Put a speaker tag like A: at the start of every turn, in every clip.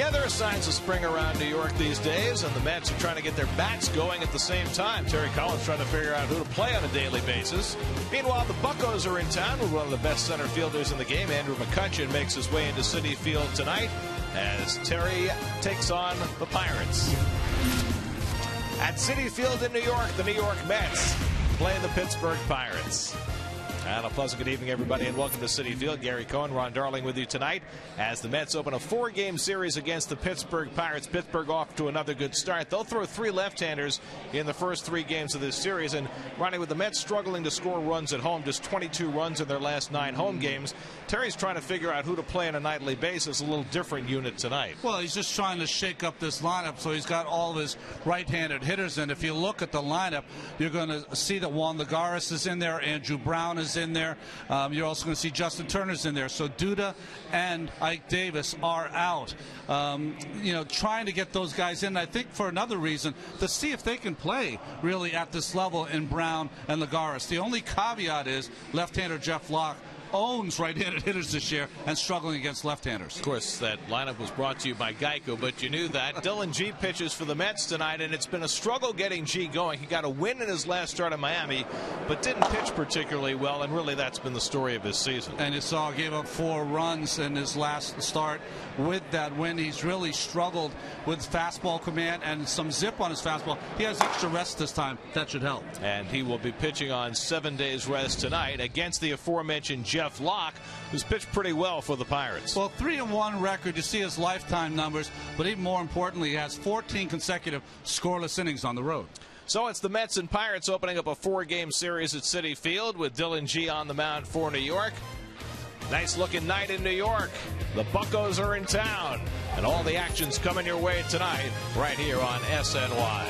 A: together. Signs of spring around New York these days, and the Mets are trying to get their bats going at the same time. Terry Collins trying to figure out who to play on a daily basis. Meanwhile, the Buccos are in town with one of the best center fielders in the game. Andrew McCutchen makes his way into Citi Field tonight as Terry takes on the Pirates. At Citi Field in New York, the New York Mets play the Pittsburgh Pirates. And a pleasant good evening, everybody, and welcome to Citi Field. Gary Cohen, Ron Darling with you tonight as the Mets open a 4-game series against the Pittsburgh Pirates. Pittsburgh off to another good start. They'll throw 3 left-handers in the first 3 games of this series. And, Ronnie, with the Mets struggling to score runs at home, just 22 runs in their last 9 home games, Terry's trying to figure out who to play on a nightly basis. A little different unit tonight.
B: Well, he's just trying to shake up this lineup, so he's got all of his right-handed hitters in. If you look at the lineup, you're going to see that Juan Lagares is in there, Andrew Brown is in there. You're also going to see Justin Turner's in there. So Duda and Ike Davis are out. Trying to get those guys in, I think, for another reason, to see if they can play really at this level in Brown and Lagares. The only caveat is left-hander Jeff Locke owns right-handed hitters this year and struggling against left-handers.
A: Of course, that lineup was brought to you by Geico, but you knew that. Dylan G pitches for the Mets tonight, and it's been a struggle getting G going. He got a win in his last start in Miami, but didn't pitch particularly well, and really that's been the story of his season.
B: And you saw gave up 4 runs in his last start. With that win, he's really struggled with fastball command and some zip on his fastball. He has extra rest this time. That should help.
A: And he will be pitching on 7 days rest tonight against the aforementioned Jeff Locke, who's pitched pretty well for the Pirates.
B: Well, 3-1 record. You see his lifetime numbers, but even more importantly, he has 14 consecutive scoreless innings on the road.
A: So it's the Mets and Pirates opening up a 4-game series at Citi Field with Dylan G on the mound for New York. Nice looking night in New York. The Buccos are in town, and all the action's coming your way tonight right here on SNY.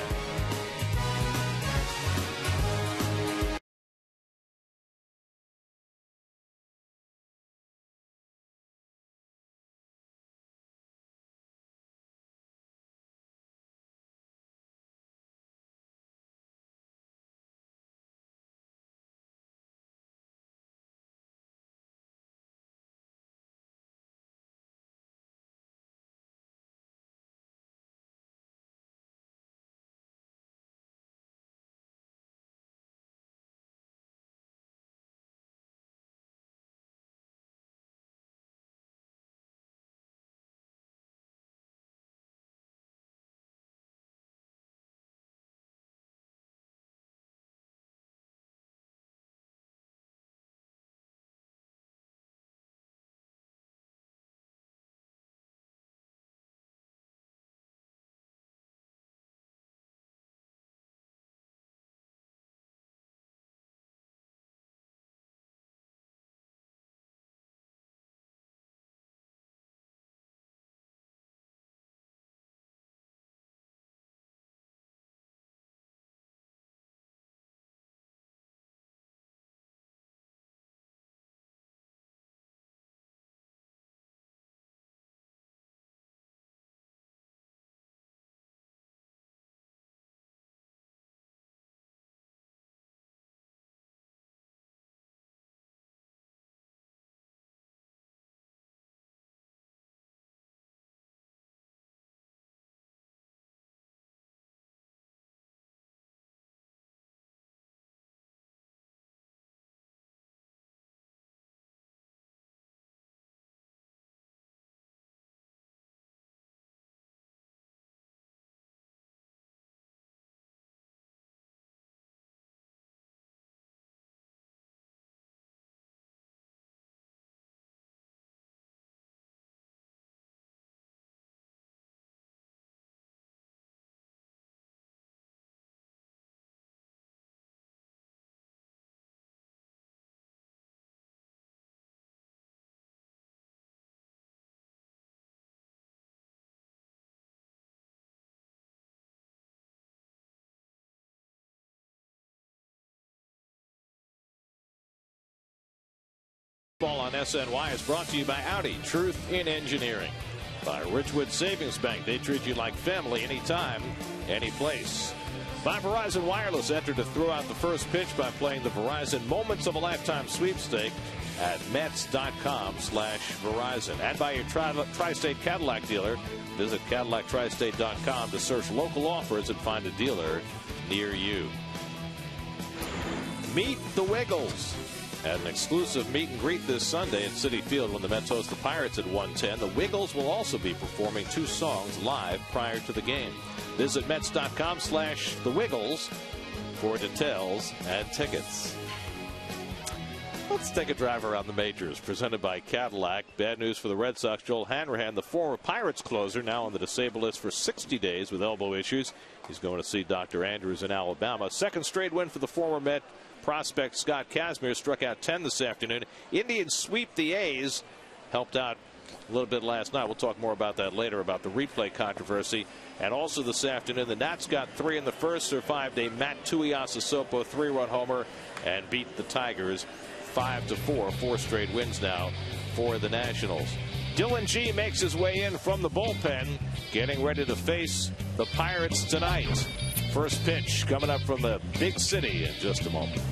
A: Ball on SNY is brought to you by Audi, Truth in Engineering. By Ridgewood Savings Bank, they treat you like family anytime, any place. By Verizon Wireless. Enter to throw out the first pitch by playing the Verizon Moments of a Lifetime sweepstake at Mets.com/Verizon. And by your Tri-State Cadillac dealer. Visit CadillacTristate.com to search local offers and find a dealer near you. Meet the Wiggles. At an exclusive meet and greet this Sunday at Citi Field when the Mets host the Pirates at 1:10. The Wiggles will also be performing 2 songs live prior to the game. Visit Mets.com/The Wiggles for details and tickets. Let's take a drive around the majors, presented by Cadillac. Bad news for the Red Sox. Joel Hanrahan, the former Pirates closer, now on the disabled list for 60 days with elbow issues. He's going to see Dr. Andrews in Alabama. Second straight win for the former Met prospect Scott Kazmir. Struck out 10 this afternoon. Indians sweep the A's. Helped out a little bit last night. We'll talk more about that later, about the replay controversy. And also this afternoon, the Nats got 3 in the first. Survived a Matt Tuiasosopo 3-run homer and beat the Tigers 5-4. 4 straight wins now for the Nationals. Dylan G makes his way in from the bullpen, getting ready to face the Pirates tonight. First pitch coming up from the big city in just a moment.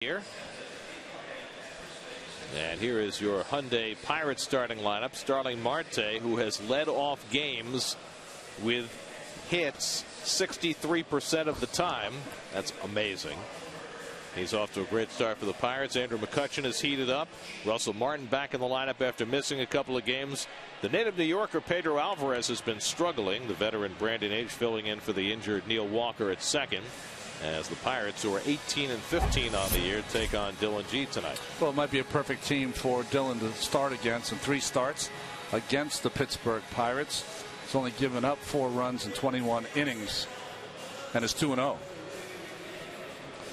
A: Here. And here is your Hyundai Pirates starting lineup. Starling Marte, who has led off games with hits 63% of the time. That's amazing. He's off to a great start for the Pirates. Andrew McCutchen is heated up. Russell Martin back in the lineup after missing a couple of games. The native New Yorker Pedro Alvarez has been struggling. The veteran Brandon H filling in for the injured Neil Walker at second, as the Pirates, who are 18-15 on the year, take on Dylan G tonight.
B: Well, it might be a perfect team for Dylan to start against in 3 starts against the Pittsburgh Pirates. He's only given up 4 runs in 21 innings and is 2-0.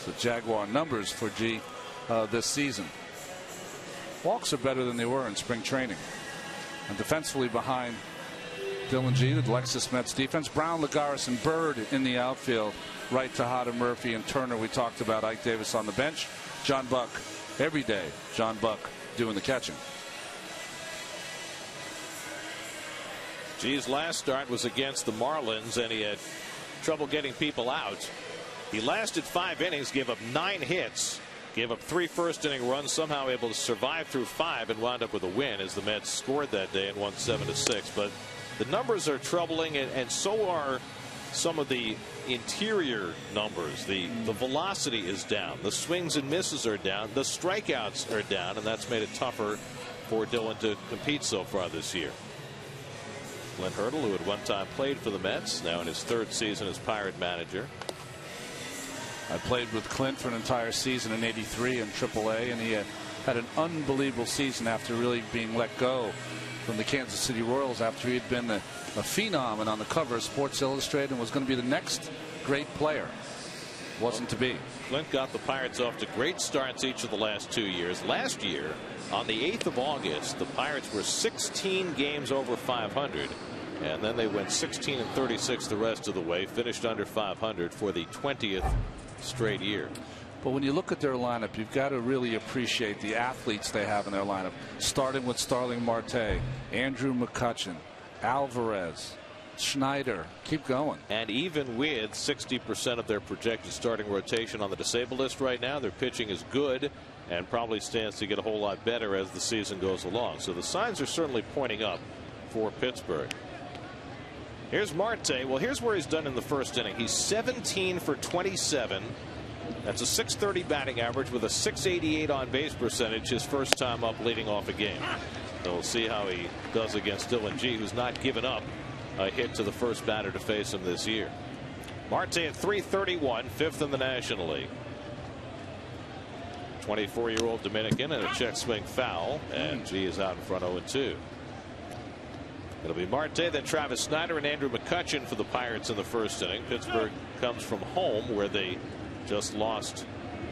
B: The Jaguar numbers for G this season. Walks are better than they were in spring training. And defensively behind Dylan G, the Lexus Mets defense, Brown, Lagares, and Bird in the outfield. Right to Tejada, Murphy, and Turner. We talked about Ike Davis on the bench. John Buck every day. John Buck doing the catching.
A: G's last start was against the Marlins, and he had trouble getting people out. He lasted 5 innings, gave up 9 hits, gave up 3 first-inning runs, somehow able to survive through 5 and wound up with a win as the Mets scored that day and won 7-6. But the numbers are troubling, and so are some of the interior numbers. The velocity is down. The swings and misses are down. The strikeouts are down, and that's made it tougher for Dillon to compete so far this year. Glenn Hurdle, who at one time played for the Mets, now in his 3rd season as Pirate manager.
B: I played with Clint for an entire season in '83 in AAA, and he had an unbelievable season after really being let go from the Kansas City Royals after he had been a phenom and on the cover of Sports Illustrated and was going to be the next great player. Wasn't to be.
A: Clint got the Pirates off to great starts each of the last 2 years. Last year, on the 8th of August, the Pirates were 16 games over 500. And then they went 16-36 the rest of the way, finished under 500 for the 20th straight year.
B: But when you look at their lineup, you've got to really appreciate the athletes they have in their lineup, starting with Starling Marte, Andrew McCutchen, Alvarez, Schneider. Keep going.
A: And even with 60% of their projected starting rotation on the disabled list right now, their pitching is good and probably stands to get a whole lot better as the season goes along. So the signs are certainly pointing up for Pittsburgh. Here's Marte. Well, here's where he's done in the first inning. He's 17 for 27. That's a .630 batting average with a .688 on base percentage, his first time up leading off a game. So we'll see how he does against Dillon Gee, who's not given up a hit to the first batter to face him this year. Marte at .331, 5th in the National League. 24-year-old Dominican, and a check swing foul, and Gee is out in front 0-2. It'll be Marte, then Travis Snyder and Andrew McCutchen for the Pirates in the first inning. Pittsburgh comes from home, where they just lost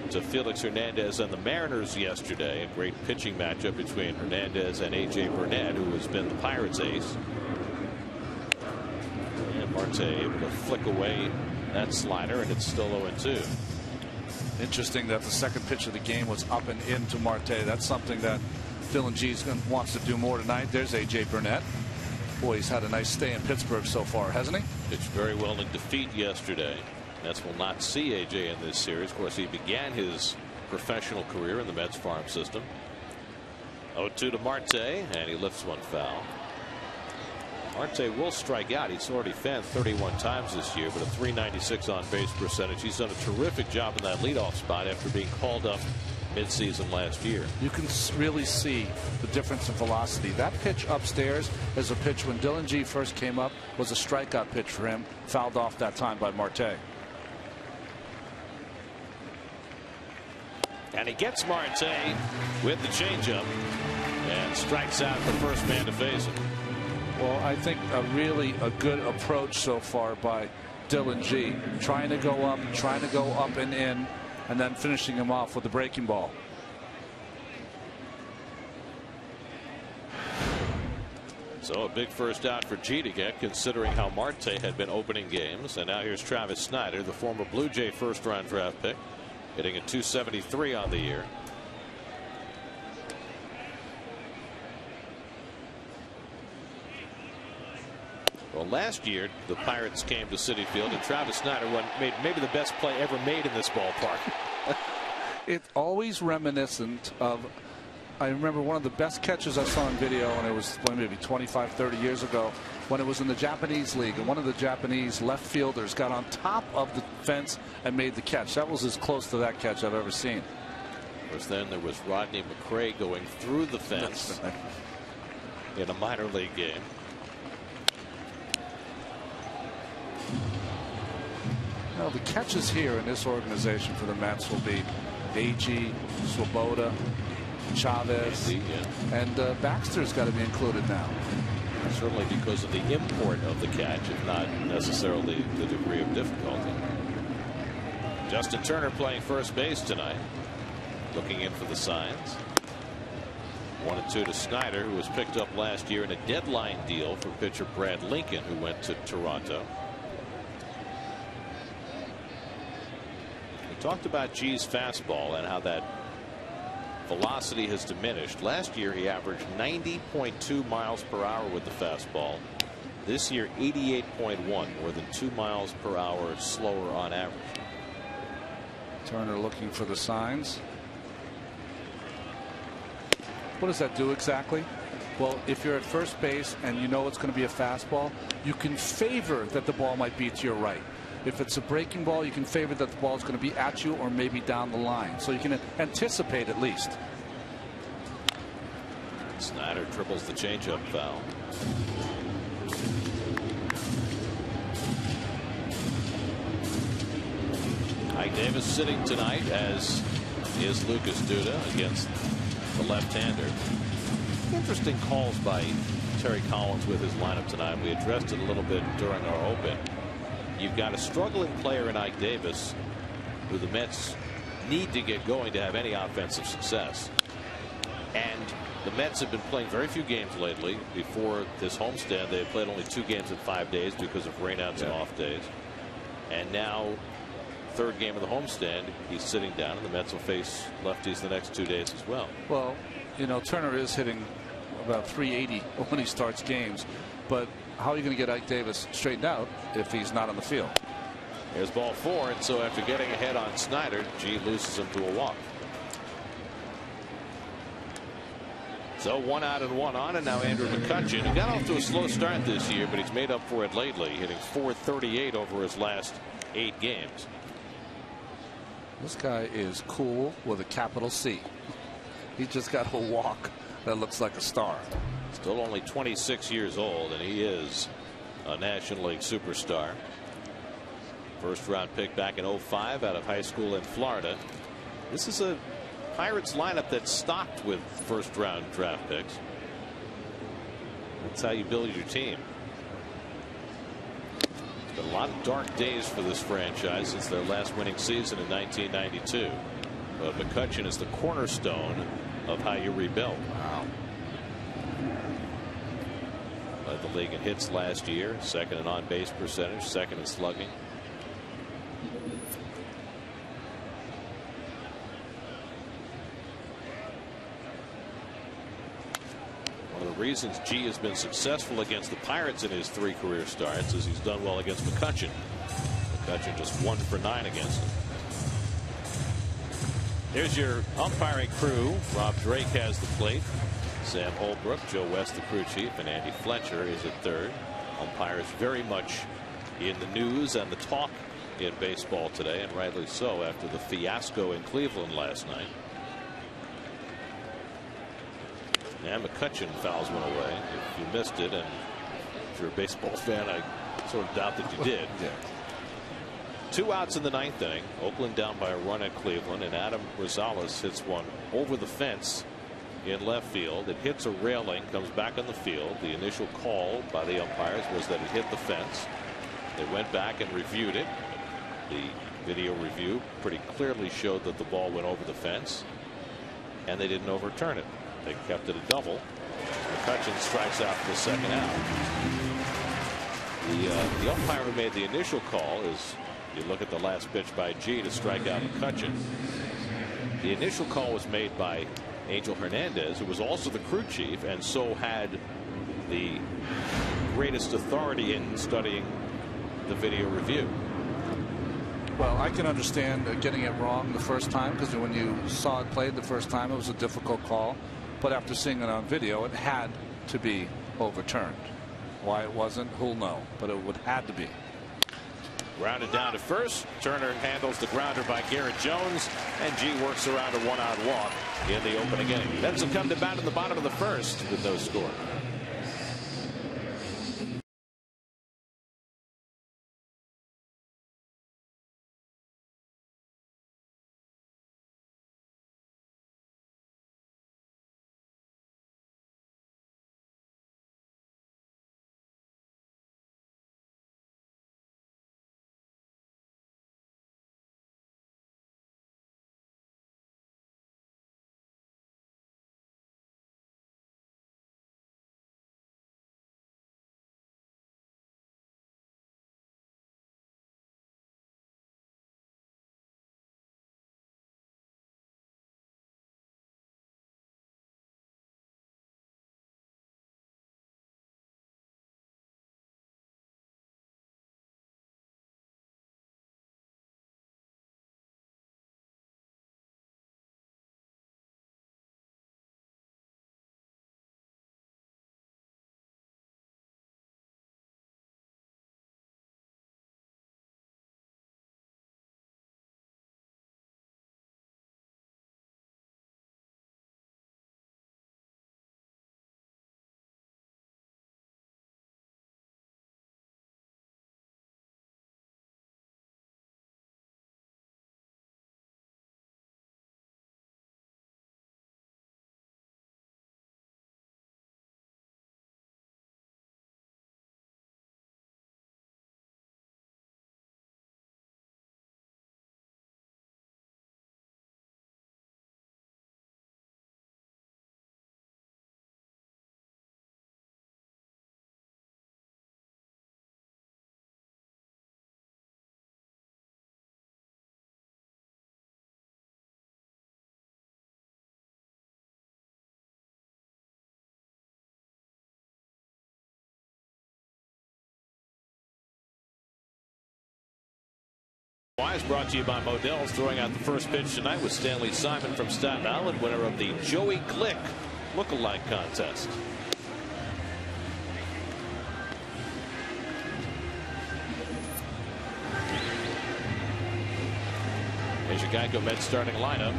A: to Felix Hernandez and the Mariners yesterday. A great pitching matchup between Hernandez and A.J. Burnett, who has been the Pirates' ace. And Marte able to flick away that slider, and it's still 0-2.
B: Interesting that the second pitch of the game was up and into Marte. That's something that Dillon Gee wants to do more tonight. There's A.J. Burnett. Boy, he's had a nice stay in Pittsburgh so far, hasn't he?
A: Pitched very well in defeat yesterday. Mets will not see AJ in this series. Of course, he began his professional career in the Mets farm system. 0-2 to Marte, and he lifts one foul. Marte will strike out. He's already fanned 31 times this year, but a .396 on base percentage. He's done a terrific job in that leadoff spot after being called up midseason last year.
B: You can really see the difference in velocity. That pitch upstairs is a pitch when Dillon Gee first came up, was a strikeout pitch for him, fouled off that time by Marte.
A: And he gets Marte with the changeup and strikes out the first man to face him.
B: Well, I think a good approach so far by Dillon Gee, trying to go up and in, and then finishing him off with the breaking ball.
A: So a big first out for Gee to get, considering how Marte had been opening games. And now here's Travis Snyder, the former Blue Jay first-round draft pick, hitting at .273 on the year. Well, last year the Pirates came to Citi Field, and Travis Snyder made maybe the best play ever made in this ballpark.
B: It's always reminiscent of, I remember one of the best catches I saw on video, and it was maybe 25, 30 years ago, when it was in the Japanese league, and one of the Japanese left fielders got on top of the fence and made the catch. That was as close to that catch I've ever seen.
A: Of course, then there was Rodney McRae going through the fence in a minor league game.
B: Now, the catches here in this organization for the Mets will be Agee, Swoboda, Chavez, and Baxter's got to be included now.
A: Certainly because of the import of the catch, if not necessarily the degree of difficulty. Justin Turner playing first base tonight, looking in for the signs. 1-2 to Snyder, who was picked up last year in a deadline deal for pitcher Brad Lincoln, who went to Toronto. We talked about Gee's fastball and how that velocity has diminished. Last year he averaged 90.2 miles per hour with the fastball. This year 88.1, more than 2 miles per hour slower on average.
B: Turner looking for the signs. What does that do exactly? Well, if you're at first base and you know it's going to be a fastball, you can favor that the ball might be to your right. If it's a breaking ball, you can favor that the ball is going to be at you or maybe down the line. So you can anticipate at least.
A: Snyder triples the changeup foul. Ike Davis sitting tonight, as is Lucas Duda, against the left-hander. Interesting calls by Terry Collins with his lineup tonight. We addressed it a little bit during our open. You've got a struggling player in Ike Davis, who the Mets need to get going to have any offensive success. And the Mets have been playing very few games lately. Before this homestand, they had played only 2 games in 5 days because of rainouts and off days. And now, third game of the homestand, he's sitting down, and the Mets will face lefties the next 2 days as well.
B: Well, you know, Turner is hitting about 380 when he starts games, but how are you going to get Ike Davis straightened out if he's not on the field?
A: Here's ball 4, and so after getting ahead on Snyder, G loses him to a walk. So 1 out and 1 on, and now Andrew McCutchen, who got off to a slow start this year, but he's made up for it lately, hitting .438 over his last 8 games.
B: This guy is cool with a capital C. He just got a walk that looks like a star.
A: Still only 26 years old, and he is a National League superstar. First round pick back in '05 out of high school in Florida. This is a Pirates lineup that's stocked with first round draft picks. That's how you build your team. It's been a lot of dark days for this franchise since their last winning season in 1992. But McCutchen is the cornerstone of how you rebuild.
B: Wow.
A: Led the league in hits last year, second in on base percentage, second in slugging. One of the reasons G has been successful against the Pirates in his 3 career starts is he's done well against McCutchen. McCutchen just 1 for 9 against him. Here's your umpiring crew. Rob Drake has the plate. Sam Holbrook, Joe West, the crew chief, and Andy Fletcher is at third. Umpires very much in the news and the talk in baseball today, and rightly so after the fiasco in Cleveland last night. And McCutchen fouls one away. If you missed it, and if you're a baseball fan, I sort of doubt that you did.
B: Yeah.
A: 2 outs in the 9th inning. Oakland down by a run at Cleveland, and Adam Rosales hits one over the fence in left field. It hits a railing, comes back on the field. The initial call by the umpires was that it hit the fence. They went back and reviewed it. The video review pretty clearly showed that the ball went over the fence, and they didn't overturn it. They kept it a double. McCutchen strikes out for the second out. The umpire who made the initial call is, you look at the last pitch by G to strike out McCutchen. The initial call was made by Angel Hernandez, who was also the crew chief and so had the greatest authority in studying the video review.
B: Well, I can understand getting it wrong the first time, because when you saw it played the first time, it was a difficult call. But after seeing it on video, it had to be overturned. Why it wasn't, who'll know, but it would had to be.
A: Grounded down to first. Turner handles the grounder by Garrett Jones, and G works around a 1-out walk in the opening inning. Mets will come to bat in the bottom of the first with no score. Wise brought to you by Modell's, throwing out the first pitch tonight with Stanley Simon from Staten Island, winner of the Joey Glick Lookalike contest. Here's your Geico Mets starting lineup.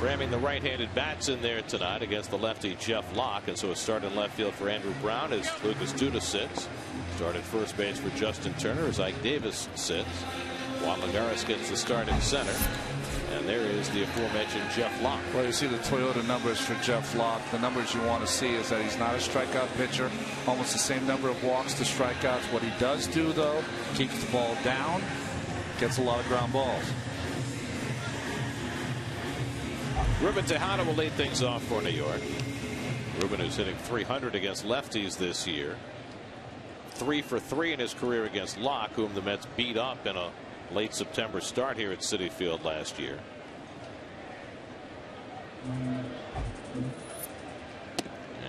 A: Ramming the right-handed bats in there tonight against the lefty Jeff Locke, and so a start in left field for Andrew Brown as Lucas Duda sits. Start at first base for Justin Turner as Ike Davis sits. Juan Lagares gets the start in center. And there is the aforementioned Jeff Locke.
B: Well, you see the Toyota numbers for Jeff Locke. The numbers you want to see is that he's not a strikeout pitcher. Almost the same number of walks to strikeouts. What he does do, though, keeps the ball down, gets a lot of ground balls.
A: Ruben Tejada will lead things off for New York. Ruben, who's hitting .300 against lefties this year. 3 for 3 in his career against Locke, whom the Mets beat up in a late September start here at Citi Field last year.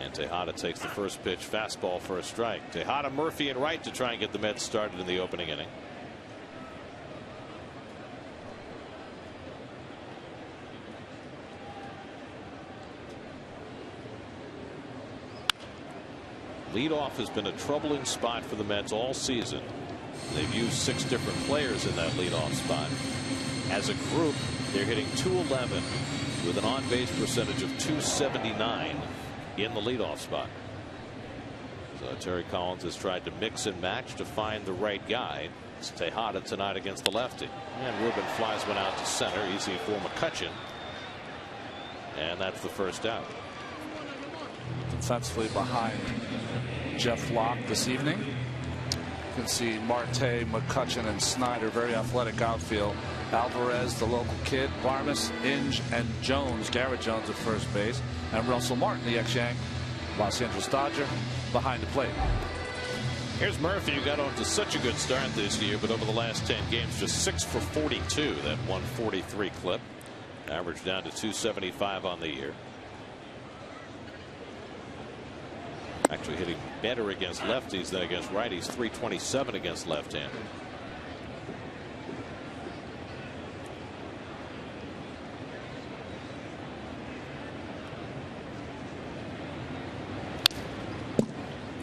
A: And Tejada takes the first pitch, fastball for a strike. Tejada, Murphy, and Wright to try and get the Mets started in the opening inning. Leadoff has been a troubling spot for the Mets all season. They've used 6 different players in that leadoff spot. As a group, they're hitting .211 with an on-base percentage of .279 in the leadoff spot. So Terry Collins has tried to mix and match to find the right guy. It's Tejada tonight against the lefty. And Ruben flies one out to center, easy for McCutchen. And that's the first out.
B: Defensively behind Jeff Locke this evening. You can see Marte, McCutchen, and Snyder, very athletic outfield. Alvarez, the local kid, Barmes, Inge, and Jones, Garrett Jones at first base, and Russell Martin, the ex-Yank, Los Angeles Dodger, behind the plate.
A: Here's Murphy, who got off to such a good start this year, but over the last 10 games, just 6 for 42, that 143 clip. Average down to .275 on the year. Actually hitting better against lefties than against righties. .327 against left-handed.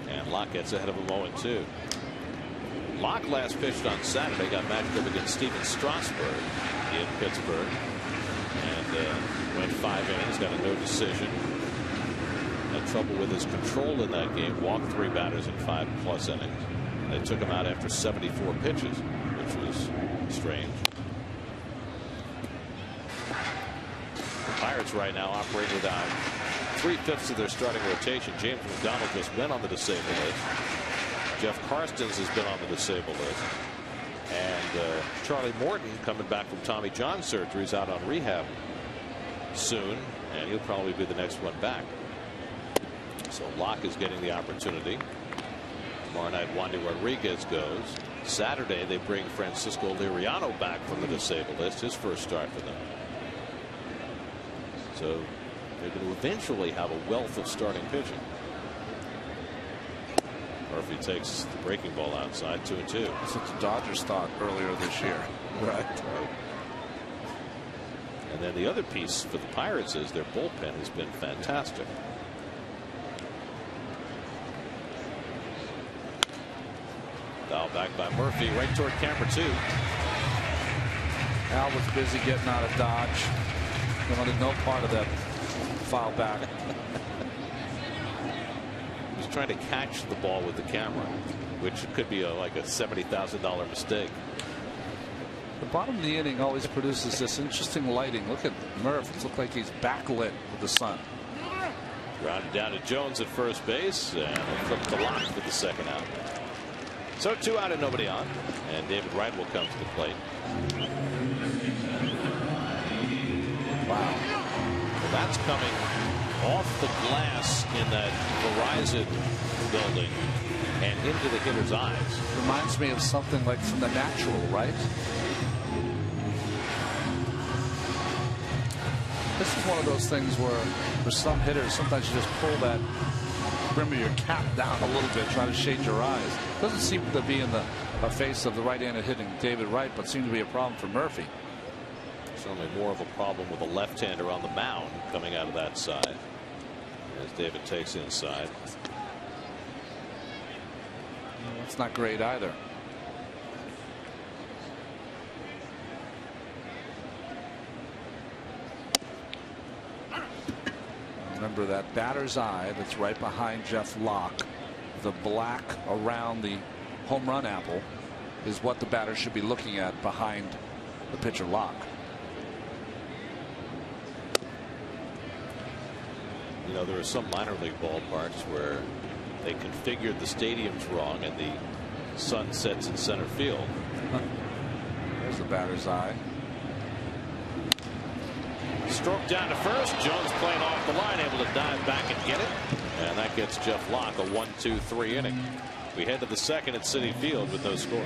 A: And Locke gets ahead of him 0-2. Locke last pitched on Saturday, got matched up against Steven Strasburg in Pittsburgh, and went 5 innings, got a no decision. Had trouble with his control in that game. Walked 3 batters in 5+ innings. They took him out after 74 pitches, which was strange. The Pirates right now operating without 3/5 of their starting rotation. James McDonald just went on the disabled list. Jeff Karstens has been on the disabled list. And Charlie Morton, coming back from Tommy John surgery, is out on rehab soon, and he'll probably be the next one back. So Locke is getting the opportunity. Tomorrow night, Wandy Rodriguez goes. Saturday, they bring Francisco Liriano back from the disabled list, his first start for them. So they're going to eventually have a wealth of starting pitching. Murphy takes the breaking ball outside, 2-2.
B: That's what the Dodgers thought earlier this year.
A: Right. And then the other piece for the Pirates is their bullpen has been fantastic. Foul back by Murphy, right toward camera 2.
B: Al was busy getting out of Dodge. He wanted no part of that foul back.
A: He was trying to catch the ball with the camera, which could be like a $70,000 mistake.
B: The bottom of the inning always produces this interesting lighting. Look at Murph. It looks like he's backlit with the sun.
A: Grounded down to Jones at first base, and flipped to Locke for the second out. So 2 out and nobody on, and David Wright will come to the plate.
B: Wow.
A: Well, that's coming off the glass in that Verizon building and into the hitter's eyes.
B: Reminds me of something like from The Natural, right? This is one of those things where for some hitters, sometimes you just pull that brim of your cap down a little bit, try to shade your eyes. Doesn't seem to be in the face of the right-handed hitting David Wright, but seemed to be a problem for Murphy.
A: Certainly more of a problem with a left-hander on the mound coming out of that side as David takes inside.
B: That's not great either. Remember that batter's eye that's right behind Jeff Locke. The black around the home run apple is what the batter should be looking at behind the pitcher Locke.
A: You know, there are some minor league ballparks where they configured the stadiums wrong and the sun sets in center field.
B: There's the batter's eye.
A: Stroke down to first. Jones playing off the line, able to dive back and get it. And that gets Jeff Locke a 1-2-3 inning. We head to the second at Citi Field with no score.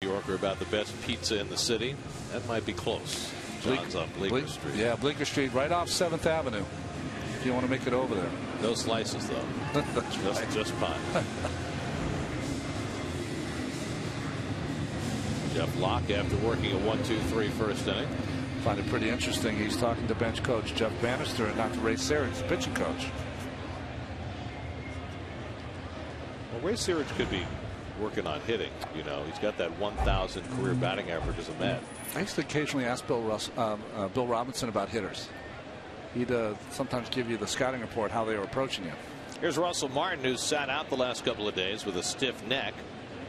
A: Yorker about the best pizza in the city. That might be close. John's on Bleecker Street.
B: Yeah, Bleecker Street, right off 7th Avenue. If you want to make it over there.
A: No slices, though. just pie. Jeff Locke, after working a 1-2-3 first inning.
B: Find it pretty interesting. He's talking to bench coach Jeff Bannister and not to Ray Searage, the pitching coach.
A: Well, Ray Searage could be working on hitting. You know, he's got that 1,000 career batting average as a Met.
B: I used to occasionally ask Bill Robinson about hitters. He'd sometimes give you the scouting report how they were approaching him.
A: Here's Russell Martin, who's sat out the last couple of days with a stiff neck,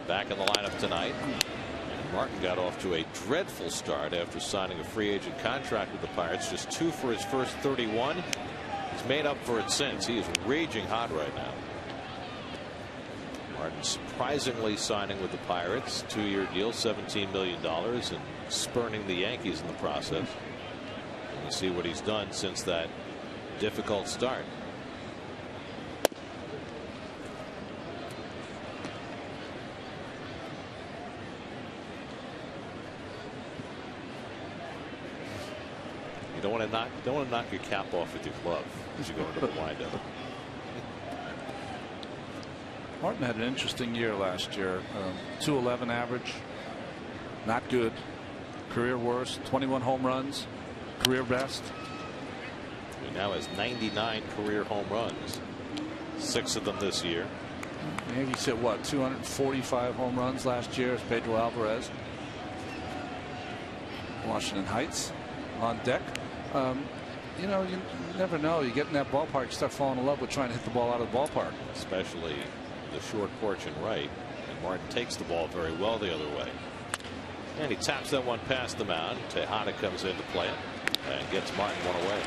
A: back in the lineup tonight. And Martin got off to a dreadful start after signing a free agent contract with the Pirates. Just 2 for his first 31. He's made up for it since. He is raging hot right now. Martin surprisingly signing with the Pirates, 2-year deal, $17 million, and spurning the Yankees in the process. And we'll see what he's done since that difficult start. You don't want to knock your cap off with your glove as you go into the windup.
B: Martin had an interesting year last year. 211 average, not good. Career worst. 21 home runs, career best.
A: He now has 99 career home runs, 6 of them this year.
B: Yankees hit what, 245 home runs last year as Pedro Alvarez. Washington Heights on deck. You know, you never know. You get in that ballpark, you start falling in love with trying to hit the ball out of the ballpark.
A: Especially the short porch and right. And Martin takes the ball very well the other way. And he taps that one past the mound. Tejada comes in to play it. and gets Martin one away.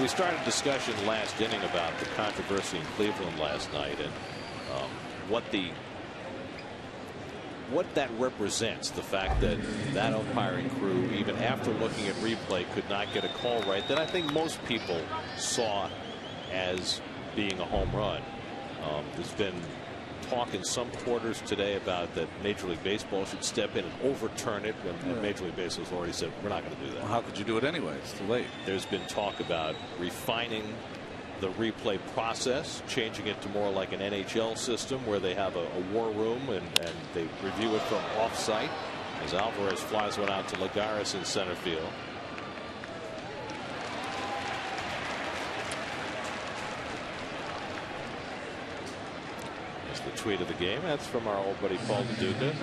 A: We started a discussion last inning about the controversy in Cleveland last night and what that represents, the fact that that umpiring crew, even after looking at replay, could not get a call right that I think most people saw as being a home run. There's been talk in some quarters today about that Major League Baseball should step in and overturn it, and Major League Baseball has already said we're not going to do that.
B: Well, how could you do it anyway? It's too late.
A: There's been talk about refining the replay process, changing it to more like an NHL system where they have a war room and they review it from off-site as Alvarez flies one out to Lagares in center field. That's the tweet of the game. That's from our old buddy Paul DeDuca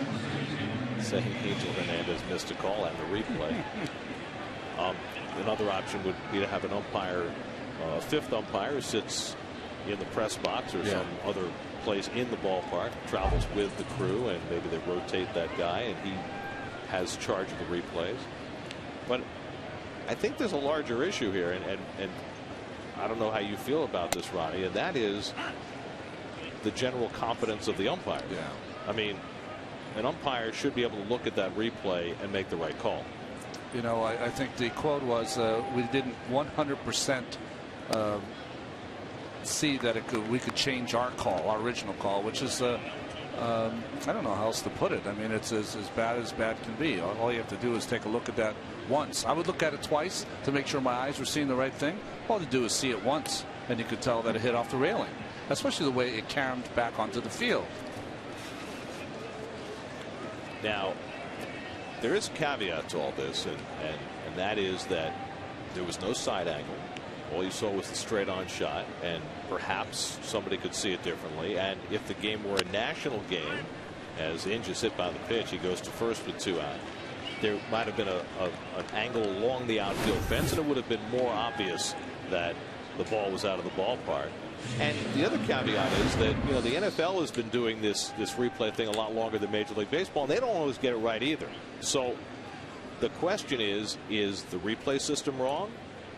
A: saying Angel Hernandez missed a call and the replay. Another option would be to have an umpire, a fifth umpire who sits in the press box or some other place in the ballpark, travels with the crew, and maybe they rotate that guy and he has charge of the replays. But I think there's a larger issue here, and I don't know how you feel about this, Ronnie, and that is the general competence of the umpire. I mean, an umpire should be able to look at that replay and make the right call.
B: You know, I think the quote was we didn't 100% see that we could change our call, our original call, which is I don't know how else to put it. I mean, it's as bad can be. All you have to do is take a look at that once. I would look at it twice to make sure my eyes were seeing the right thing. All you do is see it once, and you could tell that it hit off the railing, especially the way it caromed back onto the field.
A: Now, there is a caveat to all this, and that is that there was no side angle. All you saw was the straight-on shot, and perhaps somebody could see it differently. And if the game were a national game, as Inge is hit by the pitch, he goes to first with 2 out. There might have been an angle along the outfield fence, and it would have been more obvious that the ball was out of the ballpark. And the other caveat is that, you know, the NFL has been doing this replay thing a lot longer than Major League Baseball, and they don't always get it right either. So the question is the replay system wrong,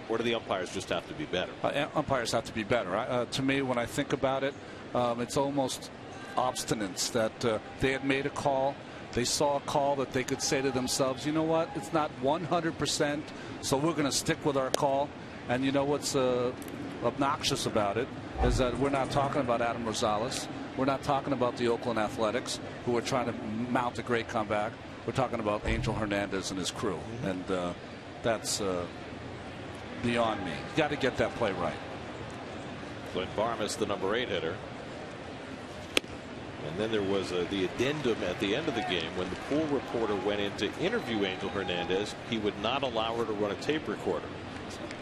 A: or do the umpires just have to be better?
B: Umpires have to be better. To me, when I think about it, it's almost obstinance that they had made a call. They saw a call that they could say to themselves, you know what, it's not 100%, so we're going to stick with our call. And you know what's obnoxious about it is that we're not talking about Adam Rosales. We're not talking about the Oakland Athletics, who are trying to mount a great comeback. We're talking about Angel Hernandez and his crew. And that's beyond me. You got to get that play right.
A: Clint Barmas, the number 8 hitter. And then there was the addendum at the end of the game when the pool reporter went in to interview Angel Hernandez. He would not allow her to run a tape recorder,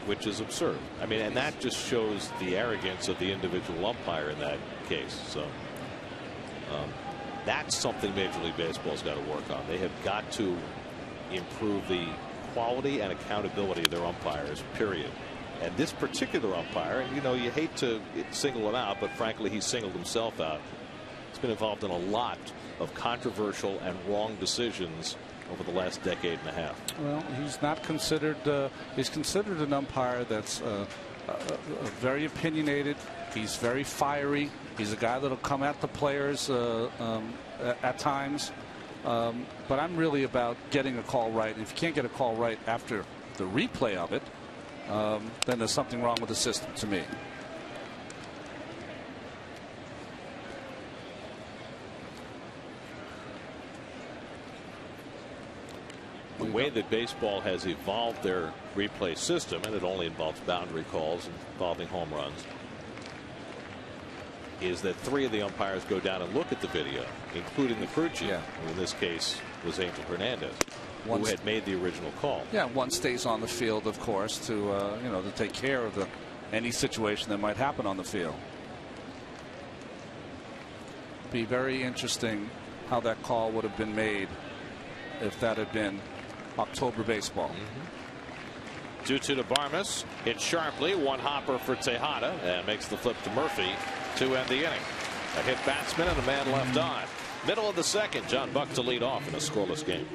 A: which is absurd. I mean, and that just shows the arrogance of the individual umpire in that case. So that's something Major League Baseball's got to work on. They have got to improve the quality and accountability of their umpires, period. And this particular umpire, and you know, you hate to single him out, but frankly, he singled himself out. He's been involved in a lot of controversial and wrong decisions over the last decade and a half.
B: Well, he's not considered. He's considered an umpire that's very opinionated. He's very fiery. He's a guy that'll come at the players at times. But I'm really about getting a call right. And if you can't get a call right after the replay of it, then there's something wrong with the system to me.
A: The way that baseball has evolved their replay system, and it only involves boundary calls involving home runs, is that 3 of the umpires go down and look at the video, including the crew chief, who in this case was Angel Hernandez, who had made the original call.
B: Yeah, one stays on the field, of course, to you know, to take care of any situation that might happen on the field. Be very interesting how that call would have been made if that had been October baseball.
A: 2-2 to Barmas. Hit sharply. One hopper for Tejada and makes the flip to Murphy to end the inning. A hit batsman and a man left on. Middle of the second. John Buck to lead off in a scoreless game.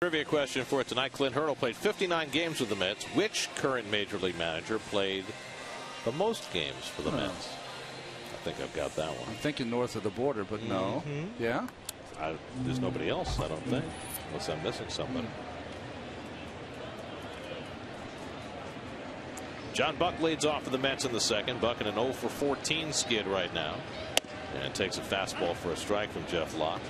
A: Trivia question for tonight. Clint Hurdle played 59 games with the Mets. Which current Major League manager played the most games for the Mets? I think I've got that one.
B: I'm thinking north of the border, but no. Yeah?
A: There's nobody else, I don't think, unless I'm missing somebody. John Buck leads off for the Mets in the second. Buck in an 0 for 14 skid right now. And takes a fastball for a strike from Jeff Locke.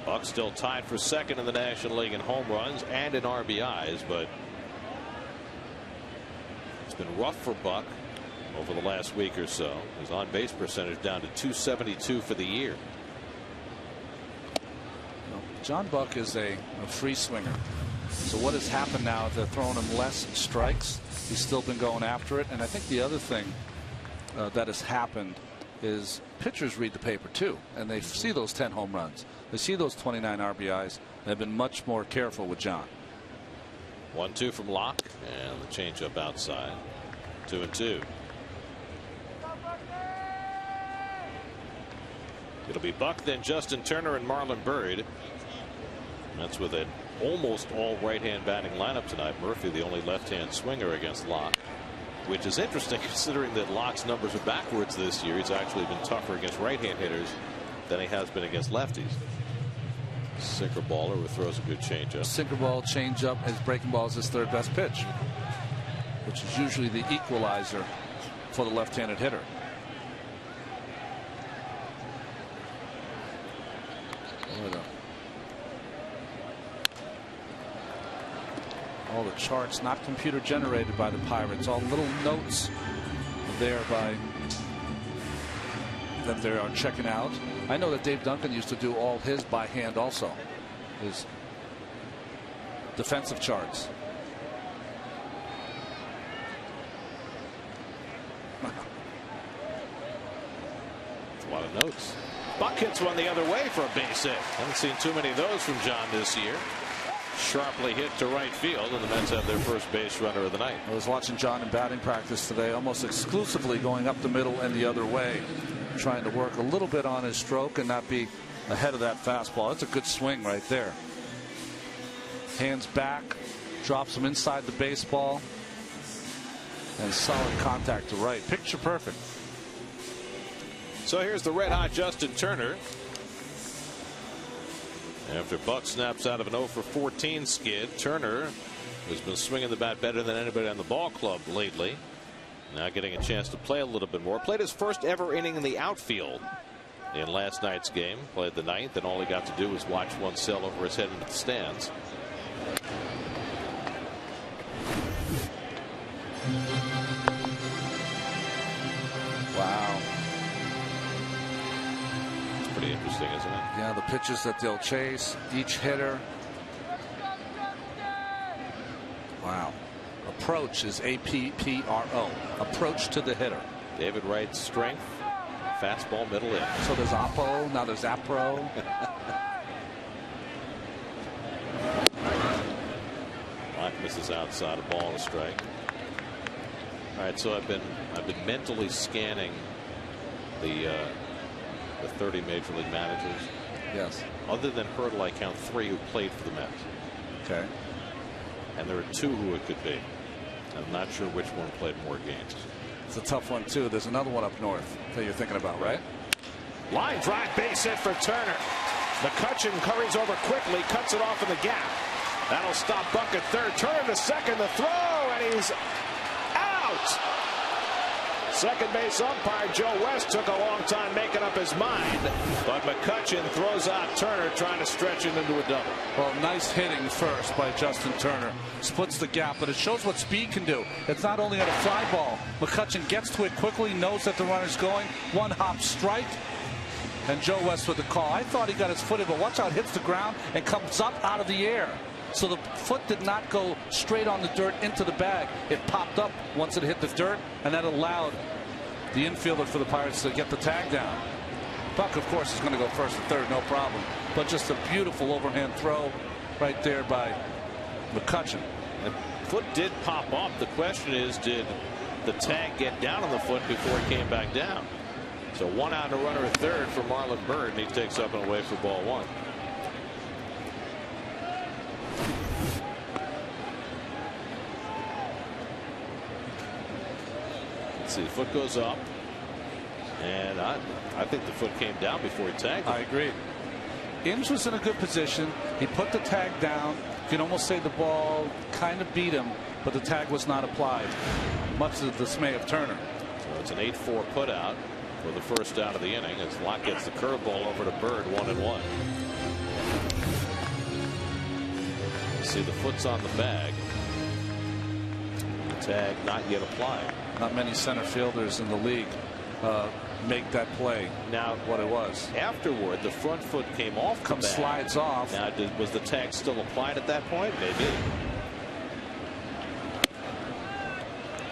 A: Buck still tied for second in the National League in home runs and in RBIs, but it's been rough for Buck over the last week or so. His on-base percentage down to .272 for the year.
B: John Buck is a free swinger. So what has happened now, they're throwing him less strikes. He's still been going after it. And I think the other thing that has happened is pitchers read the paper too, and they see those 10 home runs. They see those 29 RBIs. They've been much more careful with John.
A: 1-2 from Locke, and the changeup outside. 2-2. It'll be Buck, then Justin Turner and Marlon Byrd. That's with an almost all right-hand batting lineup tonight. Murphy, the only left-hand swinger against Locke, which is interesting considering that Locke's numbers are backwards this year. He's actually been tougher against right-hand hitters than he has been against lefties. Sinker baller who throws a good changeup.
B: Sinker ball, changeup, his breaking ball is his third best pitch, which is usually the equalizer for the left-handed hitter. All the charts not computer generated by the Pirates, all little notes there by that they are checking out. I know that Dave Duncan used to do all his by hand also, his defensive charts.
A: That's a lot of notes. Buck hits one the other way for a base hit. Haven't seen too many of those from John this year. Sharply hit to right field, and the Mets have their first base runner of the night.
B: I was watching John in batting practice today, almost exclusively going up the middle and the other way, trying to work a little bit on his stroke and not be ahead of that fastball. That's a good swing right there. Hands back, drops him inside the baseball, and solid contact to right. Picture perfect.
A: So here's the red-hot Justin Turner. After Buck snaps out of an 0 for 14 skid, Turner, who's been swinging the bat better than anybody on the ball club lately, now getting a chance to play a little bit more. Played his first ever inning in the outfield in last night's game. Played the ninth, and all he got to do was watch one sail over his head into the stands.
B: Wow.
A: Pretty interesting, isn't it?
B: Yeah, the pitches that they'll chase, each hitter. Wow. Approach is APPRO. Approach to the hitter.
A: David Wright's strength, fastball middle in.
B: So there's Oppo, now there's APRO.
A: Locke misses outside, a ball and a strike. All right, so I've been mentally scanning the 30 major league managers.
B: Yes.
A: Other than Hurdle, I count 3 who played for the Mets.
B: Okay.
A: And there are 2 who it could be. I'm not sure which one played more games.
B: It's a tough one too. There's another one up north that you're thinking about, right?
A: Line drive, base hit for Turner. McCutchen hurries over quickly, cuts it off in the gap. That'll stop Buck at third. Turner to second, the throw, and he's out. Second base umpire Joe West took a long time making up his mind, but McCutchen throws out Turner, trying to stretch it into a double.
B: Well, nice hitting first by Justin Turner. Splits the gap, but it shows what speed can do. It's not only on a fly ball. McCutchen gets to it quickly, knows that the runner's going. One hop strike, and Joe West with the call. I thought he got his foot in, but watch out, hits the ground and comes up out of the air. So the foot did not go straight on the dirt into the bag. It popped up once it hit the dirt, and that allowed the infielder for the Pirates to get the tag down. Buck, of course, is going to go first and third, no problem. But just a beautiful overhand throw right there by McCutchen.
A: And foot did pop up. The question is, did the tag get down on the foot before it came back down? So 1 out and a runner at third for Marlon Byrd, and he takes up and away for ball 1. Let's see, foot goes up, and I think the foot came down before he tagged him.
B: I agree. Inge was in a good position. He put the tag down. You can almost say the ball kind of beat him, but the tag was not applied, much to the dismay of Turner.
A: So it's an 8-4 put out for the first out of the inning as Locke gets the curveball over to Byrd, 1-1. See, the foot's on the bag. The tag not yet applied.
B: Not many center fielders in the league make that play.
A: Now,
B: what it was
A: afterward, the front foot came off the bag.
B: Slides off.
A: Now, was the tag still applied at that point? Maybe.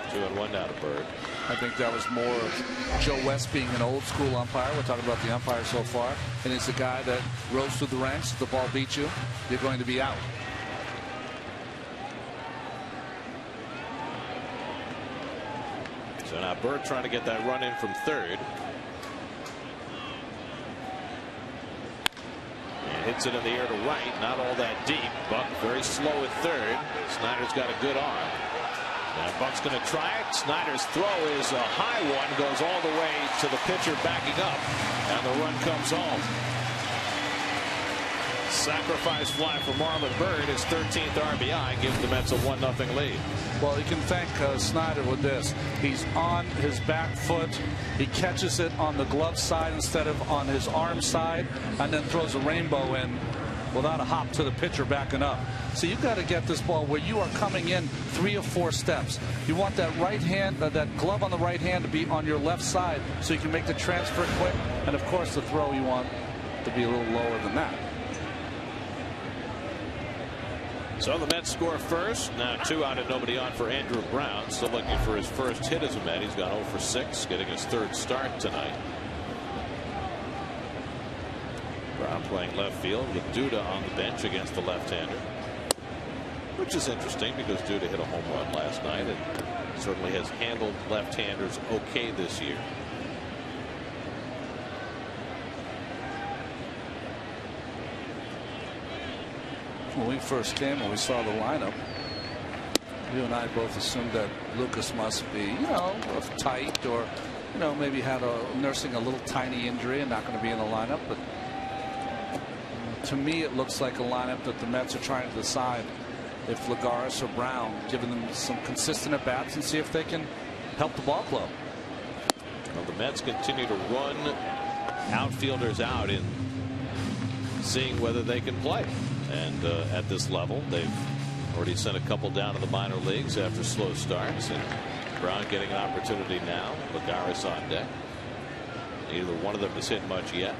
A: 2-1 now to Byrd.
B: I think that was more of Joe West being an old school umpire. We're talking about the umpire so far, and he's the guy that rose through the ranks. If the ball beats you, you're going to be out.
A: So now Byrd trying to get that run in from third. And hits it in the air to right. Not all that deep. Buck very slow at third. Snyder's got a good arm. Now Buck's going to try it. Snyder's throw is a high one. Goes all the way to the pitcher backing up. And the run comes home. Sacrifice fly for Marlon Byrd. His 13th RBI gives the Mets a 1-0 lead.
B: Well, you can thank Snyder with this. He's on his back foot. He catches it on the glove side instead of on his arm side, and then throws a rainbow in without a hop to the pitcher backing up. So you've got to get this ball where you are coming in 3 or 4 steps. You want that right hand, that glove on the right hand to be on your left side so you can make the transfer quick. And of course, the throw you want to be a little lower than that.
A: So the Mets score first. Now 2 out and nobody on for Andrew Brown. Still looking for his first hit as a Met. He's gone 0 for 6, getting his 3rd start tonight. Brown playing left field with Duda on the bench against the left-hander, which is interesting because Duda hit a home run last night and certainly has handled left-handers okay this year.
B: When we first came, when we saw the lineup, you and I both assumed that Lucas must be, you know, tight or, you know, maybe had nursing a little tiny injury and not going to be in the lineup. But to me, it looks like a lineup that the Mets are trying to decide if Lagares or Brown, giving them some consistent at bats and see if they can help the ball club.
A: Well, the Mets continue to run outfielders out in seeing whether they can play. And at this level, they've already sent a couple down to the minor leagues after slow starts. And Brown getting an opportunity now. Lagares on deck. Neither one of them has hit much yet.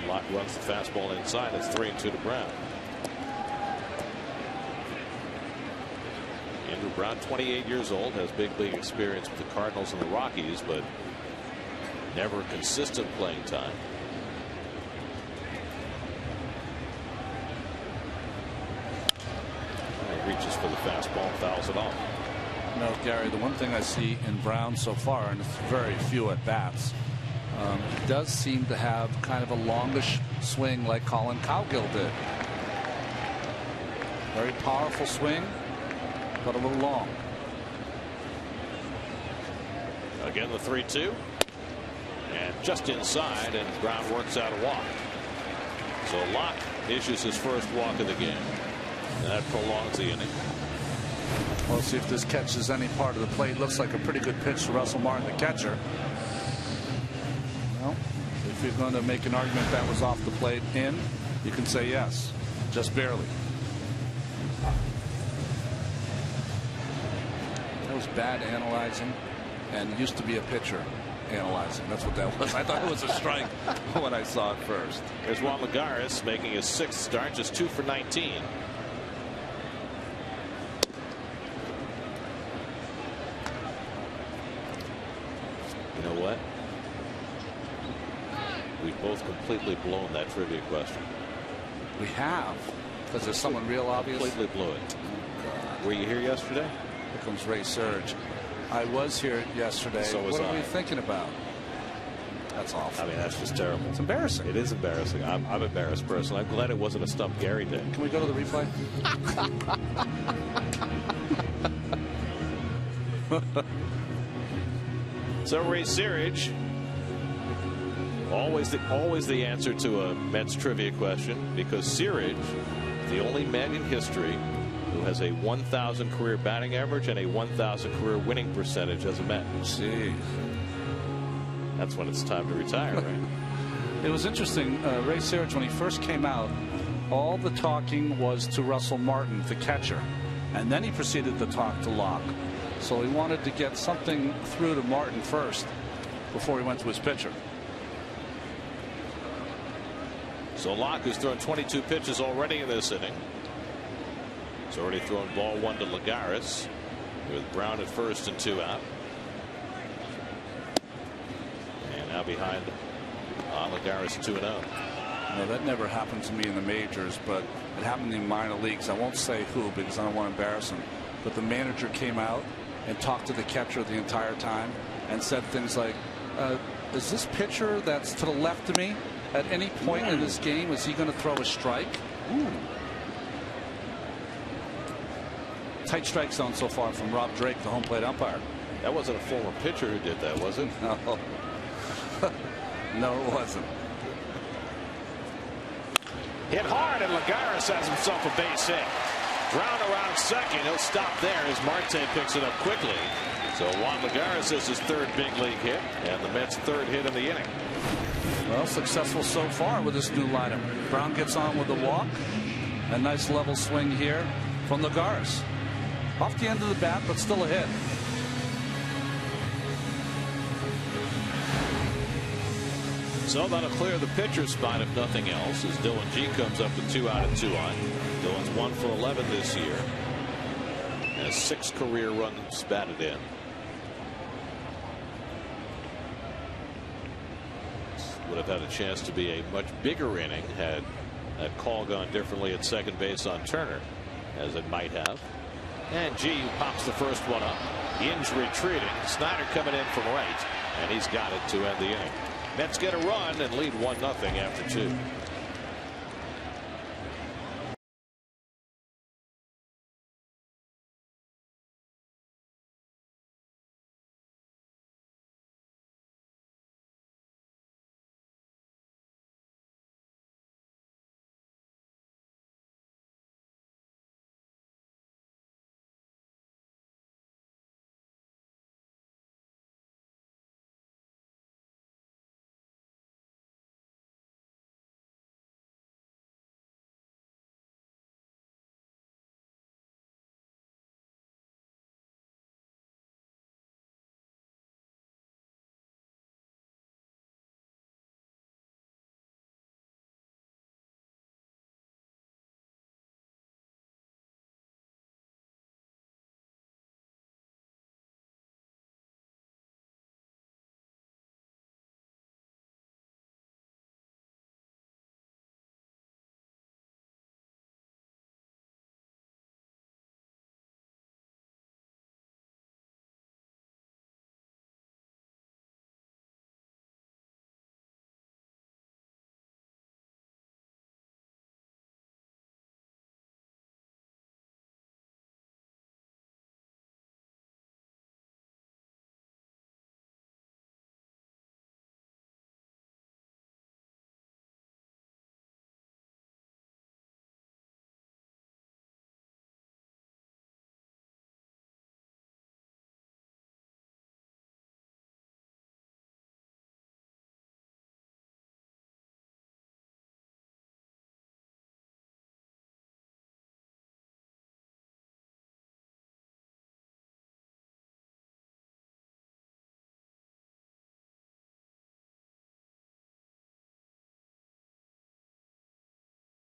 A: Locke runs the fastball inside. It's 3-2 to Brown. Andrew Brown, 28 years old, has big league experience with the Cardinals and the Rockies, but never consistent playing time. Reaches for the fastball, fouls it off.
B: No, Gary, the one thing I see in Brown so far, and it's very few at bats, he does seem to have kind of a longish swing like Colin Cowgill did. Very powerful swing, but a little long.
A: Again, the 3-2. And just inside, and Brown works out a walk. So Locke issues his first walk of the game. And that prolongs the inning.
B: We'll see if this catches any part of the plate. Looks like a pretty good pitch to Russell Martin, the catcher. Well, if you're going to make an argument that was off the plate in, you can say yes, just barely. That was bad analyzing, and used to be a pitcher analyzing. That's what that was. I thought it was a strike when I saw it first.
A: There's Juan Lagares making his 6th start, just 2 for 19. You know what? We've both completely blown that trivia question.
B: We have. Because there's someone real obvious.
A: Completely blew it. Were you here yesterday?
B: Here comes Ray Surge. I was here yesterday.
A: So was
B: what are
A: I.
B: we thinking about? That's awful.
A: I mean, that's just terrible.
B: It's embarrassing.
A: It is embarrassing. I'm embarrassed personally. I'm glad it wasn't a Stump Gary day.
B: Can we go to the replay?
A: So Ray Searage, always the answer to a Mets trivia question, because Searage, the only man in history who has a 1,000 career batting average and a 1,000 career winning percentage as a Met.
B: Jeez.
A: That's when it's time to retire, right?
B: It was interesting. Ray Searage, when he first came out, all the talking was to Russell Martin, the catcher, and then he proceeded to talk to Locke. So he wanted to get something through to Martin first before he went to his pitcher.
A: So Locke, who's thrown 22 pitches already in this inning, he's already thrown ball 1 to Lagares with Brown at first and 2 out. And now behind Lagares 2-0.
B: No, that never happened to me in the majors, but it happened in minor leagues. I won't say who because I don't want to embarrass him. But the manager came out and talked to the catcher the entire time and said things like, is this pitcher that's to the left of me at any point in this game, is he going to throw a strike? Ooh. Tight strike zone so far from Rob Drake, the home plate umpire.
A: That wasn't a former pitcher who did that, was it?
B: No. No, it wasn't.
A: Hit hard, and Lagares has himself a base hit. Brown around second. He'll stop there as Marte picks it up quickly. So Juan Lagares is his 3rd big league hit, and the Mets' 3rd hit in the inning.
B: Well, successful so far with this new lineup. Brown gets on with the walk. A nice level swing here from Lagares. Off the end of the bat, but still a hit.
A: So that'll clear the pitcher spot if nothing else, as Dylan G comes up with 2 out and 2 on. Dylan's 1 for 11 this year. Has 6 career runs batted in. Would have had a chance to be a much bigger inning had that call gone differently at second base on Turner, as it might have. And G pops the first one up. Inge retreating. Snyder coming in from right, and he's got it to end the inning. Mets get a run and lead 1-0 after 2.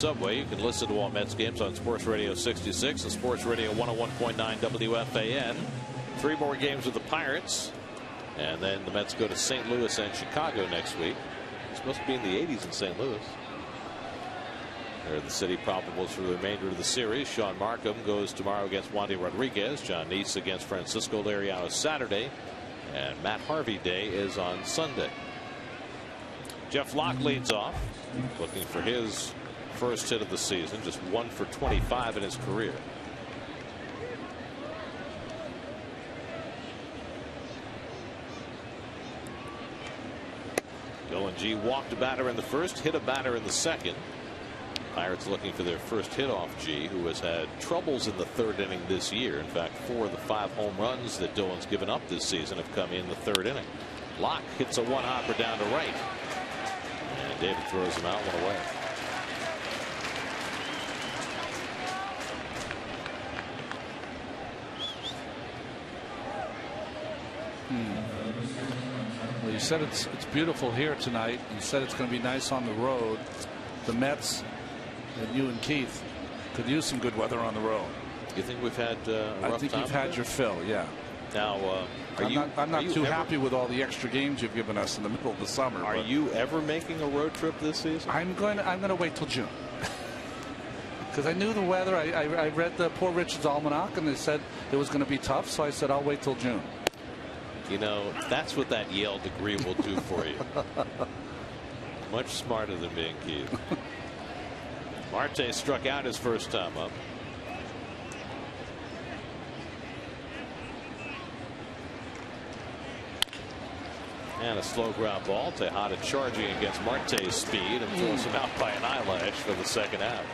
A: Subway. You can listen to all Mets games on Sports Radio 66 and Sports Radio 101.9 WFAN. 3 more games with the Pirates, and then the Mets go to St. Louis and Chicago next week. It's supposed to be in the 80s in St. Louis. They're the city probables for the remainder of the series. Sean Markham goes tomorrow against Wandy Rodriguez. John Neese against Francisco Liriano Saturday. And Matt Harvey Day is on Sunday. Jeff Locke leads off, looking for his first hit of the season. Just 1 for 25 in his career. Dylan G walked a batter in the first, hit a batter in the second. Pirates looking for their first hit off G, who has had troubles in the third inning this year. In fact, 4 of the 5 home runs that Dylan's given up this season have come in the third inning. Locke hits a one-hopper down to right. And David throws him out, one away.
B: Well, you said it's beautiful here tonight. You said it's going to be nice on the road. The Mets and you and Keith could use some good weather on the road.
A: You think we've had a rough time?
B: I think you've had your fill, yeah.
A: Now,
B: I'm not too happy with all the extra games you've given us in the middle of the summer.
A: Are you ever making a road trip this season?
B: I'm going to wait till June. Because I knew the weather. I read the Poor Richard's Almanac, and they said it was going to be tough, so I said I'll wait till June.
A: You know, that's what that Yale degree will do for you. Much smarter than me and Keith. Marte struck out his first time up. And a slow ground ball. Tejada charging against Marte's speed and throws him out by an eyelash for the second out.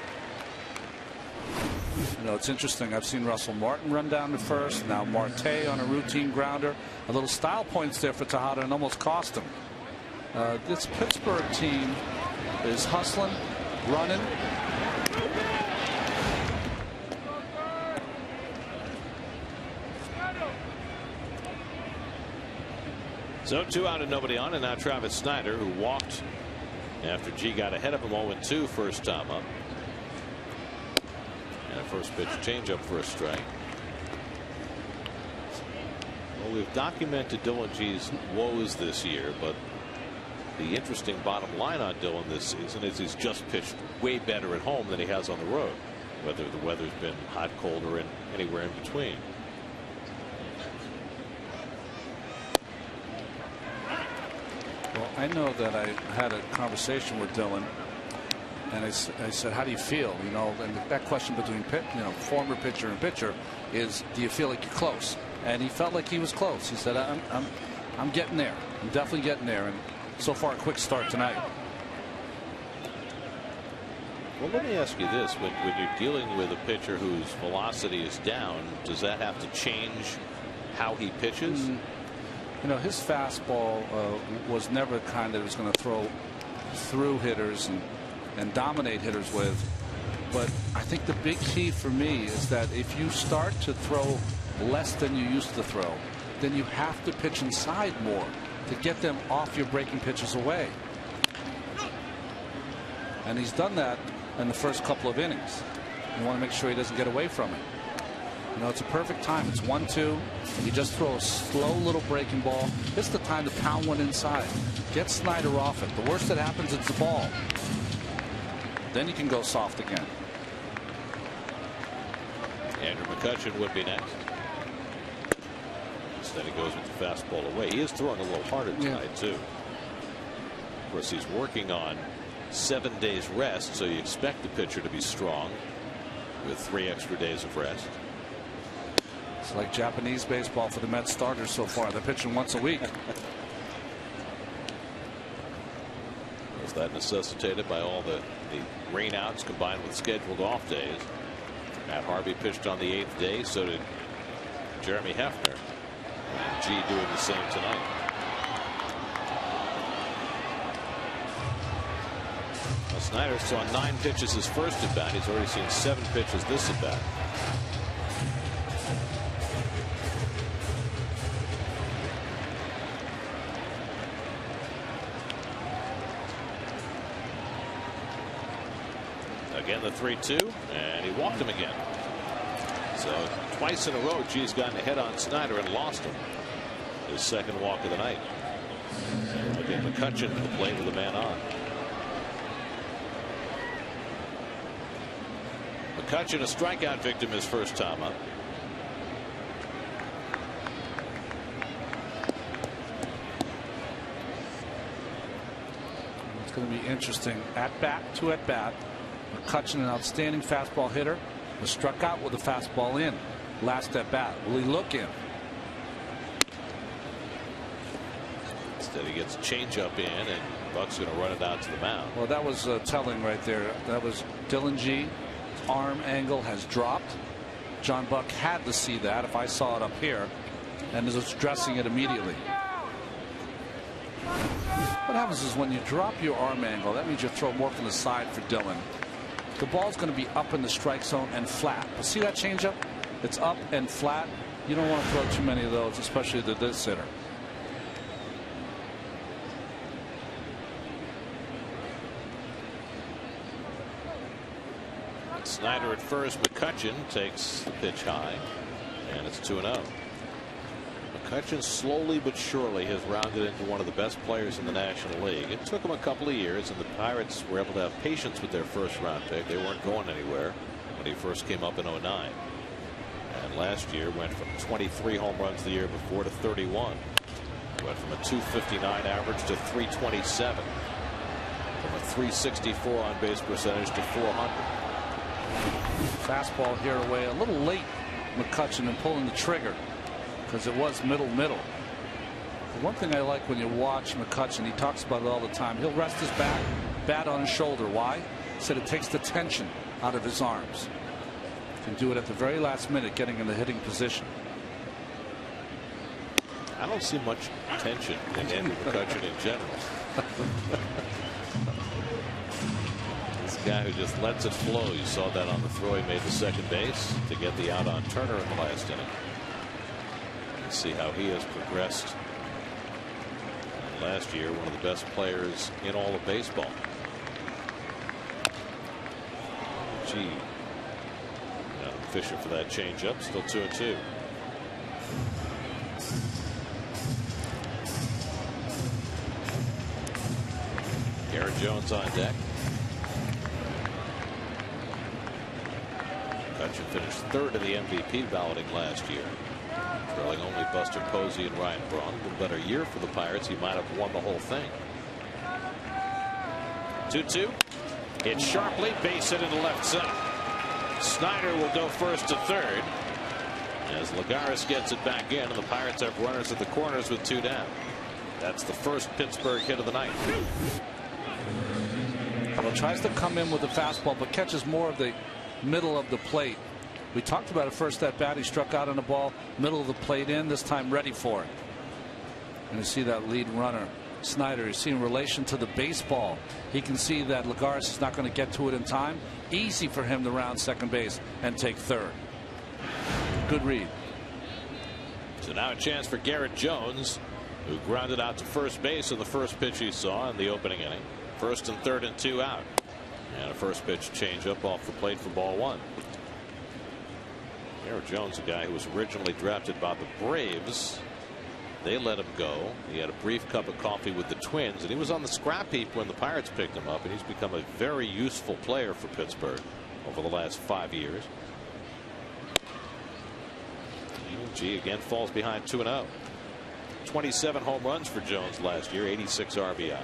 B: You know, it's interesting. I've seen Russell Martin run down to first. Now Marte on a routine grounder. A little style points there for Tejada and almost cost him. This Pittsburgh team is hustling, running.
A: So 2 out and nobody on, and now Travis Snyder, who walked after G got ahead of him 0-2 first time up. And a first pitch changeup for a strike. Well, we've documented Dylan G's woes this year, but the interesting bottom line on Dylan this season is he's just pitched way better at home than he has on the road, whether the weather's been hot, cold, or anywhere in between.
B: Well, I know that I had a conversation with Dylan, and I said, how do you feel? You know, and that question between former pitcher and pitcher is, do you feel like you're close? And he felt like he was close. He said, I'm getting there. I'm definitely getting there. And so far, a quick start tonight.
A: Well, let me ask you this. When you're dealing with a pitcher whose velocity is down, does that have to change how he pitches?
B: You know, his fastball was never the kind that was going to throw through hitters and dominate hitters with. But I think the big key for me is that if you start to throw less than you used to throw, then you have to pitch inside more to get them off your breaking pitches away. And he's done that in the first couple of innings. You want to make sure he doesn't get away from it. You know, it's a perfect time. It's 1-2. You just throw a slow little breaking ball. This is the time to pound one inside. Get Snyder off it. The worst that happens, it's the ball. Then you can go soft again.
A: Andrew McCutchen would be next. Instead he goes with the fastball away. He is throwing a little harder tonight, too. Of course, he's working on 7 days rest, so you expect the pitcher to be strong with 3 extra days of rest.
B: It's like Japanese baseball for the Mets starters so far. They're pitching once a week.
A: Was that necessitated by all the rainouts combined with scheduled off days? Matt Harvey pitched on the 8th day. So did Jeremy Hefner. And G doing the same tonight. Well, Snyder saw 9 pitches his first at bat. He's already seen 7 pitches this at bat. Again, the 3-2, and he walked him again. So twice in a row, G's gotten ahead on Snyder and lost him. His second walk of the night. Again, McCutchen to the plate with a man on. McCutchen, a strikeout victim, his first time up.
B: It's going to be interesting. At bat to at bat. McCutchen, an outstanding fastball hitter, was struck out with a fastball in last at bat. Will he look in?
A: Instead, he gets a changeup in, and Buck's going to run it out to the mound.
B: Well, that was telling right there. That was Dylan G. Arm angle has dropped. John Buck had to see that if I saw it up here, and is addressing it immediately. What happens is when you drop your arm angle, that means you throw more from the side for Dylan. The ball's going to be up in the strike zone and flat. But see that changeup? It's up and flat. You don't want to throw too many of those, especially to this hitter.
A: Snyder at first. McCutchen takes the pitch high, and it's 2-0. McCutchen slowly but surely has rounded into one of the best players in the National League. It took him a couple of years, and the Pirates were able to have patience with their first round pick. They weren't going anywhere when he first came up in 09. And last year went from 23 home runs the year before to 31. Went from a 259 average to 327. From a 364 on base percentage to 400.
B: Fastball here away, a little late, McCutchen, in pulling the trigger, because it was middle. The one thing I like when you watch McCutchen, he talks about it all the time. He'll rest his bat on his shoulder. Why? He said it takes the tension out of his arms. Can do it at the very last minute, getting in the hitting position.
A: I don't see much tension in Andrew McCutchen in general. This guy who just lets it flow. You saw that on the throw he made to second base to get the out on Turner in the last inning. You see how he has progressed. And last year, one of the best players in all of baseball. Gee. Fishing for that changeup. Still 2-2. Garrett Jones on deck. McCutchen finished third in the MVP balloting last year, trailing only Buster Posey and Ryan Braun. A better year for the Pirates. He might have won the whole thing. 2-2. Hit sharply, base hit into left side. Snyder will go first to third as Lagares gets it back in, and the Pirates have runners at the corners with 2 down. That's the first Pittsburgh hit of the night.
B: Well, tries to come in with the fastball, but catches more of the middle of the plate. We talked about it first at bat. He struck out on the ball, middle of the plate in, this time ready for it. And you see that lead runner, Snyder. You see in relation to the baseball, he can see that Lagares is not going to get to it in time. Easy for him to round second base and take third. Good read.
A: So now a chance for Garrett Jones, who grounded out to first base in the first pitch he saw in the opening inning. First and third and 2 out. And a first pitch change up off the plate for ball 1. Garrett Jones, a guy who was originally drafted by the Braves. They let him go. He had a brief cup of coffee with the Twins, and he was on the scrap heap when the Pirates picked him up, and he's become a very useful player for Pittsburgh over the last 5 years. G again falls behind 2-0. 27 home runs for Jones last year, 86 RBIs.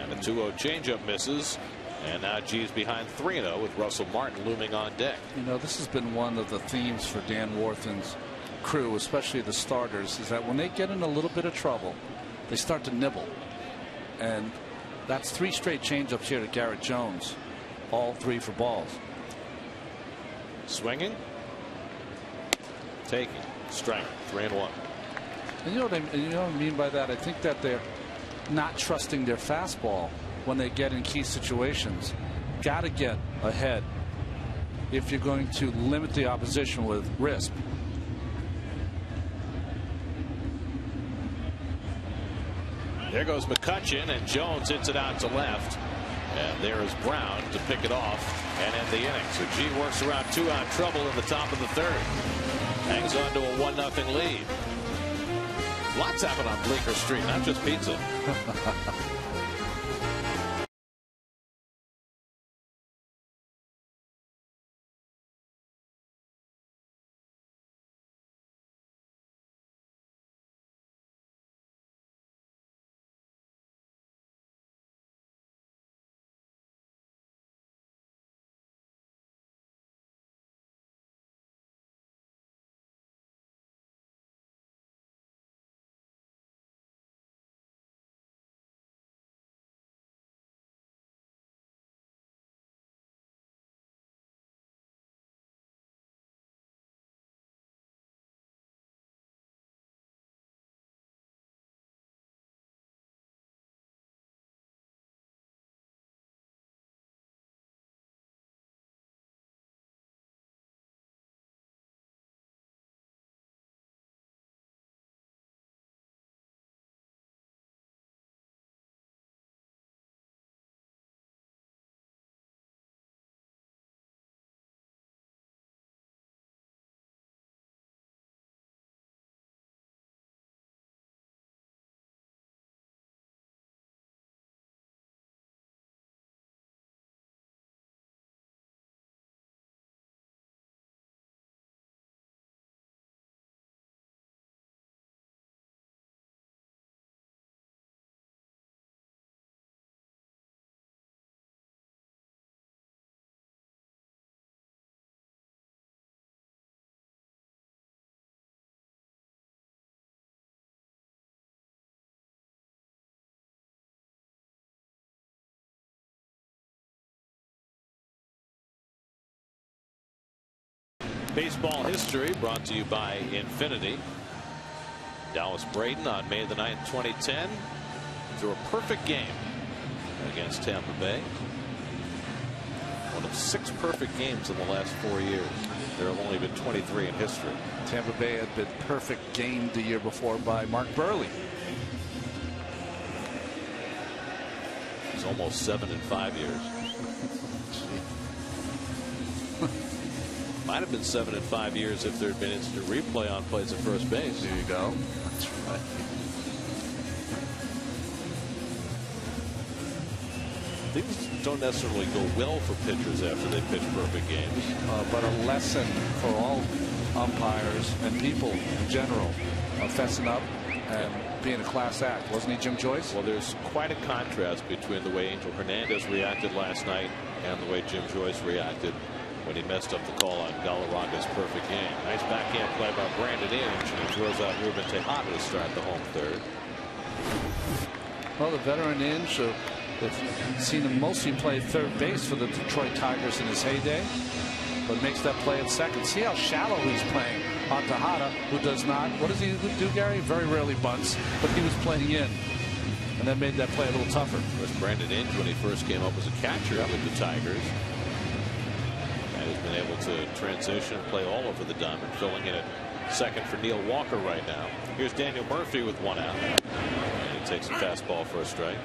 A: And a 2-0 changeup misses. And now G's behind 3-0 with Russell Martin looming on deck.
B: You know, this has been one of the themes for Dan Warthen's crew, especially the starters, is that when they get in a little bit of trouble, they start to nibble. And that's 3 straight changeups here to Garrett Jones, all 3 for balls.
A: Swinging, taking, strike, 3-1.
B: And you know what I mean by that? I think that they're not trusting their fastball when they get in key situations. Got to get ahead if you're going to limit the opposition with risk.
A: There goes McCutchen, and Jones hits it out to left. And there is Brown to pick it off and end the inning. So G works around 2-out trouble in the top of the third. Hangs on to a 1-0 lead. Lots happen on Bleecker Street, not just pizza. Baseball history brought to you by Infinity. Dallas Braden on May the 9th, 2010, threw a perfect game against Tampa Bay. One of 6 perfect games in the last 4 years. There have only been 23 in history.
B: Tampa Bay had been perfect gamed the year before by Mark Burley.
A: It's almost 7 in 5 years. Might have been 7 in 5 years if there had been instant replay on plays at first base.
B: There you go. That's right.
A: Things don't necessarily go well for pitchers after they pitch perfect games.
B: But a lesson for all umpires and people in general of fessing up and being a class act. Wasn't he, Jim Joyce?
A: Well, there's quite a contrast between the way Angel Hernandez reacted last night and the way Jim Joyce reacted when he messed up the call on Galarraga's perfect game. Nice backhand play by Brandon Inge, and he throws out Ruben Tejada to start the home third.
B: Well, the veteran Inge, we've seen him mostly play third base for the Detroit Tigers in his heyday, but makes that play at second. See how shallow he's playing on Tejada, who does not. What does he do, Gary? Very rarely bunts, but he was playing in, and that made that play a little tougher.
A: Was Brandon Inge when he first came up as a catcher with the Tigers. Has been able to transition and play all over the diamond, filling in at second for Neil Walker right now. Here's Daniel Murphy with 1 out. And he takes a fastball for a strike.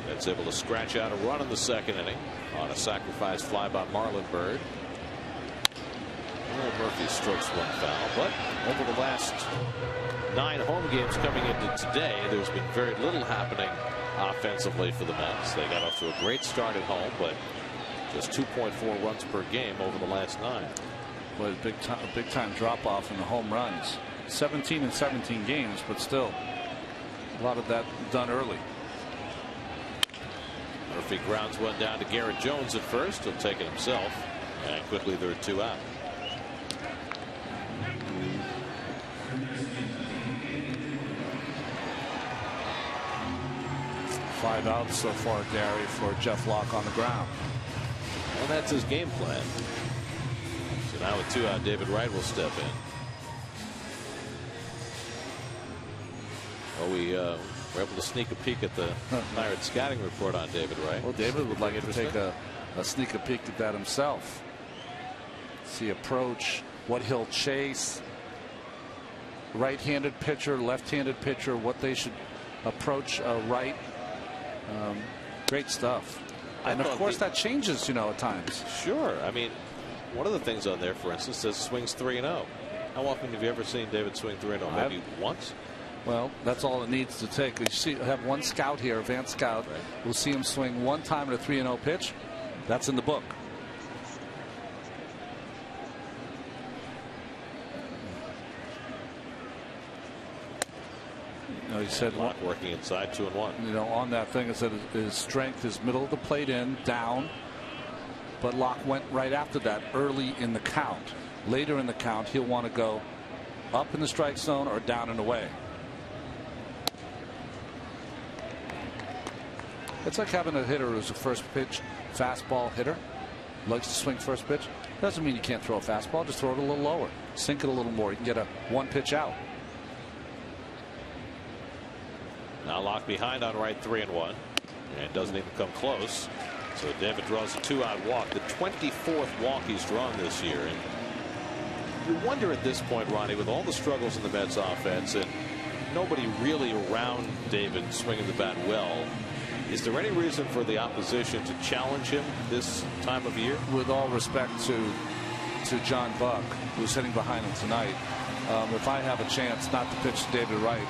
A: That's able to scratch out a run in the second inning on a sacrifice fly by Marlon Byrd. Well, Murphy strokes 1 foul, but over the last 9 home games coming into today, there's been very little happening offensively for the Mets. They got off to a great start at home, but just 2.4 runs per game over the last 9.
B: Well, a big time drop off in the home runs. 17 in 17 games, but still a lot of that done early.
A: Murphy grounds one down to Garrett Jones at first. He'll take it himself, and quickly there are 2 out.
B: Five outs so far, Gary, for Jeff Locke on the ground.
A: Well, that's his game plan. So now with 2 out, David Wright will step in. Well, we were able to sneak a peek at the Pirates scouting report on David Wright.
B: Well, David would like to take a sneak a peek at that himself. See approach, what he'll chase. Right-handed pitcher, left-handed pitcher, what they should approach right. Great stuff. And of course that changes, at times.
A: Sure. I mean, one of the things on there, for instance, says swings 3-0. How often have you ever seen David swing 3-0? Maybe once?
B: Well, that's all it needs to take. You have one scout here, advanced scout.
A: Right.
B: We'll see him swing one time at a 3-0 pitch. That's in the book. He said
A: Locke working inside 2-1.
B: On that thing it said his strength is middle of the plate in down, but Locke went right after that early in the count. Later in the count he'll want to go up in the strike zone or down and away. It's like having a hitter who's a first pitch fastball hitter, likes to swing first pitch. Doesn't mean you can't throw a fastball, just throw it a little lower, sink it a little more. You can get a one pitch out.
A: Now Locke behind on right, 3-1, and doesn't even come close. So David draws a 2-out walk, the 24th walk he's drawn this year. And you wonder at this point, Ronnie, with all the struggles in the Mets offense and nobody really around David swinging the bat well, is there any reason for the opposition to challenge him this time of year?
B: With all respect to John Buck, who's hitting behind him tonight, if I have a chance not to pitch to David Wright,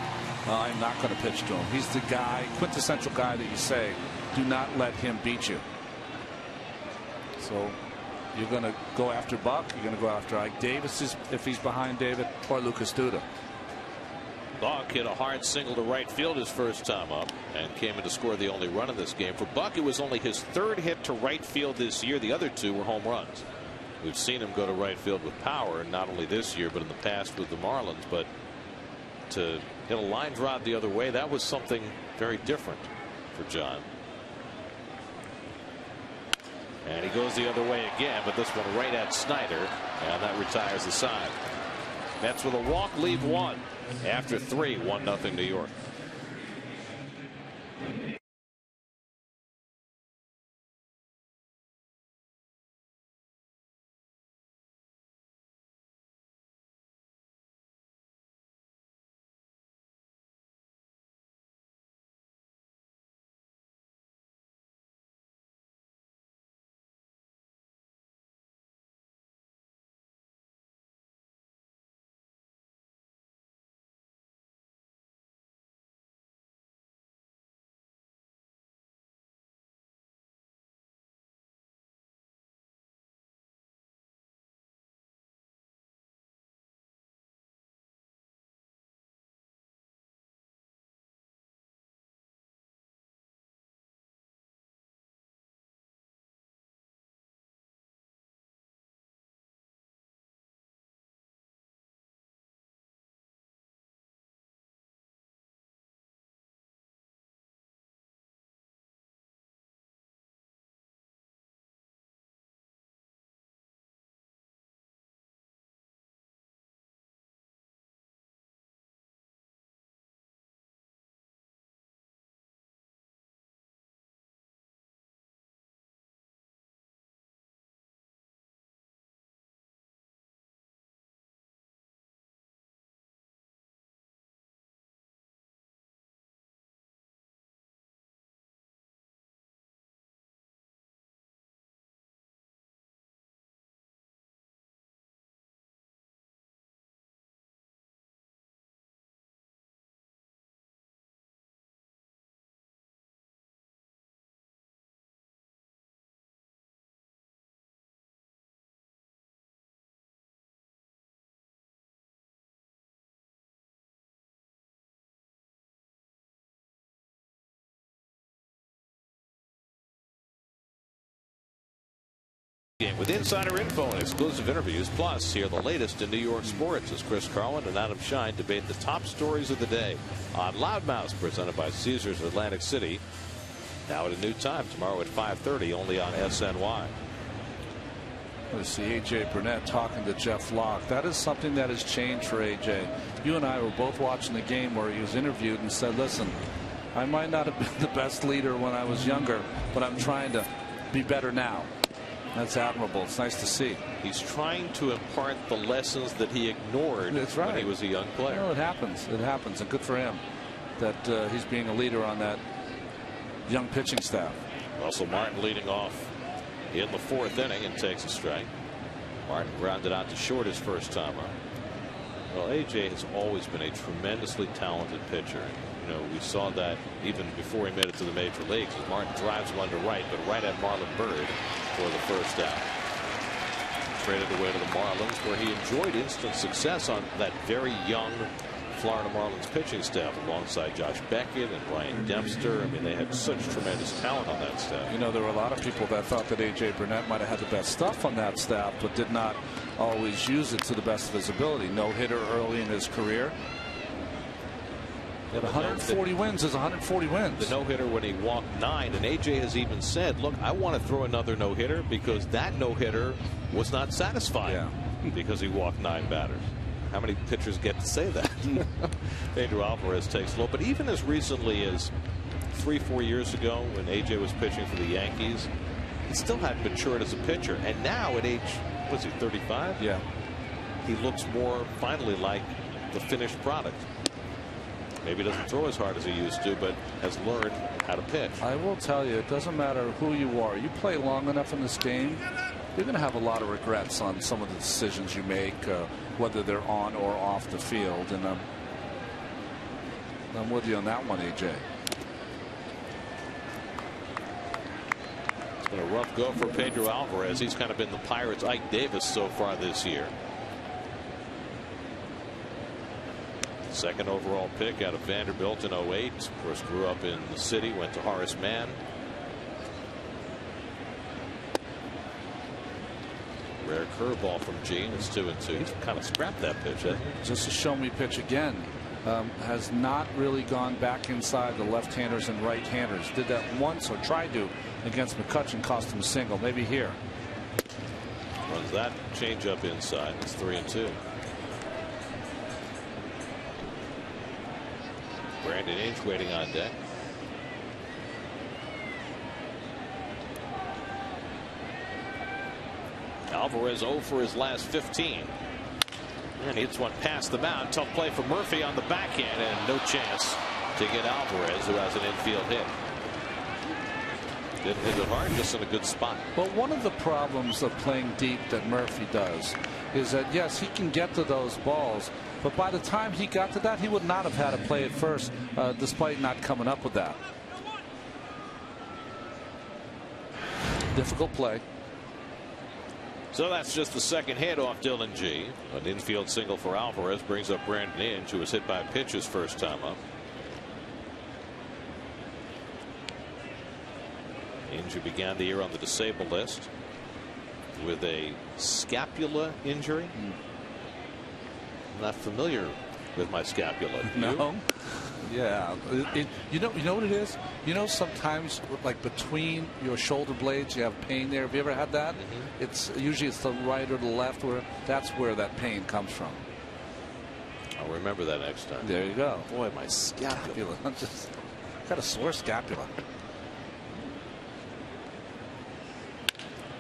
B: I'm not going to pitch to him. He's the guy, quintessential guy that you say, do not let him beat you. So you're going to go after Buck, you're going to go after Ike Davis if he's behind David, or Lucas Duda.
A: Buck hit a hard single to right field his first time up and came in to score the only run in this game. For Buck, it was only his third hit to right field this year. The other two were home runs. We've seen him go to right field with power, not only this year but in the past with the Marlins. But to hit a line drive the other way, that was something very different for John. And he goes the other way again, but this one right at Snyder, and that retires the side. Mets with a walk lead one after 3, 1-0 New York. Game with insider info and exclusive interviews. Plus, hear the latest in New York sports as Chris Carlin and Adam Shine debate the top stories of the day on Loudmouth, presented by Caesars Atlantic City. Now at a new time tomorrow at 5:30, only on SNY.
B: Let's see AJ Burnett talking to Jeff Locke. That is something that has changed for AJ. You and I were both watching the game where he was interviewed and said, listen, I might not have been the best leader when I was younger, but I'm trying to be better now. That's admirable. It's nice to see.
A: He's trying to impart the lessons that he ignored when he was a young player.
B: Well, it happens. It happens, and good for him. that he's being a leader on that young pitching staff.
A: Russell Martin leading off in the 4th inning and takes a strike. Martin grounded out to short his first time up. Well, AJ has always been a tremendously talented pitcher. You know, we saw that even before he made it to the major leagues, as Martin drives one to right, but right at Marlon Byrd for the first out. Traded away to the Marlins, where he enjoyed instant success on that very young Florida Marlins pitching staff, alongside Josh Beckett and Brian Dempster. I mean, they had such tremendous talent on that staff.
B: You know, there were a lot of people that thought that A.J. Burnett might have had the best stuff on that staff, but did not always use it to the best of his ability. No hitter early in his career. 140 wins is 140 wins.
A: The no-hitter when he walked 9, and AJ has even said, look, I want to throw another no-hitter because that no-hitter was not satisfying because he walked 9 batters. How many pitchers get to say that? Pedro Alvarez takes low, but even as recently as 3-4 years ago when AJ was pitching for the Yankees, he still hadn't matured as a pitcher, and now at age, what's he, 35?
B: Yeah.
A: He looks more finally like the finished product. Maybe doesn't throw as hard as he used to, but has learned how to pitch.
B: I will tell you, it doesn't matter who you are. You play long enough in this game, you're going to have a lot of regrets on some of the decisions you make, whether they're on or off the field. And I'm with you on that one, AJ.
A: It's been a rough go for Pedro Alvarez. He's kind of been the Pirates' Ike Davis so far this year. Second overall pick out of Vanderbilt in 08. Of course, grew up in the city, went to Horace Mann. Rare curveball from Gene. It's 2-2. He's kind of scrapped that pitch.
B: Just a show me pitch again. Has not really gone back inside the left-handers and right-handers. Did that once, or tried to, against McCutchen, cost him a single. Maybe here.
A: Runs that change up inside. It's 3-2. Brandon Inge waiting on deck. Alvarez 0 for his last 15. And hits one past the mound. Tough play for Murphy on the backhand, and no chance to get Alvarez, who has an infield hit. Didn't hit it hard, just in a good spot.
B: Well, one of the problems of playing deep that Murphy does is that, yes, he can get to those balls, but by the time he got to that, he would not have had to play it first, despite not coming up with that. Difficult play.
A: So that's just the second hit off Dylan G. An infield single for Alvarez brings up Brandon Inge, who was hit by a pitch his first time up. Inge, who began the year on the disabled list with a scapula injury. I'm not familiar with my scapula.
B: No. Yeah. You know what it is? You know, sometimes like between your shoulder blades you have pain there. Have you ever had that? It's usually it's the right or the left, where that's where that pain comes from.
A: I'll remember that next time.
B: There you go.
A: Boy, my scapula.
B: I'm just got a sore scapula.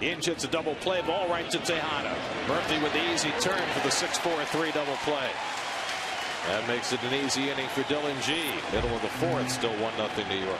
A: Inge hits a double play ball right to Tejada. Murphy with the easy turn for the 6-4-3 double play. That makes it an easy inning for Dylan G. Middle of the 4th, still 1-0 New York.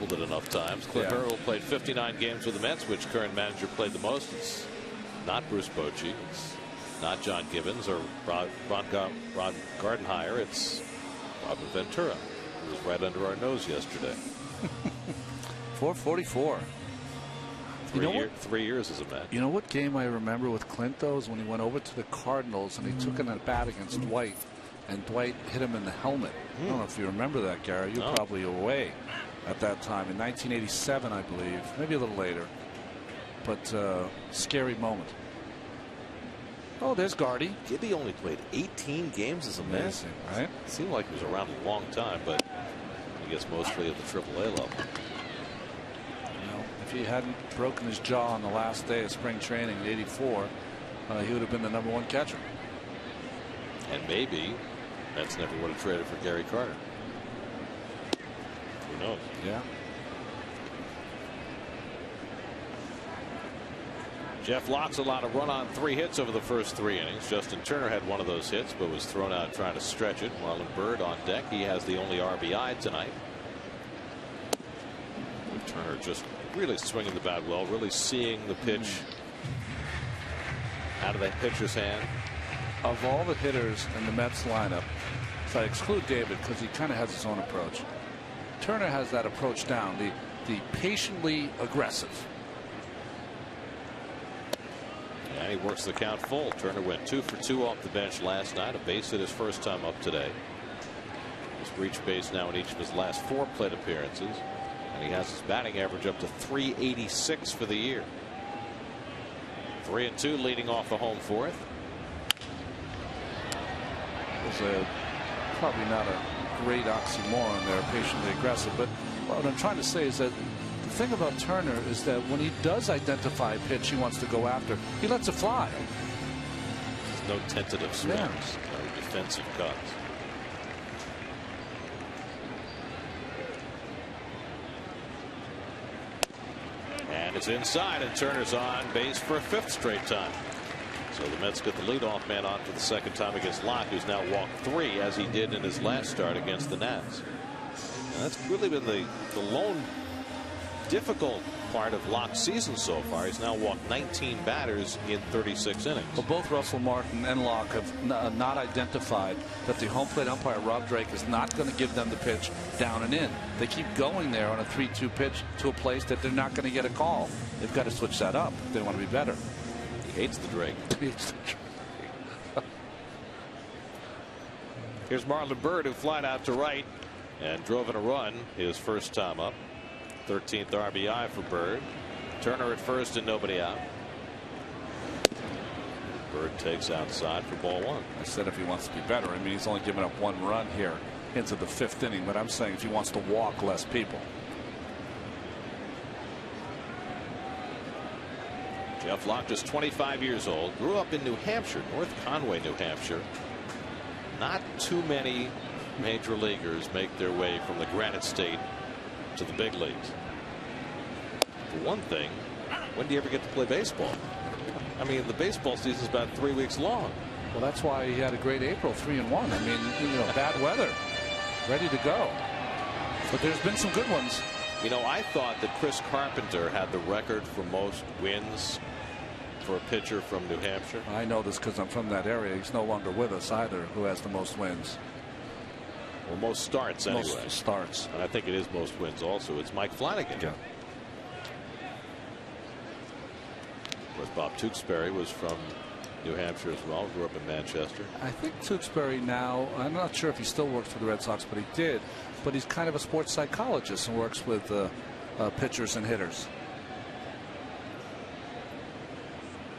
A: doubled it enough times. Clint Hurdle played 59 games with the Mets, which current manager played the most. It's not Bruce Bochy. It's not John Gibbons or Rod Gardenhire. It's Robin Ventura, who was right under our nose yesterday.
B: 444.
A: 3 years as a Met.
B: You know what game I remember with Clint, though, is when he went over to the Cardinals and he took in a bat against Dwight, and Dwight hit him in the helmet. I don't know if you remember that, Gary. You were probably away at that time in 1987, I believe, maybe a little later. But scary moment. Oh, there's Gardy.
A: Gibby only played 18 games as a Met.
B: Amazing, right?
A: It seemed like he was around a long time, but I guess mostly at the AAA level.
B: If he hadn't broken his jaw on the last day of spring training in '84, he would have been the #1 catcher.
A: And maybe Mets never would have traded for Gary Carter. Who knows?
B: Yeah.
A: Jeff Lott's allowed a run on 3 hits over the first 3 innings. Justin Turner had one of those hits, but was thrown out trying to stretch it. Marlon Byrd on deck. He has the only RBI tonight. Turner just really swinging the bat well, really seeing the pitch out of that pitcher's hand.
B: Of all the hitters in the Mets lineup, so I exclude David because he kind of has his own approach. Turner has that approach down, the patiently aggressive.
A: And he works the count full. Turner went 2 for 2 off the bench last night. A base hit his first time up today. He's reached base now in each of his last 4 plate appearances. And he has his batting average up to .386 for the year. 3-2 leading off the home 4th.
B: There's probably not a great oxymoron there, patiently aggressive. But what I'm trying to say is that the thing about Turner is that when he does identify a pitch he wants to go after, he lets it fly.
A: There's no tentative swings, no defensive cuts. And it's inside, and Turner's on base for a 5th straight time. So the Mets get the leadoff man on for the 2nd time against Lott, who's now walked 3 as he did in his last start against the Nats. And that's really been the lone difficult part of Lott's season so far. He's now walked 19 batters in 36 innings.
B: Well, both Russell Martin and Locke have not identified that the home plate umpire, Rob Drake, is not going to give them the pitch down and in. They keep going there on a 3-2 pitch to a place that they're not going to get a call. They've got to switch that up if they want to be better.
A: He hates the Drake. Here's Marlon Byrd, who flied out to right and drove in a run his first time up. 13th RBI for Byrd. Turner at first and nobody out. Byrd takes outside for ball 1.
B: I said if he wants to be better. I mean, he's only given up 1 run here into the 5th inning, but I'm saying if he wants to walk less people.
A: Jeff Lott is 25 years old, grew up in New Hampshire, North Conway, New Hampshire. Not too many major leaguers make their way from the Granite State to the big leagues. For one thing, when do you ever get to play baseball? I mean, the baseball season is about 3 weeks long.
B: Well, that's why he had a great April, 3-1. I mean, bad weather, ready to go. But there's been some good ones.
A: You know, I thought that Chris Carpenter had the record for most wins for a pitcher from New Hampshire.
B: I know this because I'm from that area. He's no longer with us either. Who has the most wins?
A: Well, most starts anyway.
B: Most starts.
A: And I think it is most wins also. It's Mike Flanagan.
B: Yeah.
A: Of course, Bob Tewksbury was from New Hampshire as well. Grew up in Manchester.
B: I think Tewksbury now, I'm not sure if he still works for the Red Sox, but he did. But he's kind of a sports psychologist and works with pitchers and hitters.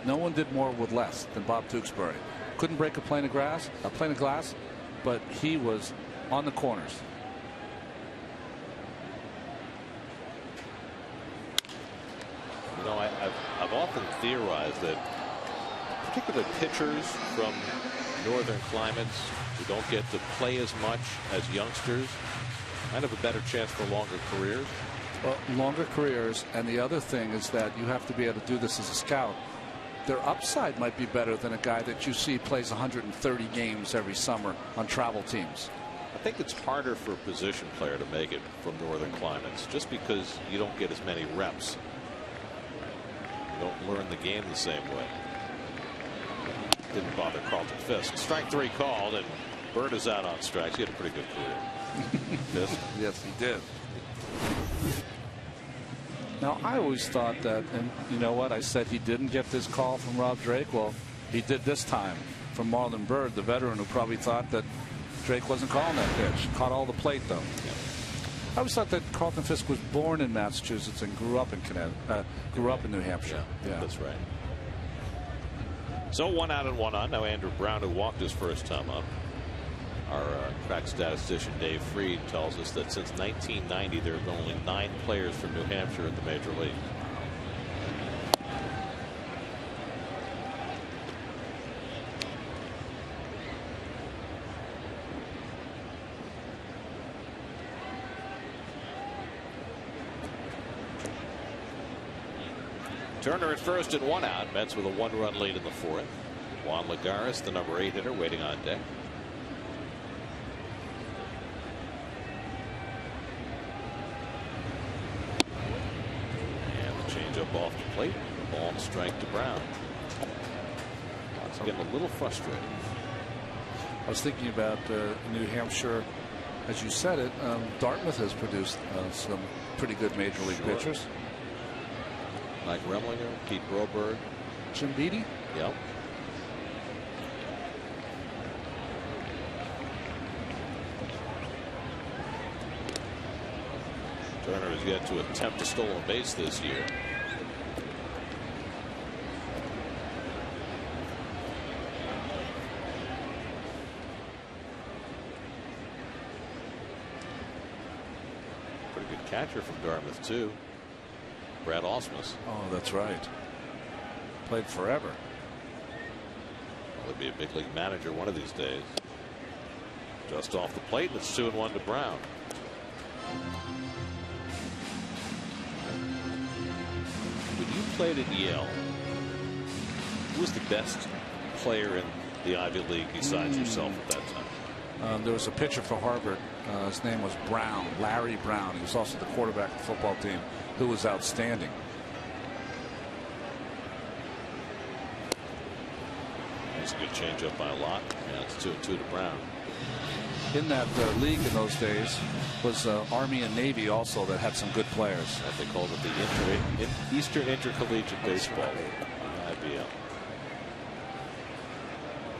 B: No one did more with less than Bob Tewksbury. Couldn't break a plane of glass, but he was on the corners.
A: You know, I've often theorized that particularly pitchers from northern climates who don't get to play as much as youngsters might have a better chance for longer careers.
B: Well, longer careers, and the other thing is that you have to be able to do this as a scout. Their upside might be better than a guy that you see plays 130 games every summer on travel teams.
A: I think it's harder for a position player to make it from northern climates just because you don't get as many reps. You don't learn the game the same way. Didn't bother Carlton Fisk. Strike 3 called, and Bird is out on strikes. He had a pretty good career. Fisk?
B: Yes, he did. Now, I always thought that, and you know what? I said he didn't get this call from Rob Drake. Well, he did this time from Marlon Byrd, the veteran who probably thought that Drake wasn't calling that pitch. Caught all the plate, though. Yeah. I always thought that Carlton Fisk was born in Massachusetts and grew up in New Hampshire.
A: Yeah, that's right. So 1 out and 1 on. Now Andrew Brown, who walked his first time up. Our crack statistician Dave Freed tells us that since 1990 there have been only 9 players from New Hampshire in the major league. Turner at first and 1 out. Mets with a 1-run lead in the 4th. Juan Lagares, the number 8 hitter, waiting on deck. And the changeup off the plate. Ball and strike to Brown. It's getting a little frustrating.
B: I was thinking about New Hampshire, as you said it. Dartmouth has produced some pretty good major league pitchers.
A: Mike Remlinger, Pete Broberg,
B: Jim Beattie.
A: Yep. Turner has yet to attempt a stolen base this year. Pretty good catcher from Dartmouth, too. Brad Ausmus.
B: Oh, that's right. Played forever.
A: Well, he'll be a big league manager one of these days. Just off the plate, it's 2-1 to Brown. When you played at Yale, who was the best player in the Ivy League besides yourself at that time?
B: There was a pitcher for Harvard. His name was Brown, Larry Brown. He was also the quarterback of the football team, who was outstanding.
A: That's a good changeup by Lott. Yeah, it's 2-2 to Brown.
B: In that league in those days was Army and Navy also that had some good players.
A: They called it the Eastern Intercollegiate Baseball, IBL.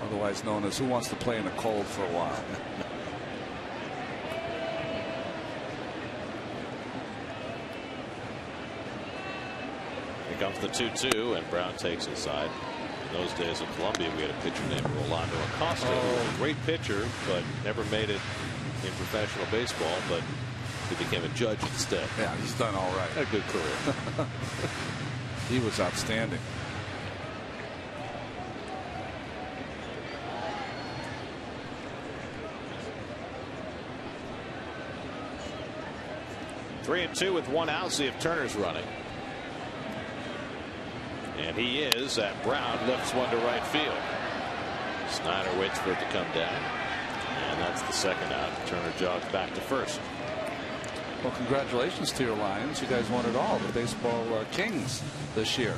B: Otherwise known as Who Wants to Play in the Cold for a while.
A: Here comes the 2-2, and Brown takes inside. In those days in Columbia, we had a pitcher named Rolando Acosta, who was a great pitcher, but never made it in professional baseball, but he became a judge instead.
B: Yeah, he's done all right.
A: Had a good career.
B: He was outstanding.
A: Three and 2 with 1 out. See if Turner's running. And he is. At Brown lifts one to right field. Snyder waits for it to come down. And that's the 2nd out. Turner jogs back to first.
B: Well, congratulations to your Lions. You guys won it all. The baseball kings this year.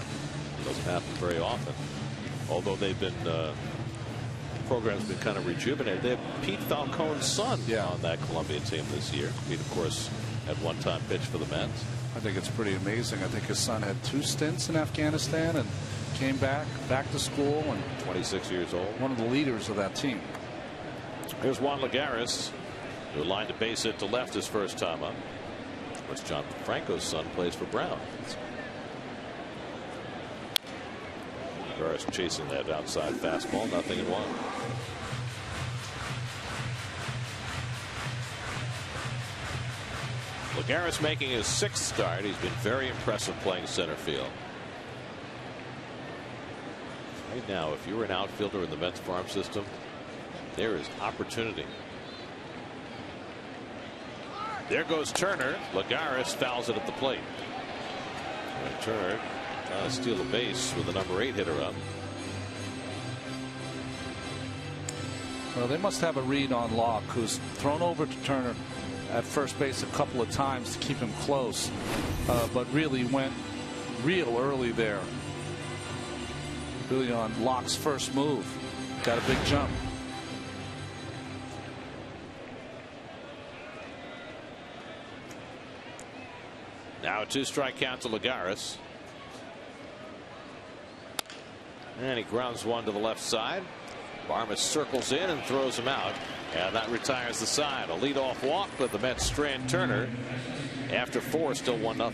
A: It doesn't happen very often. Although they've been program's been kind of rejuvenated. They have Pete Falcone's son on that Columbia team this year. Pete, of course, at one time pitched for the Mets.
B: I think it's pretty amazing. I think his son had 2 stints in Afghanistan and came back to school, and
A: 26 years old.
B: One of the leaders of that team.
A: Here's Juan Lagares, who lined a base hit to left his first time up. Of course, John Franco's son plays for Brown. Lagares chasing that outside fastball, 0-1. Lagares making his 6th start. He's been very impressive playing center field. Right now, if you were an outfielder in the Mets farm system, there is opportunity. There goes Turner. Lagares fouls it at the plate. And Turner trying to steal a base with the number 8 hitter up.
B: Well, they must have a read on Locke, who's thrown over to Turner at first base a couple of times to keep him close, but really went real early there. Really on Locke's first move. Got a big jump.
A: Now a 2-strike count to Lagares. And he grounds one to the left side. Barmas circles in and throws him out. And that retires the side. A leadoff walk, but the Mets strand Turner. After 4, still 1-0.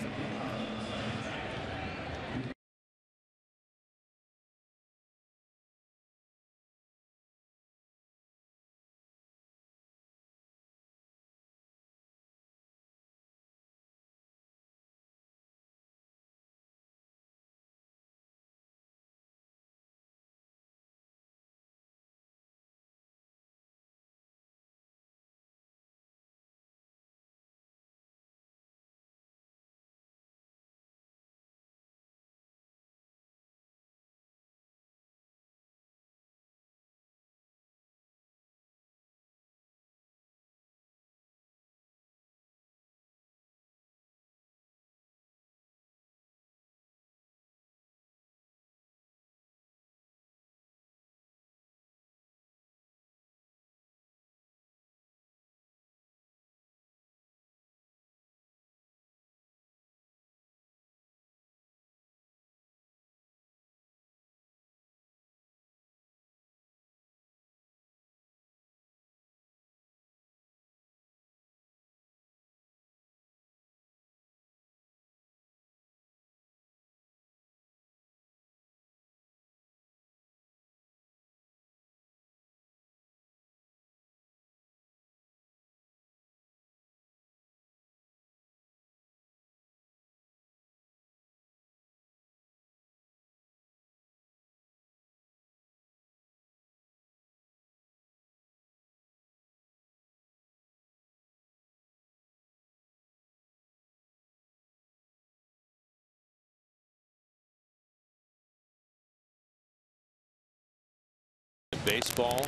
A: Baseball,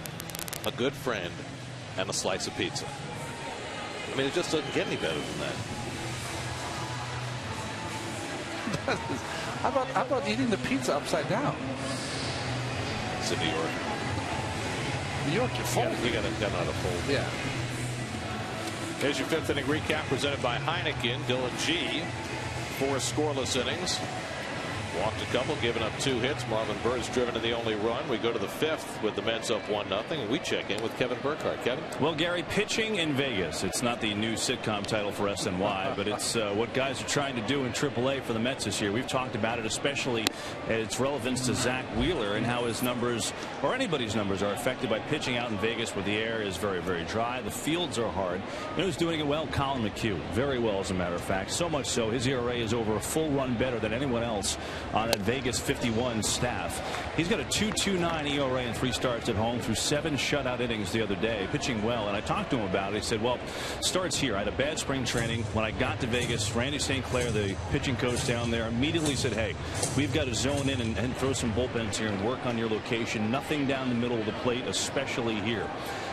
A: a good friend, and a slice of pizza. I mean, it just doesn't get any better than that.
B: How about eating the pizza upside down?
A: It's in New York.
B: New York, you're full.
A: You got to fold.
B: Yeah.
A: Here's your 5th inning recap presented by Heineken. Dylan G. 4 scoreless innings. Walked a couple, given up 2 hits. Marlon Bird's driven to the only run. We go to the 5th with the Mets up 1-0, and we check in with Kevin Burkhardt. Kevin?
C: Well, Gary, pitching in Vegas. It's not the new sitcom title for SNY, but it's what guys are trying to do in AAA for the Mets this year. We've talked about it, especially its relevance to Zach Wheeler and how his numbers, or anybody's numbers, are affected by pitching out in Vegas where the air is very, very dry. The fields are hard. You know who's doing it well? Colin McHugh. Very well, as a matter of fact. So much so, his ERA is over a full run better than anyone else on that Vegas 51 staff. He's got a 2.29 ERA in 3 starts at home through 7 shutout innings the other day, pitching well. And I talked to him about it. He said, well, starts here. I had a bad spring training. When I got to Vegas, Randy St. Clair, the pitching coach down there, immediately said, hey, we've got to zone in and throw some bullpens here and work on your location. Nothing down the middle of the plate, especially here.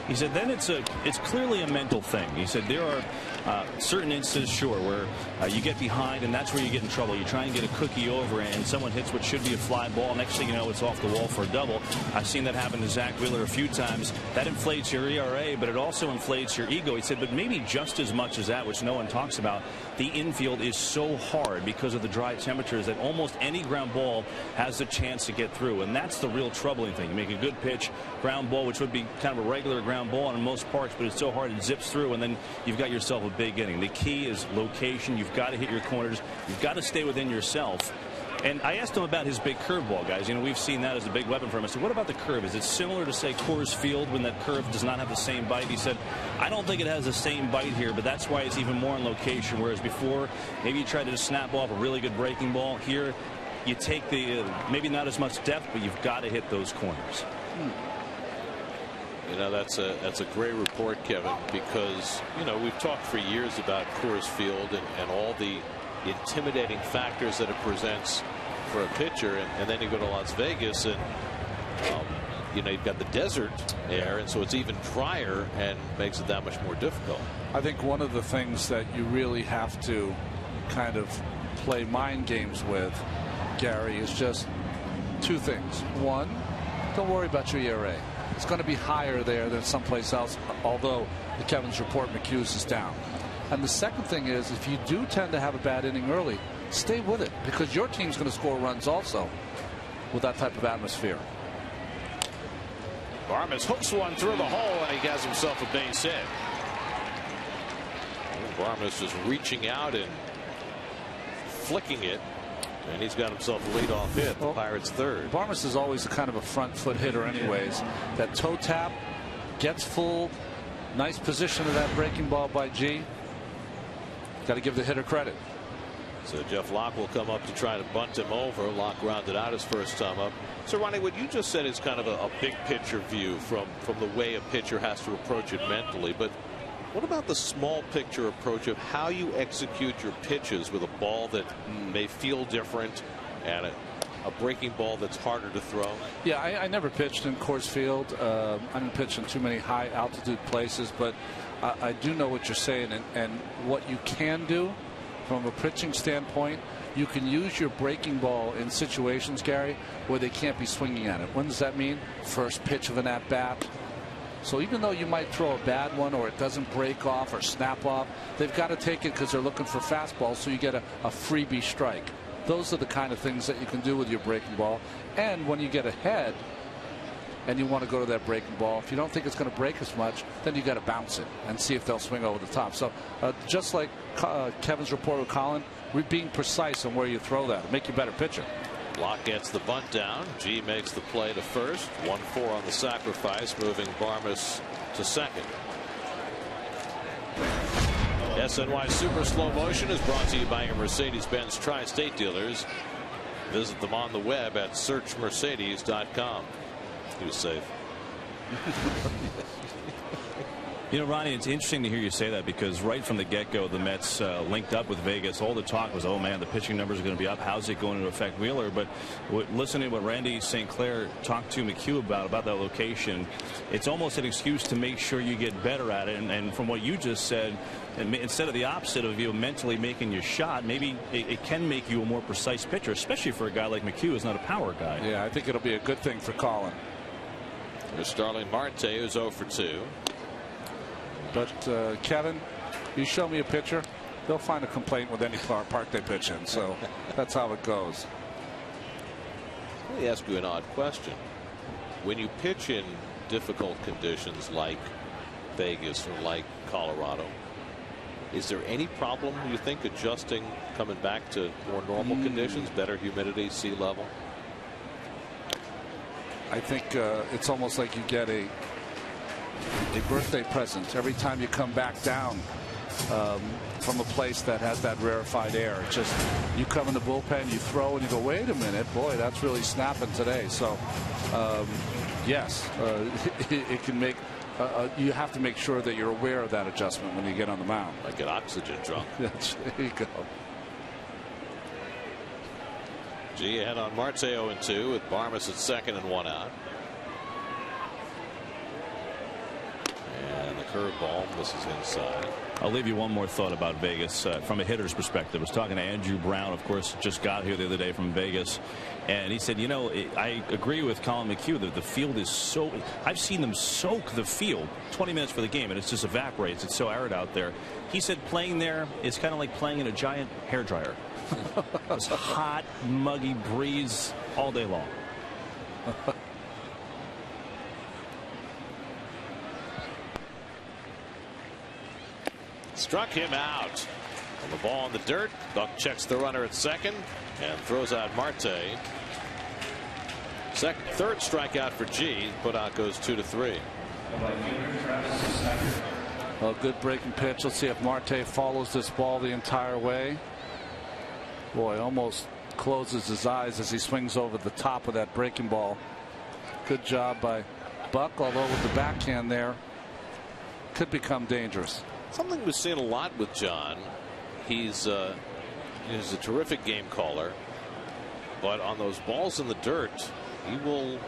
C: He said then it's clearly a mental thing. He said there are certain instances, sure, where you get behind and that's where you get in trouble. You try and get a cookie over and someone hits what should be a fly ball. Next thing you know, it's off the wall for a double. I've seen that happen to Zach Wheeler a few times. That inflates your ERA, but it also inflates your ego. He said, but maybe just as much as that, which no one talks about, the infield is so hard because of the dry temperatures that almost any ground ball has a chance to get through. And that's the real troubling thing. You make a good pitch, ground ball, which would be kind of a regular ground ball in most parks, but it's so hard it zips through, and then you've got yourself a big inning. The key is location. You've got to hit your corners. You've got to stay within yourself. And I asked him about his big curveball, guys. You know, we've seen that as a big weapon for him. I said, what about the curve? Is it similar to, say, Coors Field when that curve does not have the same bite? He said, I don't think it has the same bite here, but that's why it's even more in location, whereas before, maybe you tried to just snap off a really good breaking ball. Here, you take the, maybe not as much depth, but you've got to hit those corners.
A: You know, that's a great report, Kevin, because, you know, we've talked for years about Coors Field and all the intimidating factors that it presents for a pitcher, and then you go to Las Vegas and you know, you've got the desert air, and so it's even drier and makes it that much more difficult.
B: I think one of the things that you really have to kind of play mind games with, Gary, is just two things. One, don't worry about your ERA. It's going to be higher there than someplace else, although the Kevin's report McHugh's is down. And the second thing is, if you do tend to have a bad inning early, stay with it, because your team's going to score runs also with that type of atmosphere.
A: Barmes hooks one through the hole, and he has himself a base hit. Barmes just reaching out and flicking it, and he's got himself a leadoff hit. The Pirates' third.
B: Barmes is always kind of a front foot hitter anyways. That toe tap gets full. Nice position of that breaking ball by G. Got to give the hitter credit.
A: So Jeff Locke will come up to try to bunt him over. Locke rounded out his first time up. So Ronnie, what you just said is kind of a big picture view from the way a pitcher has to approach it mentally. But what about the small picture approach of how you execute your pitches with a ball that may feel different and a breaking ball that's harder to throw?
B: Yeah, I never pitched in Coors Field. I didn't pitch in too many high altitude places, but I do know what you're saying, and what you can do from a pitching standpoint, you can use your breaking ball in situations, Gary, where they can't be swinging at it. What does that mean? First pitch of an at bat. So even though you might throw a bad one or it doesn't break off or snap off, they've got to take it because they're looking for fastballs, so you get a freebie strike. Those are the kind of things that you can do with your breaking ball. And when you get ahead and you want to go to that breaking ball, if you don't think it's going to break as much, then you got to bounce it and see if they'll swing over the top. So just like Kevin's report with Colin, we're being precise on where you throw that to make you a better pitcher.
A: Locke gets the bunt down. G makes the play to first. 1-4 on the sacrifice, moving Barmes to second. SNY Super Slow Motion is brought to you by your Mercedes-Benz Tri-State dealers. Visit them on the web at searchmercedes.com. He was safe.
C: You know, Ronnie, it's interesting to hear you say that, because right from the get-go, the Mets linked up with Vegas. All the talk was, oh, man, the pitching numbers are going to be up. How's it going to affect Wheeler? But listening to what Randy St. Clair talked to McHugh about that location, it's almost an excuse to make sure you get better at it. And from what you just said, instead of the opposite of you mentally making your shot, maybe it can make you a more precise pitcher, especially for a guy like McHugh who's not a power guy.
B: Yeah, I think it'll be a good thing for Colin.
A: There's Starling Marte, who's 0 for 2.
B: But Kevin, you show me a pitcher, they'll find a complaint with any park they pitch in. So that's how it goes.
A: Let me ask you an odd question. When you pitch in difficult conditions like Vegas or like Colorado, is there any problem, you think, adjusting, coming back to more normal conditions, better humidity, sea level?
B: I think it's almost like you get a birthday present every time you come back down from a place that has that rarefied air. It's just, you come in the bullpen, you throw, and you go, wait a minute, boy, that's really snapping today. So yes, it can make you have to make sure that you're aware of that adjustment when you get on the mound.
A: Like an oxygen drunk.
B: There you go.
A: G ahead on Marte 0-2 with Barmes at second and 1 out. And the curveball misses inside.
C: I'll leave you one more thought about Vegas from a hitter's perspective. I was talking to Andrew Brown, of course, just got here the other day from Vegas, and he said, you know, I agree with Colin McHugh that the field is so, I've seen them soak the field 20 minutes for the game, and it just evaporates. It's so arid out there. He said playing there is kind of like playing in a giant hairdryer. It's hot, muggy breeze all day long.
A: Struck him out. On the ball in the dirt, Buck checks the runner at second and throws out Marte. Third strikeout for G. Put out goes 2-3.
B: Well, good breaking pitch. Let's see if Marte follows this ball the entire way. Boy, almost closes his eyes as he swings over the top of that breaking ball. Good job by Buck, although with the backhand there, could become dangerous.
A: Something we've seen a lot with John. He's a terrific game caller, but on those balls in the dirt, he will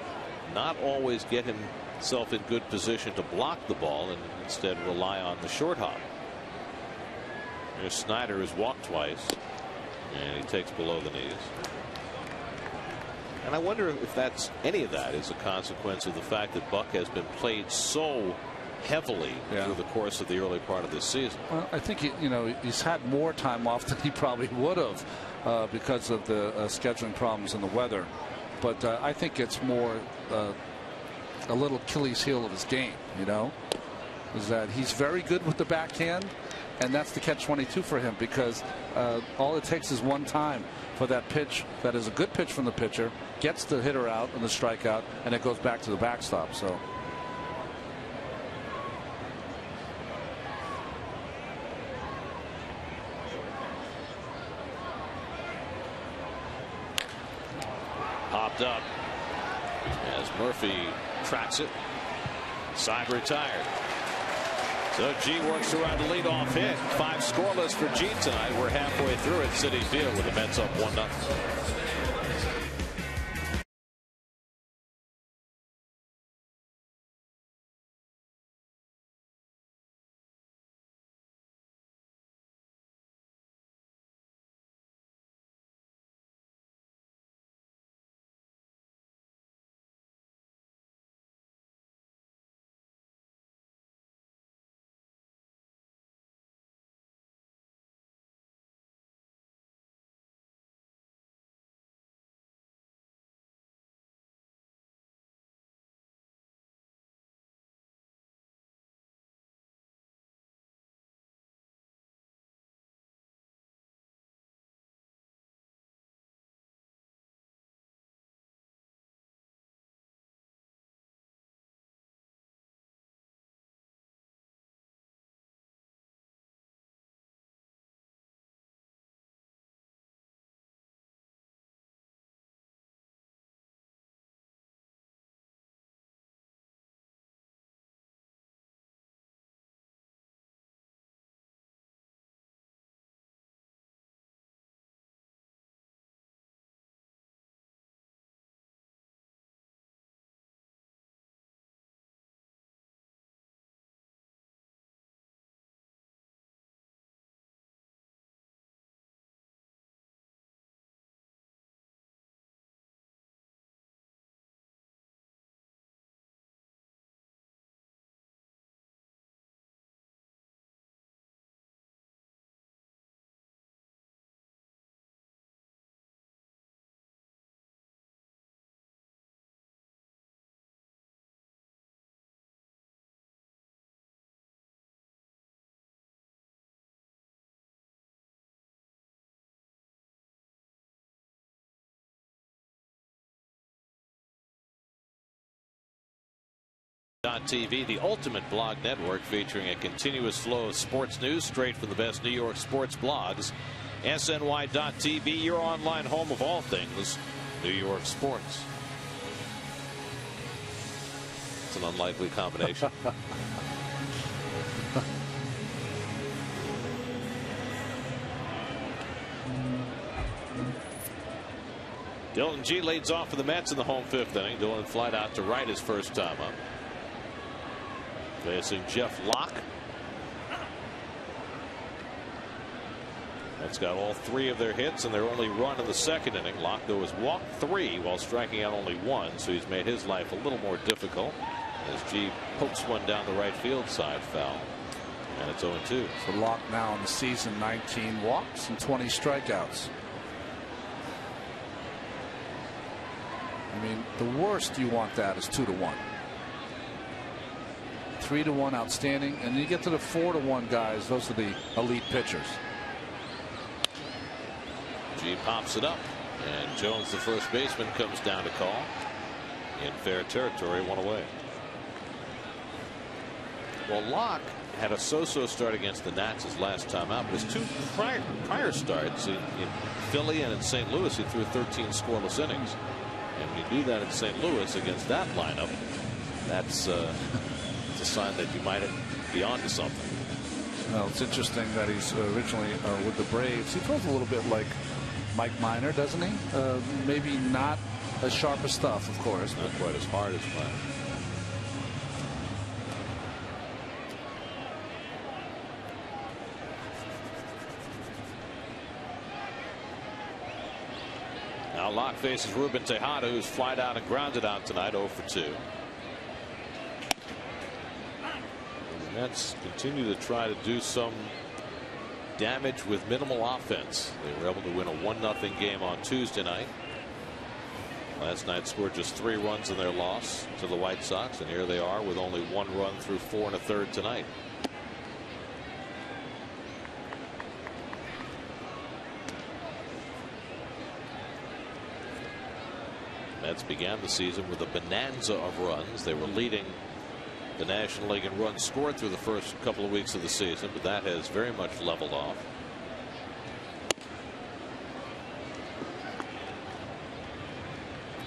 A: not always get himself in good position to block the ball and instead rely on the short hop. Here's Snyder, has walked twice, and he takes below the knees. And I wonder if that's any of that is a consequence of the fact that Buck has been played so heavily through the course of the early part of this season.
B: Well, I think he's had more time off than he probably would have because of the scheduling problems and the weather. But I think it's more a little Achilles heel of his game. Is that he's very good with the backhand, and that's the catch-22 for him, because all it takes is one time for that pitch that is a good pitch from the pitcher, gets the hitter out and the strikeout, and it goes back to the backstop. So.
A: Popped up as Murphy tracks it. Side retired. So G works around the leadoff hit. 5 scoreless for G tonight. We're halfway through at Citi Field with the Mets up 1-0. TV, the ultimate blog network featuring a continuous flow of sports news straight from the best New York sports blogs. SNY.TV, your online home of all things New York sports. It's an unlikely combination. Dylan G leads off for the Mets in the home 5th inning. Dylan flied out to right his first time up. Facing Jeff Locke. That's got all 3 of their hits and their only run in the 2nd inning. Locke, though, has walked 3 while striking out only 1, so he's made his life a little more difficult as G pokes one down the right field side foul. And it's 0-2.
B: So Locke now in the season 19 walks and 20 strikeouts. I mean, the worst you want that is 2-1. 3-1 outstanding, and you get to the 4-1 guys. Those are the elite pitchers.
A: G pops it up, and Jones, the first baseman, comes down to call in fair territory, 1 away. Well, Locke had a so-so start against the Nats his last time out, but his 2 prior starts in Philly and in St. Louis, he threw 13 scoreless innings. And when you do that in St. Louis against that lineup, that's a sign that you might be onto something.
B: Well, it's interesting that he's originally with the Braves. He throws a little bit like Mike Minor, doesn't he? Maybe not as sharp as stuff, of course.
A: Not quite as hard as mine. Now Locke faces Ruben Tejada, who's flied out and grounded out tonight, 0 for 2. The Mets continue to try to do some damage with minimal offense. They were able to win a 1-0 game on Tuesday night. Last night scored just 3 runs in their loss to the White Sox, and here they are with only 1 run through 4 1/3 tonight. Mets began the season with a bonanza of runs. They were leading the National League in runs scored through the first couple of weeks of the season, but that has very much leveled off.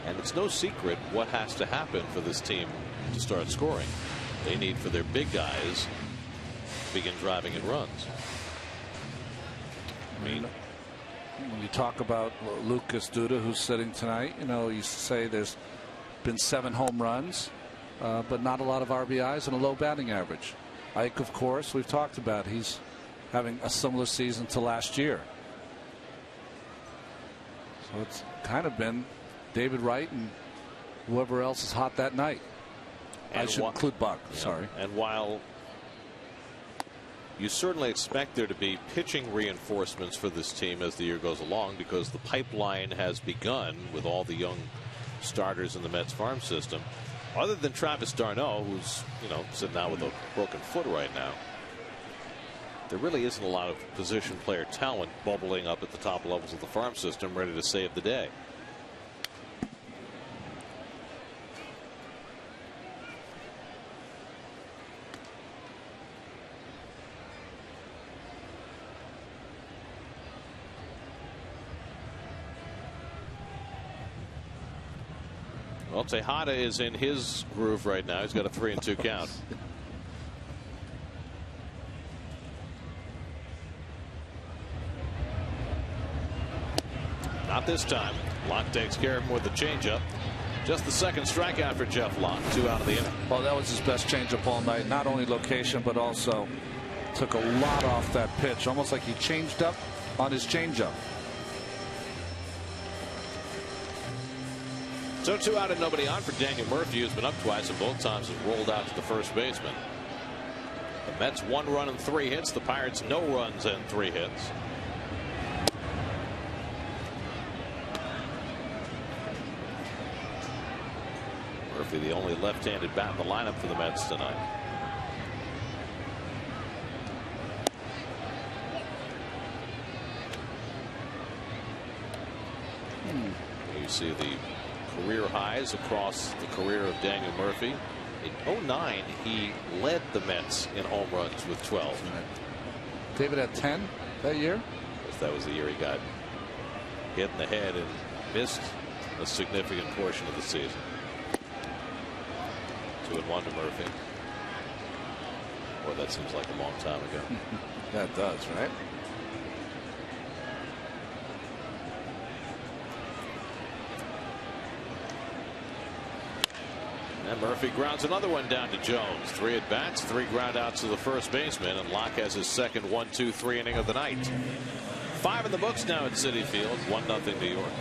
A: And it's no secret what has to happen for this team to start scoring. They need for their big guys to begin driving in runs.
B: I mean, when you talk about Lucas Duda, who's sitting tonight, you know, you say there's been 7 home runs, but not a lot of RBIs and a low batting average. Ike, of course, we've talked about. He's having a similar season to last year. So it's kind of been David Wright and whoever else is hot that night. And I should include Buck. Yeah. Sorry.
A: And while you certainly expect there to be pitching reinforcements for this team as the year goes along, because the pipeline has begun with all the young starters in the Mets farm system, other than Travis d'Arnaud, who's, you know, sitting out with a broken foot right now, there really isn't a lot of position player talent bubbling up at the top levels of the farm system ready to save the day. Well, Tejada is in his groove right now. He's got a 3-2 count. Not this time. Locke takes care of him with the changeup. Just the second strikeout for Jeff Locke. 2 out of the inning.
B: Well, that was his best changeup all night. Not only location, but also took a lot off that pitch. Almost like he changed up on his changeup.
A: So 2 out and nobody on for Daniel Murphy, who's been up twice and both times has rolled out to the first baseman. The Mets 1 run and 3 hits. The Pirates no runs and 3 hits. Murphy, the only left-handed bat in the lineup for the Mets tonight. You see the career highs across the career of Daniel Murphy. In 2009, he led the Mets in home runs with 12.
B: David had 10 that year.
A: That was the year he got hit in the head and missed a significant portion of the season. 2-1 to Murphy. Boy, that seems like a long time ago.
B: That does, right?
A: And Murphy grounds another one down to Jones. 3 at bats, 3 ground outs to the first baseman, and Locke has his second 1-2-3 inning of the night. 5 in the books now at Citi Field. 1-0 New York.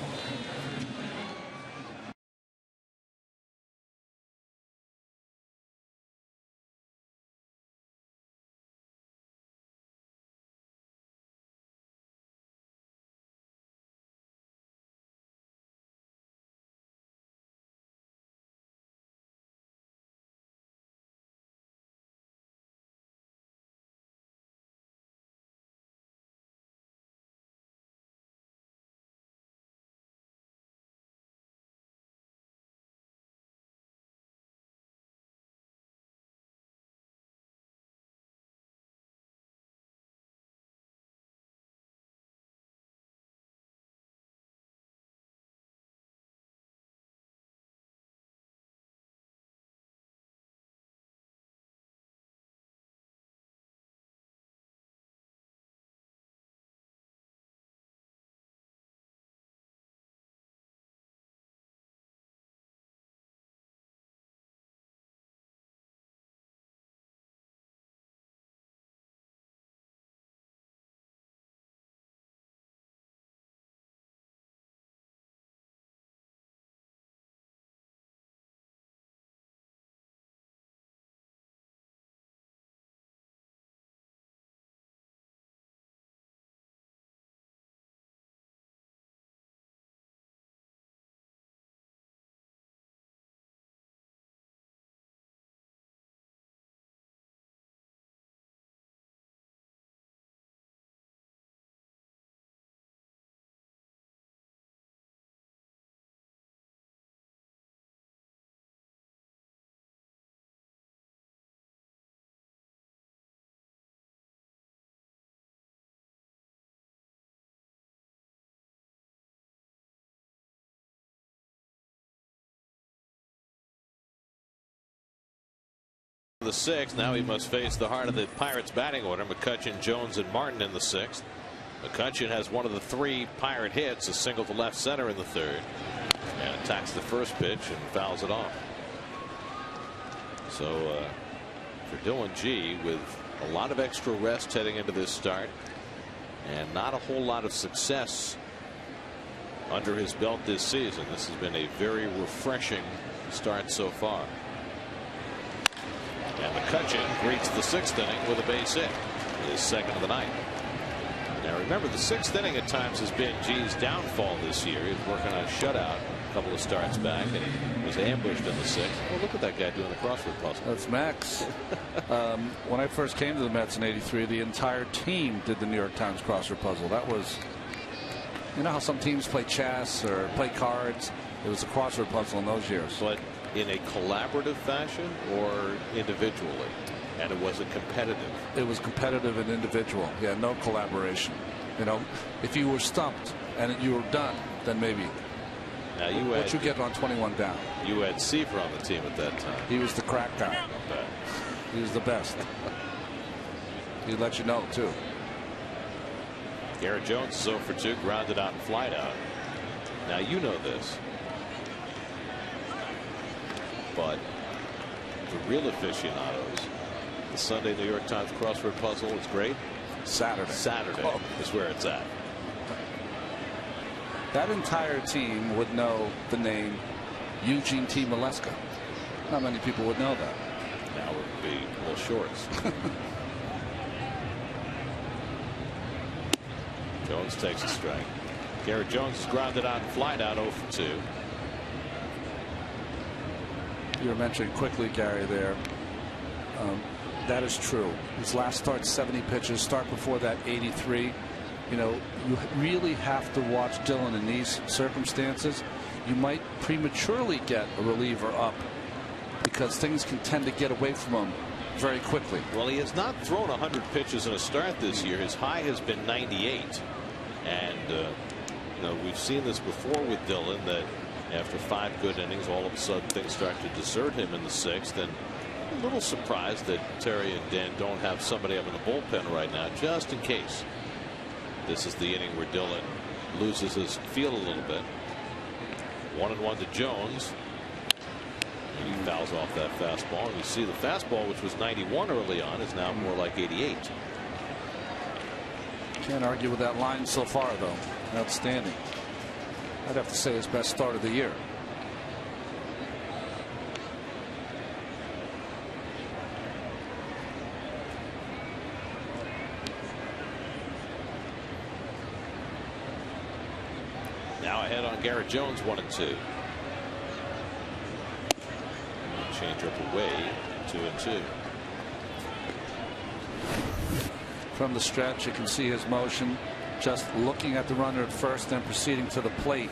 A: The sixth. Now he must face the heart of the Pirates batting order. McCutchen, Jones, and Martin in the sixth. McCutchen has one of the 3 Pirate hits, a single to left center in the third, and attacks the first pitch and fouls it off. So for Dylan G, with a lot of extra rest heading into this start and not a whole lot of success under his belt this season, this has been a very refreshing start so far. And McCutchen greets the 6th inning with a base hit, his second of the night. Now remember, the 6th inning at times has been G's downfall this year. He's working on a shutout a couple of starts back and was ambushed in the 6th. Well, look at that guy doing the crossword puzzle.
B: That's Max. When I first came to the Mets in '83, the entire team did the New York Times crossword puzzle. That was, you know how some teams play chess or play cards? It was a crossword puzzle in those years.
A: But in a collaborative fashion or individually? And it wasn't competitive.
B: It was competitive and individual. Yeah, no collaboration. You know, if you were stumped and you were done, then maybe.
A: Now you
B: what you get on 21 down.
A: You had Seaver on the team at that time.
B: He was the crack guy. He was the best. He'd let you know too.
A: Garrett Jones is 0 for 2, grounded out and flied out. Now you know this, but the real aficionados, the Sunday New York Times crossword puzzle is great. Saturday is where it's at.
B: That entire team would know the name Eugene T. Maleska. Not many people would know that.
A: Now it would be little shorts. Jones takes a strike. Garrett Jones is grounded out and flied out 0 for 2.
B: You were mentioning quickly, Gary, there. That is true. His last start 70 pitches. Start before that 83. You know, you really have to watch Dylan in these circumstances. You might prematurely get a reliever up because things can tend to get away from him very quickly.
A: Well, he has not thrown 100 pitches in a start this year. His high has been 98. And, you know, we've seen this before with Dylan, that after 5 good innings, all of a sudden things start to desert him in the 6th. And I'm a little surprised that Terry and Dan don't have somebody up in the bullpen right now, just in case. This is the inning where Dylan loses his feel a little bit. 1-1 to Jones. And he fouls off that fastball. And you see the fastball, which was 91 early on, is now more like 88.
B: Can't argue with that line so far, though. Outstanding. I'd have to say his best start of the year.
A: Now ahead on Garrett Jones, 1-2. Change up away, 2-2.
B: From the stretch, you can see his motion, just looking at the runner at first, then proceeding to the plate.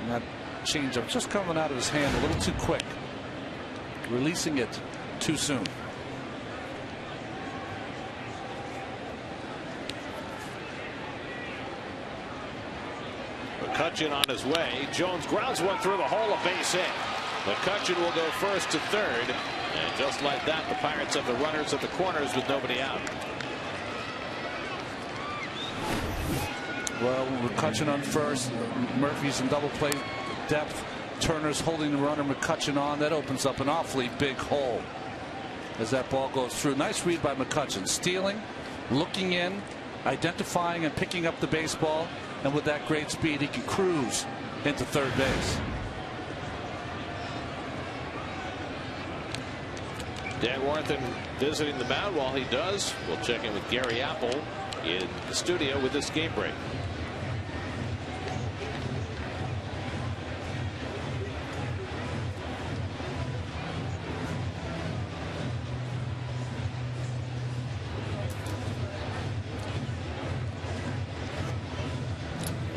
B: And that changeup just coming out of his hand a little too quick, releasing it too soon.
A: McCutchen on his way. Jones grounds one through the hole, a base hit. McCutchen will go first to third, and just like that, the Pirates have the runners at the corners with nobody out.
B: Well, McCutchen on first. Murphy's in double play depth. Turner's holding the runner. McCutchen on. That opens up an awfully big hole as that ball goes through. Nice read by McCutchen. Stealing, looking in, identifying and picking up the baseball. And with that great speed, he can cruise into third base.
A: Dan Warrington visiting the mound. While he does, we'll check in with Gary Apple in the studio with this game break.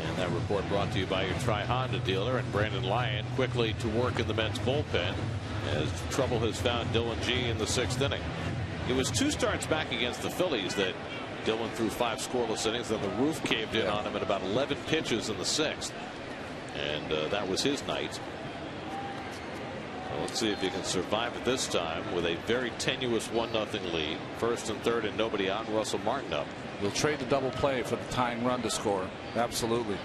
A: And that report brought to you by your Tri-Honda dealer, and Brandon Lyon quickly to work in the men's bullpen as trouble has found Dylan G in the 6th inning. It was 2 starts back against the Phillies that Dylan threw 5 scoreless innings. Then the roof caved in on him at about 11 pitches in the 6th. And that was his night. Well, let's see if he can survive it this time with a very tenuous 1-0 lead. First and third and nobody out. Russell Martin up.
B: We'll trade the double play for the tying run to score. Absolutely.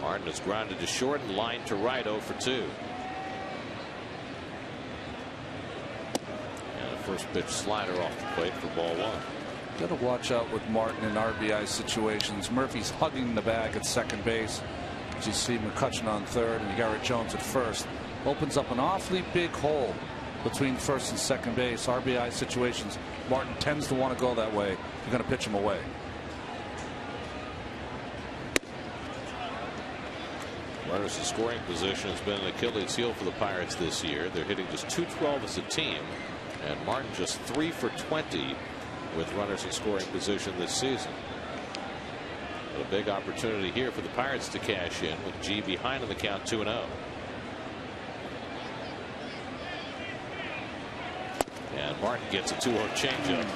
A: Martin is grounded to short and lined to right, 0 for 2. And a first pitch slider off the plate for ball 1.
B: Got to watch out with Martin in RBI situations. Murphy's hugging the bag at second base. As you see McCutcheon on third and Garrett Jones at first. Opens up an awfully big hole between first and second base. RBI situations, Martin tends to want to go that way. You're going to pitch him away.
A: Runners in scoring position has been an Achilles heel for the Pirates this year. They're hitting just .212 as a team, and Martin just 3 for 20 with runners in scoring position this season. But a big opportunity here for the Pirates to cash in with G behind in the count 2-0. And Martin gets a 2-0 changeup.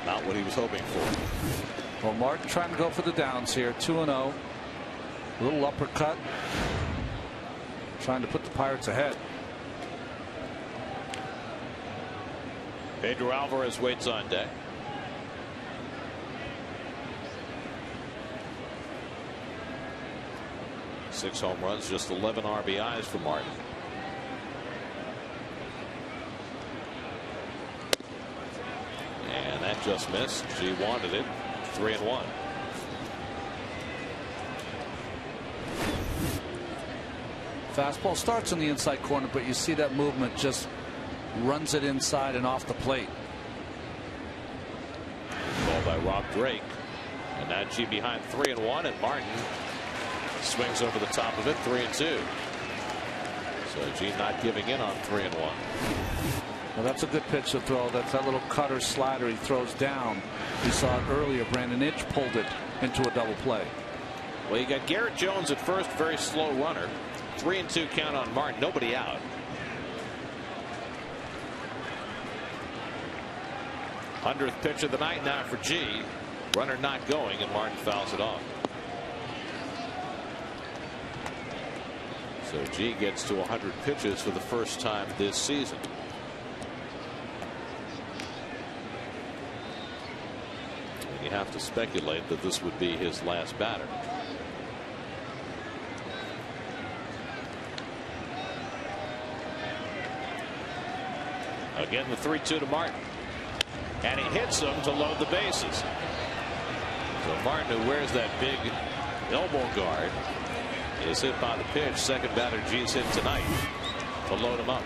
A: Not what he was hoping for.
B: Well, Martin trying to go for the downs here. 2-0. A little uppercut. Trying to put the Pirates ahead.
A: Pedro Alvarez waits on deck. Six home runs, just 11 RBIs for Martin. And that just missed. G wanted it. 3-1.
B: Fastball starts in the inside corner, but you see that movement just runs it inside and off the plate.
A: Ball by Rob Drake. And now G behind 3-1, and Martin swings over the top of it, 3-2. So G not giving in on 3-1.
B: Well, that's a good pitch to throw. That's that little cutter slider he throws down. We saw it earlier. Brandon Inch pulled it into a double play.
A: Well, you got Garrett Jones at first, very slow runner. 3-2 count on Martin, nobody out. Hundredth pitch of the night now for G. Runner not going, and Martin fouls it off. So G gets to 100 pitches for the first time this season. And you have to speculate that this would be his last batter. Again, the 3-2 to Martin. And he hits him to load the bases. So Martin, who wears that big elbow guard, is hit by the pitch. Second batter G's hit tonight to load him up.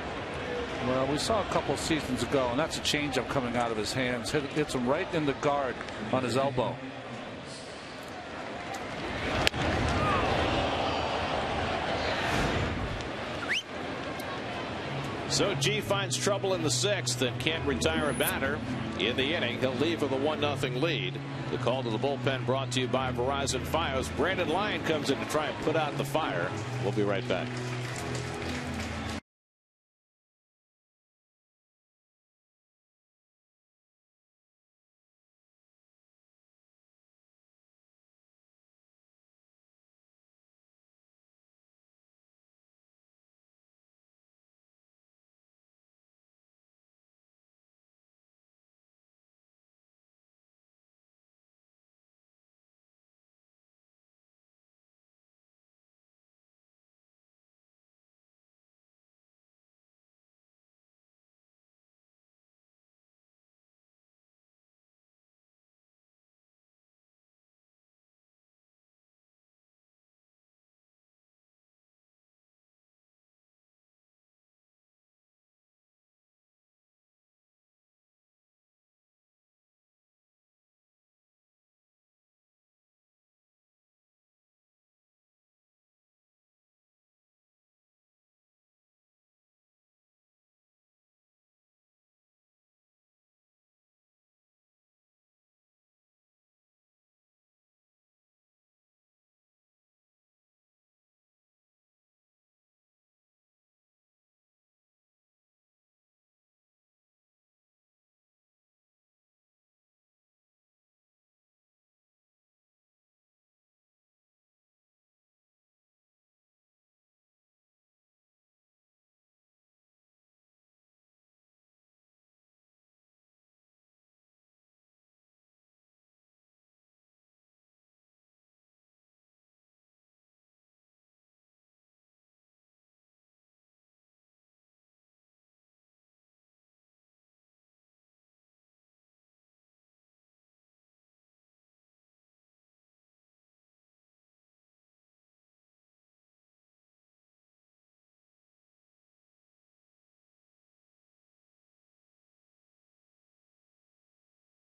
B: Well, we saw a couple seasons ago, and that's a changeup coming out of his hands. Hits him right in the guard on his elbow.
A: So G finds trouble in the sixth and can't retire a batter in the inning. He'll leave with a 1-0 lead. The call to the bullpen brought to you by Verizon Fios. Brandon Lyon comes in to try and put out the fire. We'll be right back.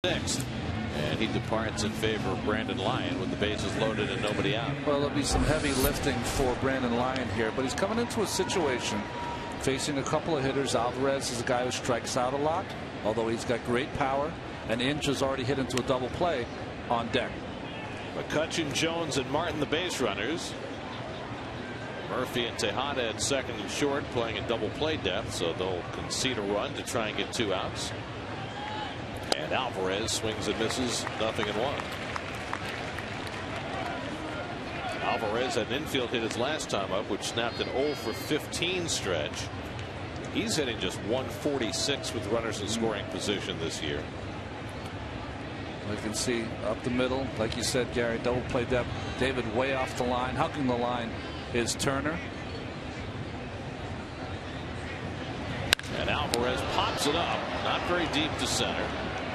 A: Sixth. And he departs in favor of Brandon Lyon with the bases loaded and nobody out.
B: Well, there'll be some heavy lifting for Brandon Lyon here, but he's coming into a situation facing a couple of hitters. Alvarez is a guy who strikes out a lot, although he's got great power. And Inge has already hit into a double play on deck.
A: McCutchen, Jones, and Martin, the base runners. Murphy and Tejada at second and short, playing in double play depth, so they'll concede a run to try and get 2 outs. And Alvarez swings and misses, 0-1. Alvarez had an infield hit his last time up, which snapped an 0 for 15 stretch. He's hitting just 146 with runners in scoring position this year.
B: You can see up the middle, like you said, Gary, double play depth. David way off the line. Hugging the line is Turner.
A: And Alvarez pops it up, not very deep to center.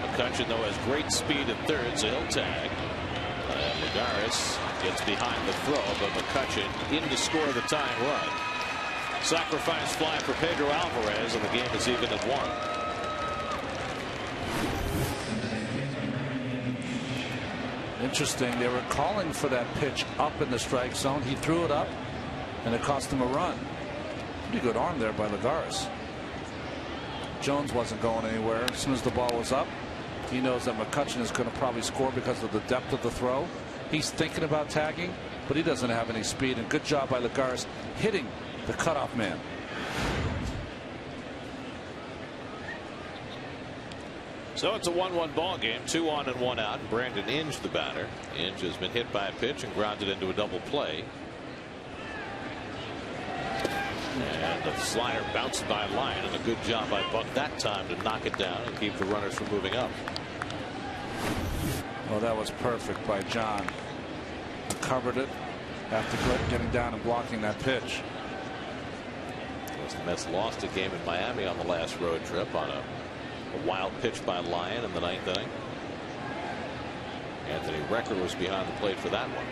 A: McCutchen, though, has great speed at third, so he'll tag. And Lagares gets behind the throw, but McCutchen in to score the tying run. Sacrifice fly for Pedro Alvarez, and the game is even at 1.
B: Interesting. They were calling for that pitch up in the strike zone. He threw it up, and it cost him a run. Pretty good arm there by Lagares. Jones wasn't going anywhere. As soon as the ball was up, he knows that McCutchen is going to probably score because of the depth of the throw. He's thinking about tagging, but he doesn't have any speed. And good job by Lagares hitting the cutoff man.
A: So it's a 1-1 ball game, 2 on and 1 out. Brandon Inge, the batter. Inge has been hit by a pitch and grounded into a double play. And the slider bounced by Lyon, and a good job by Buck that time to knock it down and keep the runners from moving up.
B: Well, that was perfect by John. He covered it after getting down and blocking that pitch.
A: The Mets lost a game in Miami on the last road trip on a wild pitch by Lyon in the 9th inning. Anthony Recker was behind the plate for that one.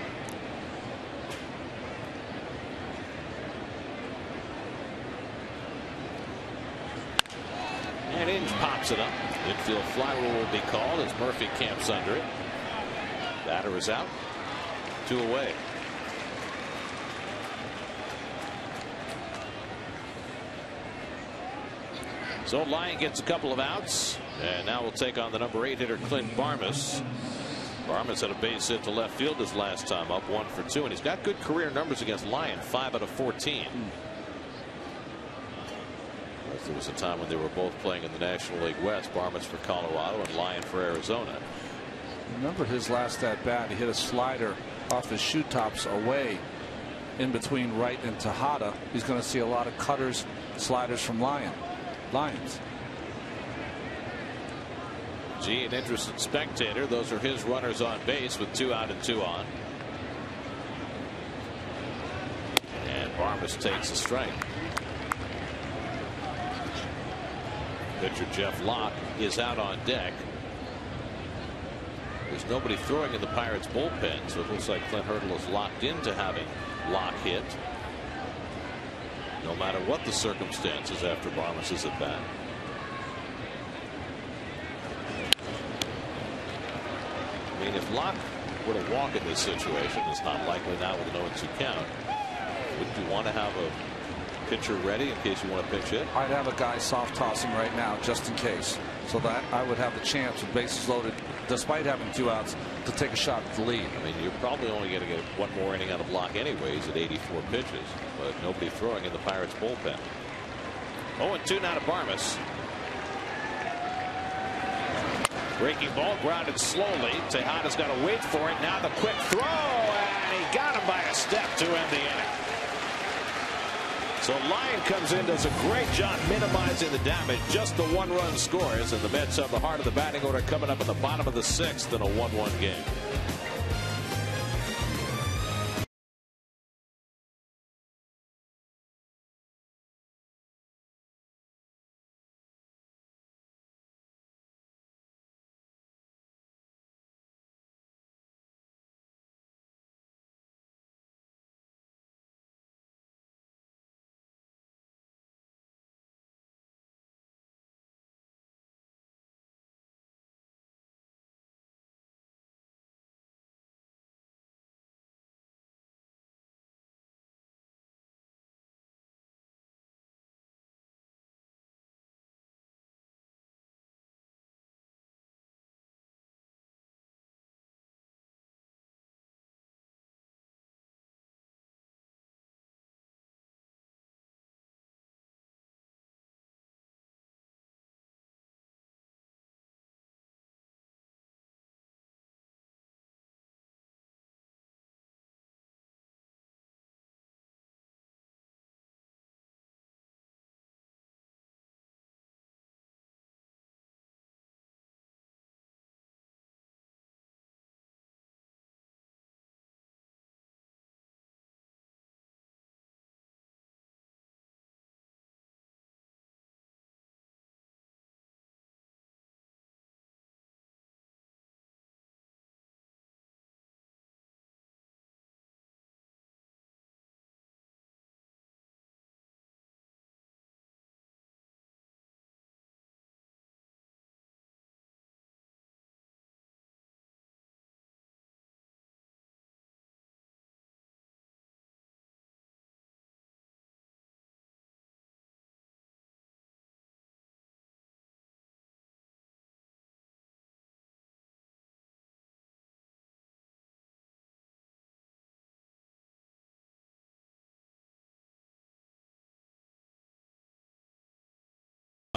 A: And Inge pops it up. Infield fly rule will be called as Murphy camps under it. Batter is out. 2 away. So Lyon gets a couple of outs, and now we'll take on the number 8 hitter Clint Barmes. Barmes had a base hit to left field his last time up, 1 for 2, and he's got good career numbers against Lyon, 5 out of 14. There was a time when they were both playing in the National League West, Barmes for Colorado and Lyon for Arizona.
B: Remember his last at bat, he hit a slider off his shoe tops away in between Wright and Tejada. He's going to see a lot of cutters, sliders from Lions.
A: Gee, an interested spectator. Those are his runners on base with 2 out and 2 on. And Barmes takes a strike. Pitcher Jeff Locke is out on deck. There's nobody throwing in the Pirates bullpen, so it looks like Clint Hurdle is locked into having Locke hit, no matter what the circumstances after Barmes is at bat. I mean, if Locke were to walk in this situation, it's not likely now with an 0-2 count. Wouldn't you want to have a pitcher ready in case you want to pitch hit?
B: I'd have a guy soft tossing right now just in case, so that I would have the chance with bases loaded, despite having 2 outs, to take a shot at the lead.
A: I mean, you're probably only going to get 1 more inning out of Locke anyways at 84 pitches, but nobody throwing in the Pirates bullpen. 0-2 now to Barmes. Breaking ball, grounded slowly. Tejada's got to wait for it. Now the quick throw, and he got him by a step to end the inning. So Lyon comes in, does a great job minimizing the damage. Just the 1-run scores, and the Mets have the heart of the batting order coming up in the bottom of the 6th in a 1-1 game.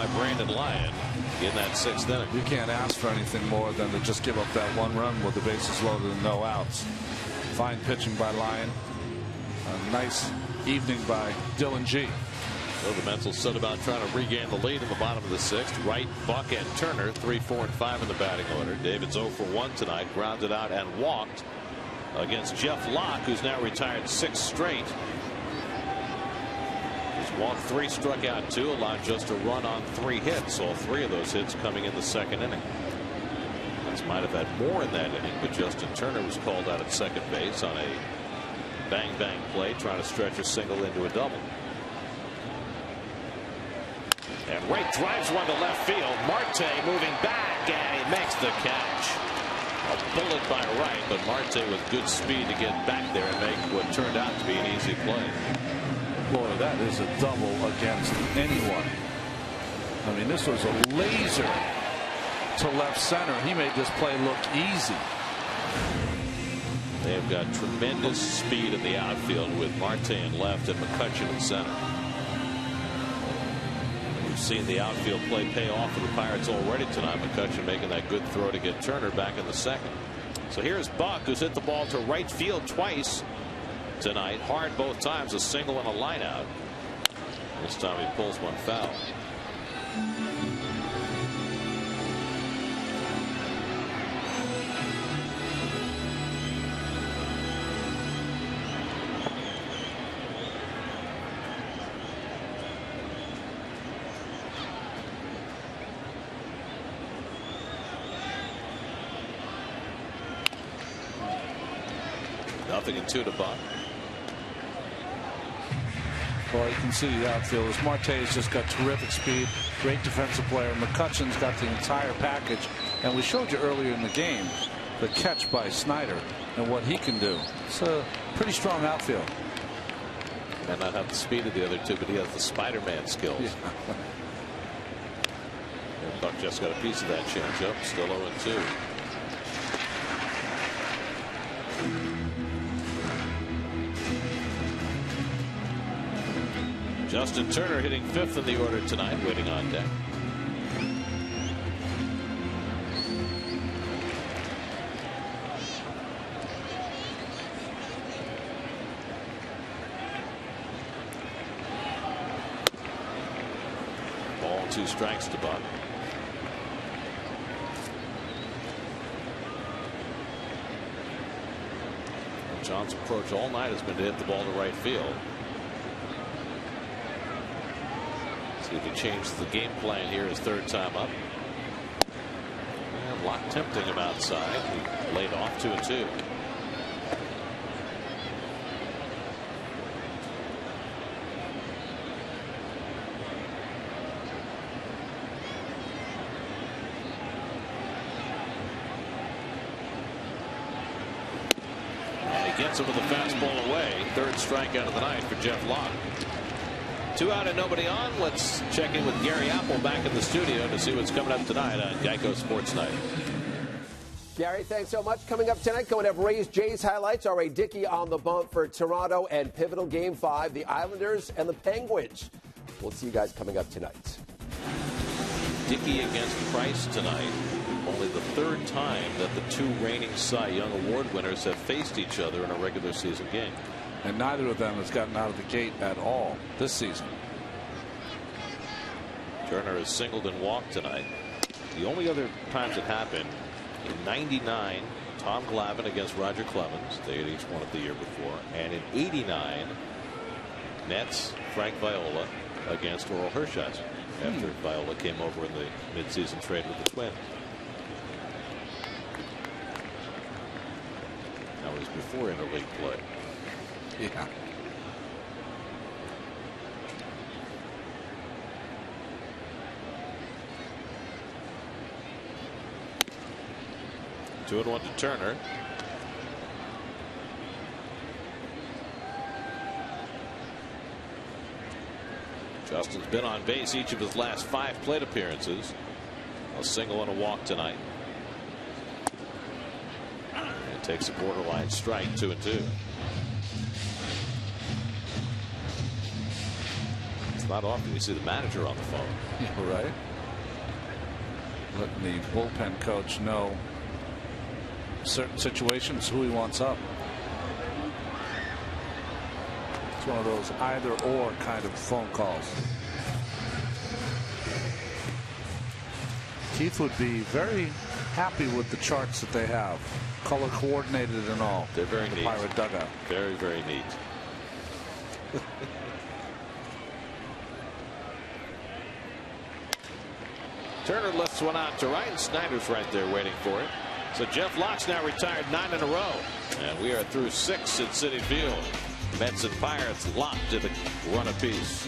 A: by Brandon Lyon in that 6th inning.
B: You can't ask for anything more than to just give up that 1 run with the bases loaded and no outs. Fine pitching by Lyon. A nice evening by Dylan G.
A: So the Mets will set about trying to regain the lead in the bottom of the 6th. Wright, Buck, and Turner 3, 4, and 5 in the batting order. David's 0 for 1 tonight, grounded out and walked against Jeff Locke, who's now retired 6 straight. He's walked 3, struck out 2, allowed just a run on 3 hits. All 3 of those hits coming in the 2nd inning. Mets might have had more in that inning, but Justin Turner was called out at second base on a bang-bang play, trying to stretch a single into a double. And Wright drives one to left field. Marte moving back, and he makes the catch. A bullet by Wright, but Marte with good speed to get back there and make what turned out to be an easy play.
B: Boy, that is a double against anyone. I mean, this was a laser to left center. He made this play look easy.
A: They've got tremendous speed in the outfield with Marte in left and McCutchen in center. We've seen the outfield play pay off for the Pirates already tonight. McCutchen making that good throw to get Turner back in the 2nd. So here's Buck, who's hit the ball to right field twice tonight. Hard both times, a single and a line out. This time he pulls one foul. Nothing in 2 to Buck.
B: Well, you can see the outfielders. Marte's just got terrific speed, great defensive player. McCutchen's got the entire package. And we showed you earlier in the game the catch by Snyder and what he can do. It's a pretty strong outfield.
A: May not have the speed of the other 2, but he has the Spider-Man skills.
B: Yeah.
A: And Buck just got a piece of that changeup. Still 0-2. Justin Turner hitting 5th in the order tonight, waiting on deck. Ball 2 strikes to Buck. John's approach all night has been to hit the ball to right field. See if he changes the game plan here his 3rd time up. And Locke tempting him outside. He laid off 2-2. And he gets him with a fastball away. 3rd strikeout of the night for Jeff Locke. 2 out and nobody on. Let's check in with Gary Apple back in the studio to see what's coming up tonight on Geico Sports Night.
D: Gary, thanks so much. Coming up tonight, going to have Rays Jays highlights. R.A. Dickey on the bump for Toronto and pivotal Game 5, the Islanders and the Penguins. We'll see you guys coming up tonight.
A: Dickey against Price tonight. Only the 3rd time that the 2 reigning Cy Young Award winners have faced each other in a regular season game.
B: And neither of them has gotten out of the gate at all this season.
A: Turner has singled and walked tonight. The only other times it happened, in '99, Tom Glavine against Roger Clemens. They had each won it the year before. And in '89, Nets, Frank Viola against Oral Hershiser after Viola came over in the midseason trade with the Twins. That was before interleague play.
B: Yeah.
A: Two and 1 to Turner. Justin's been on base each of his last 5 plate appearances. A single and a walk tonight. And takes a borderline strike, 2-2. not often you see the manager on the phone.
B: Yeah, right. Letting the bullpen coach know certain situations who he wants up. It's one of those either or kind of phone calls. Keith would be very happy with the charts that they have, color coordinated and all.
A: They're very neat.
B: The Pirate dugout.
A: Very, very neat. Turner lifts one out to right, and Snyder's right there waiting for it. So Jeff Lock's now retired 9 in a row, and we are through 6 at Citi Field. Mets and Pirates locked to the run apiece.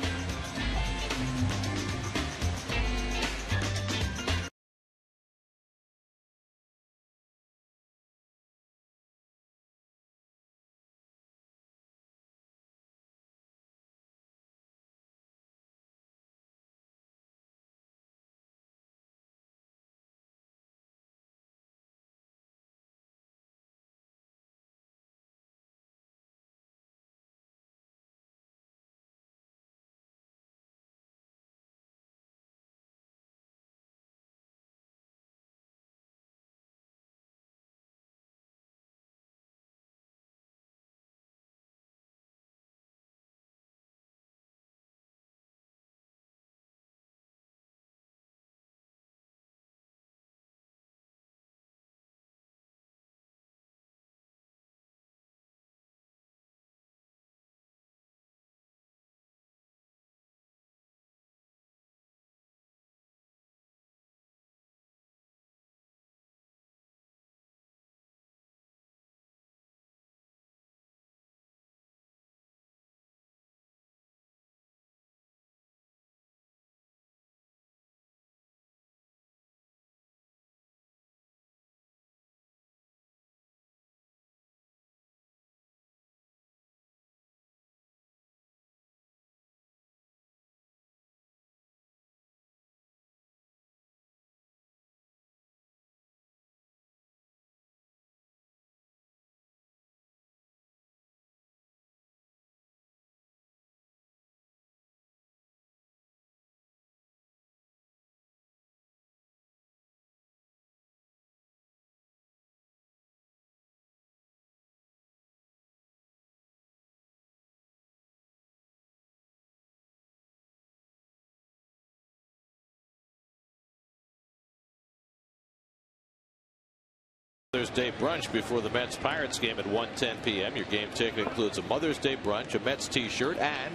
A: Mother's Day brunch before the Mets Pirates game at 1:10 p.m. Your game ticket includes a Mother's Day brunch, a Mets t-shirt, and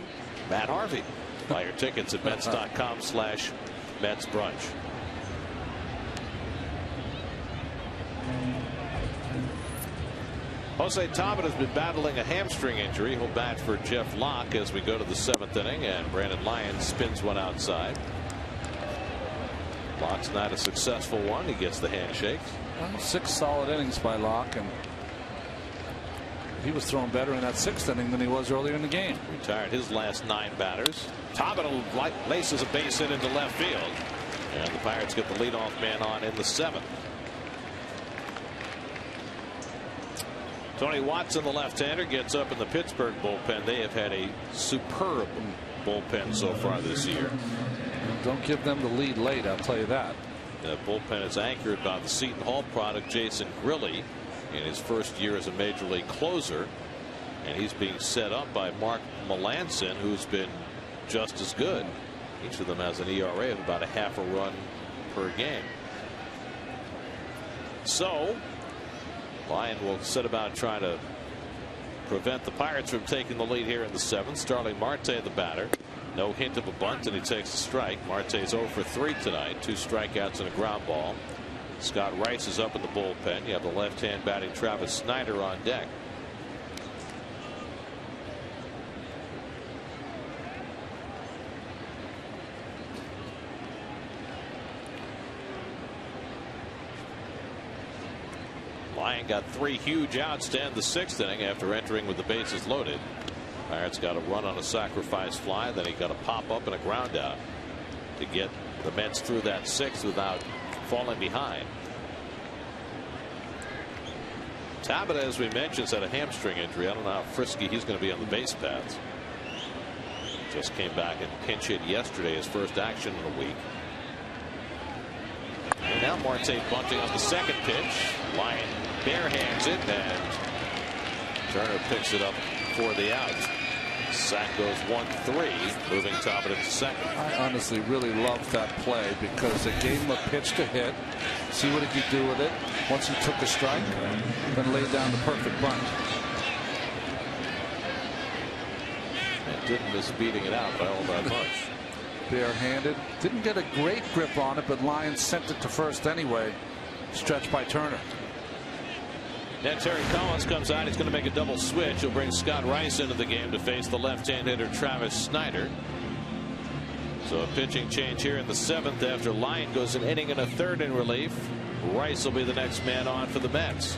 A: Matt Harvey. Buy your tickets at Mets.com/Mets brunch. Jose Tabet has been battling a hamstring injury. He'll bat for Jeff Locke as we go to the 7th inning, and Brandon Lyons spins one outside. Locke's not a successful one. He gets the handshake.
B: 6 solid innings by Locke, and he was throwing better in that 6th inning than he was earlier in the game.
A: Retired his last 9 batters. Tabet laces a base hit into left field, and the Pirates get the leadoff man on in the 7th. Tony Watson, the left-hander, gets up in the Pittsburgh bullpen. They have had a superb bullpen so far this year.
B: Don't give them the lead late, I'll tell you that.
A: The bullpen is anchored by the Seton Hall product Jason Grilli in his first year as a major league closer, and he's being set up by Mark Melanson, who's been just as good. Each of them has an ERA of about a half a run per game. So Lyon will set about trying to prevent the Pirates from taking the lead here in the 7th. Starling Marte, the batter. No hint of a bunt, and he takes a strike. Marte's 0 for 3 tonight. 2 strikeouts and a ground ball. Scott Rice is up in the bullpen. You have the left-hand batting Travis Snyder on deck. Lyon got 3 huge outs to end the 6th inning after entering with the bases loaded. Pirates got a run on a sacrifice fly, then he got a pop up and a ground out to get the Mets through that 6th without falling behind. Tabet, as we mentioned, had a hamstring injury. I don't know how frisky he's going to be on the base paths. Just came back and pinch hit yesterday, his first action in a week. And now Marte bunting on the second pitch. Lyon bare hands it, and Turner picks it up for the out. Sack goes 1-3, moving Talbot into second.
B: I honestly really loved that play because it gave him a pitch to hit, see what he could do with it. Once he took a strike, then laid down the perfect bunt.
A: And didn't miss beating it out by all that much.
B: Barehanded, didn't get a great grip on it, but Lyons sent it to first anyway. Stretched by Turner.
A: Now Terry Collins comes out. He's going to make a double switch. He'll bring Scott Rice into the game to face the left-hand hitter Travis Snyder. So a pitching change here in the 7th after Lyon goes an inning and a third in relief. Rice will be the next man on for the Mets.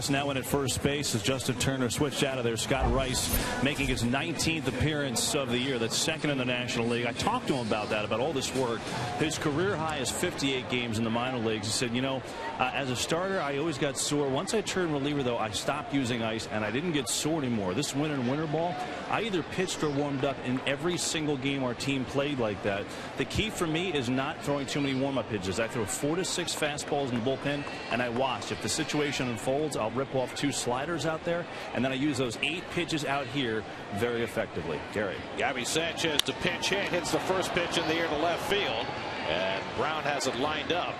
C: Now in at first base as Justin Turner switched out of there. Scott Rice making his 19th appearance of the year. That's second in the National League. I talked to him about that, about all this work. His career high is 58 games in the minor leagues. He said, you know, as a starter, I always got sore. Once I turned reliever, though, I stopped using ice, and I didn't get sore anymore. This winter in winter ball, I either pitched or warmed up in every single game our team played like that. The key for me is not throwing too many warm-up pitches. I throw 4 to 6 fastballs in the bullpen, and I watch. If the situation unfolds, I'll rip off 2 sliders out there, and then I use those 8 pitches out here very effectively. Gary.
A: Gabby Sanchez to pinch hit, hits the first pitch in the air to left field, and Brown has it lined up.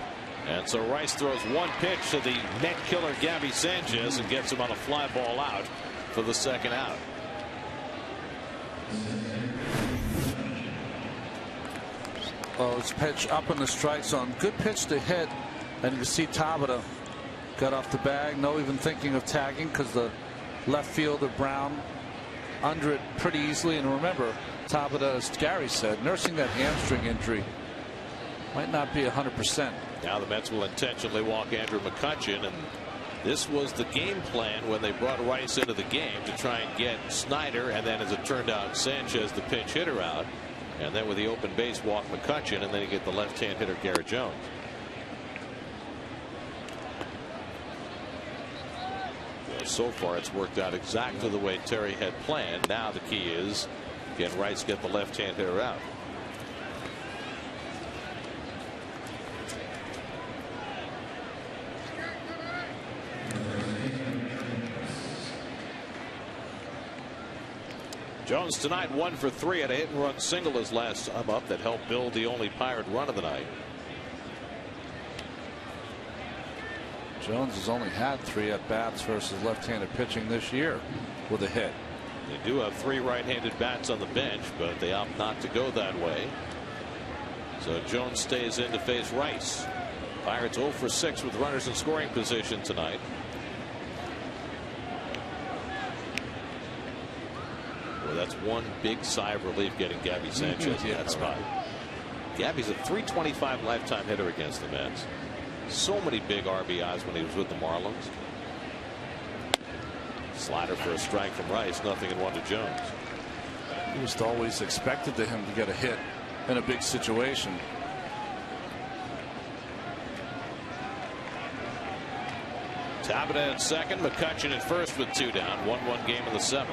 A: And so Rice throws 1 pitch to the net killer Gabby Sanchez and gets him on a fly ball out for the second out.
B: Oh, it's pitch up in the strike zone. Good pitch to hit, and you see Tabata got off the bag, no even thinking of tagging because the left fielder Brown under it pretty easily. And remember, Tabata, as Gary said, nursing that hamstring injury, might not be 100%.
A: Now the Mets will intentionally walk Andrew McCutchen, and this was the game plan when they brought Rice into the game to try and get Snyder, and then as it turned out, Sanchez, the pinch hitter, out, and then with the open base walk McCutchen, and then you get the left-hand hitter Garrett Jones. So far it's worked out exactly the way Terry had planned. Now the key is, can Rice get the left-hand hitter out? Jones tonight 1 for 3 at a hit-and-run single his last time up that helped build the only Pirate run of the night.
B: Jones has only had 3 at-bats versus left-handed pitching this year with a hit.
A: They do have 3 right-handed bats on the bench, but they opt not to go that way. So Jones stays in to face Rice. Pirates 0 for 6 with runners in scoring position tonight. Well, that's one big sigh of relief getting Gabby Sanchez in that spot. Gabby's a .325 lifetime hitter against the Mets. So many big RBIs when he was with the Marlins. Slider for a strike from Rice, 0-1 to Jones.
B: He was always expected to him to get a hit in a big situation.
A: Tabata at second, McCutchen at first with 2 down. 1-1 game in the 7th.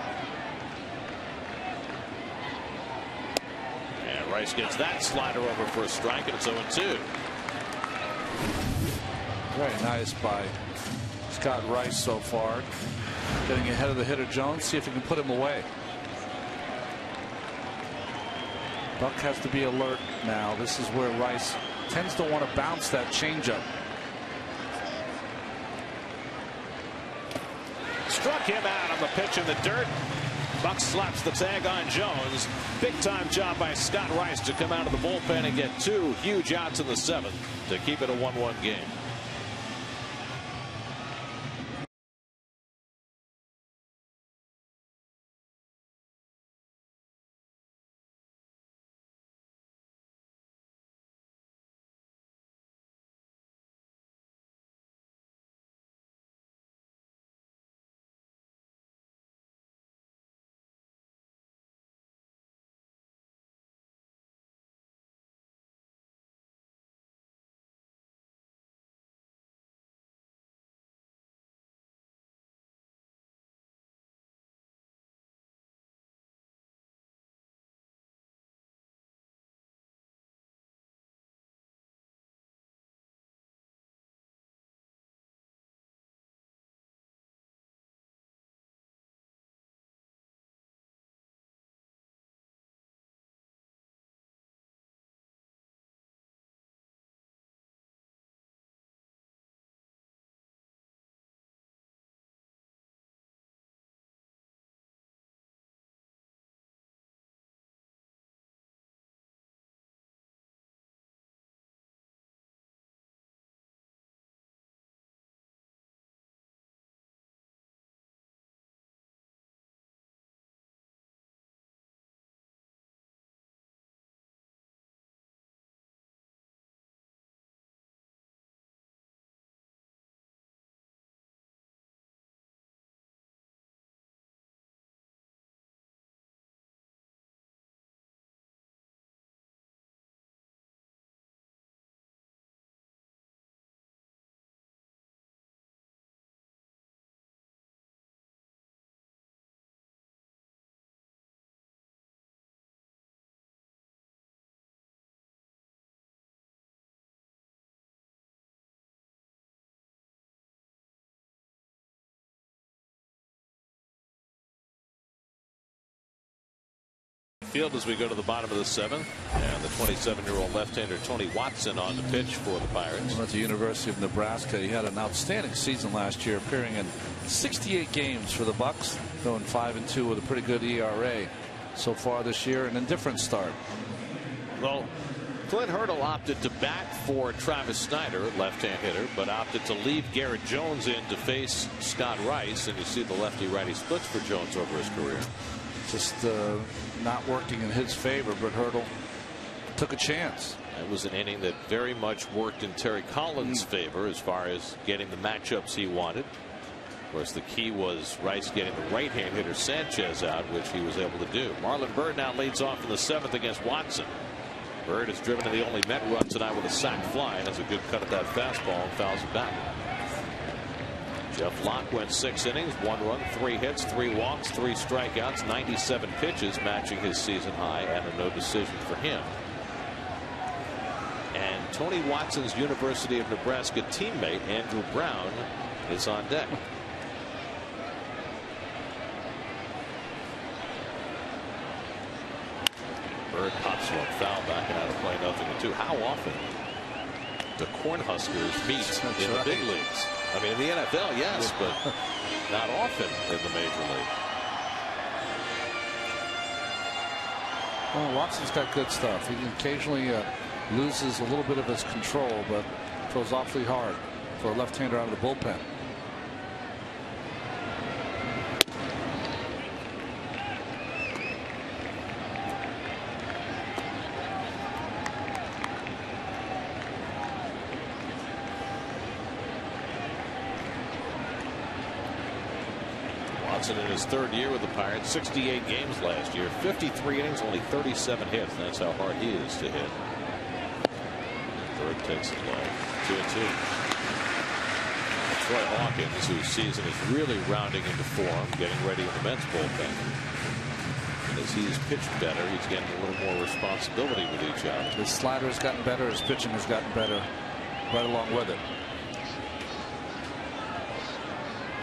A: And Rice gets that slider over for a strike, and it's 0-2.
B: Very nice by Scott Rice so far. Getting ahead of the hitter Jones, see if he can put him away. Buck has to be alert now. This is where Rice tends to want to bounce that changeup.
A: Struck him out on the pitch in the dirt. Buck slaps the tag on Jones. Big time job by Scott Rice to come out of the bullpen and get 2 huge outs in the 7th to keep it a 1-1 game. Field as we go to the bottom of the 7th, and the 27-year-old left-hander Tony Watson on the pitch for the Pirates.
B: Well, at the University of Nebraska, he had an outstanding season last year, appearing in 68 games for the Bucks, going 5-2 with a pretty good ERA so far this year, an indifferent start.
A: Well, Clint Hurdle opted to bat for Travis Snyder, left-hand hitter, but opted to leave Garrett Jones in to face Scott Rice, and you see the lefty-righty splits for Jones over his career.
B: Just not working in his favor, but Hurdle took a chance.
A: That was an inning that very much worked in Terry Collins' favor as far as getting the matchups he wanted. Of course, the key was Rice getting the right-hand hitter Sanchez out, which he was able to do. Marlon Byrd now leads off in the 7th against Watson. Byrd has driven to the only Met run tonight with a sac fly and has a good cut at that fastball and fouls it back. Jeff Locke went 6 innings, 1 run, 3 hits, 3 walks, 3 strikeouts, 97 pitches, matching his season high, and a no decision for him. And Tony Watson's University of Nebraska teammate Andrew Brown is on deck. Byrd pops one foul back and out of play, 0-2. How often the Cornhuskers meet in the big leagues? I mean, in the NFL, yes, but not often in the major league.
B: Well, Watson's got good stuff. He occasionally loses a little bit of his control, but throws awfully hard for a left-hander out of the bullpen.
A: Watson in his third year with the Pirates, 68 games last year, 53 innings, only 37 hits. That's how hard he is to hit. Third takes it low. 2-2. Troy Hawkins, whose season is really rounding into form, getting ready in the Mets bullpen. And as he's pitched better, he's getting a little more responsibility with each out.
B: His slider has gotten better. His pitching has gotten better right along with it.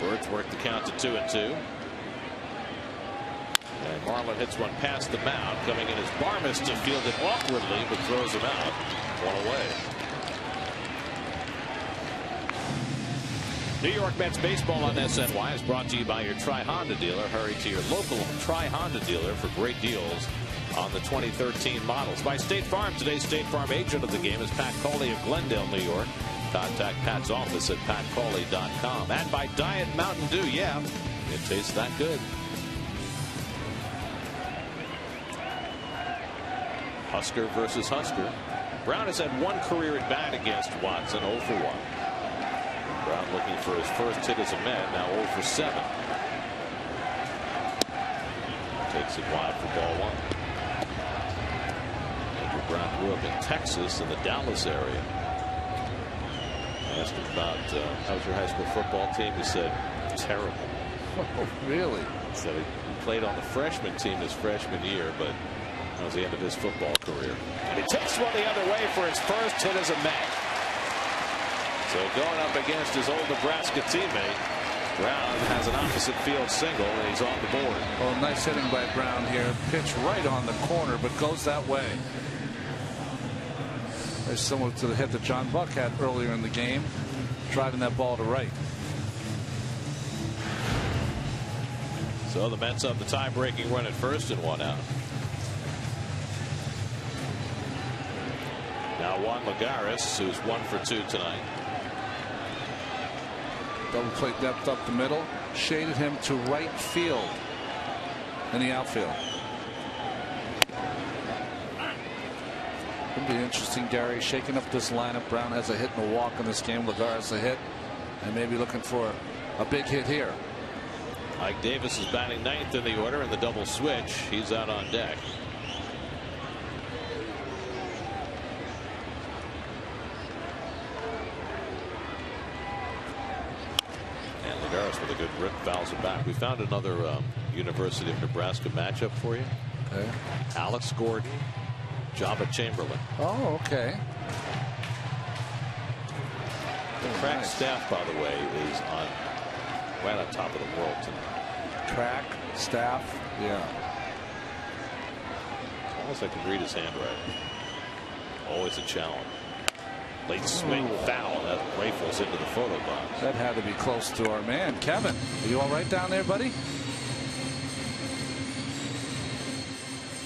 A: Birds work the count to 2-2. And Marlin hits one past the mound. Coming in as Barmes to field it awkwardly, but throws him out. One away. New York Mets baseball on SNY is brought to you by your Tri-Honda dealer. Hurry to your local Tri-Honda dealer for great deals on the 2013 models. By State Farm, today's State Farm agent of the game is Pat Cawley of Glendale, New York. Contact Pat's office at patcawley.com. And by Diet Mountain Dew. Yeah, it tastes that good. Husker versus Husker. Brown has had one career at bat against Watson, 0 for 1. Brown looking for his first hit as a Met, now 0 for 7. Takes it wide for ball 1. Andrew Brown grew up in Texas in the Dallas area. I asked him about how was your high school football team. He said terrible.
B: Oh, really?
A: He said he played on the freshman team his freshman year, but that was the end of his football career. And he takes one the other way for his first hit as a Met. So going up against his old Nebraska teammate, Brown has an opposite field single, and he's on the board.
B: Well, nice hitting by Brown here. Pitch right on the corner, but goes that way. Very similar to the hit that John Buck had earlier in the game, driving that ball to right.
A: So the Mets have the tie-breaking run at first and 1 out. Now Juan Lagares, who's 1 for 2 tonight.
B: Double play depth up the middle, shaded him to right field in the outfield. It'll be interesting, Gary, shaking up this lineup. Brown has a hit and a walk in this game. Lagares a hit, and maybe looking for a big hit here.
A: Mike Davis is batting 9th in the order in the double switch. He's out on deck. And Lagares with a good rip fouls it back. We found another University of Nebraska matchup for you.
B: Okay.
A: Alex Gordon, Jabba Chamberlain.
B: Oh, okay.
A: The track staff, by the way, is on right on top of the world tonight.
B: Track staff, yeah.
A: Almost I can read his handwriting. Always a challenge. Late swing, foul. That rifles into the photo box.
B: That had to be close to our man, Kevin. Are you all right down there, buddy?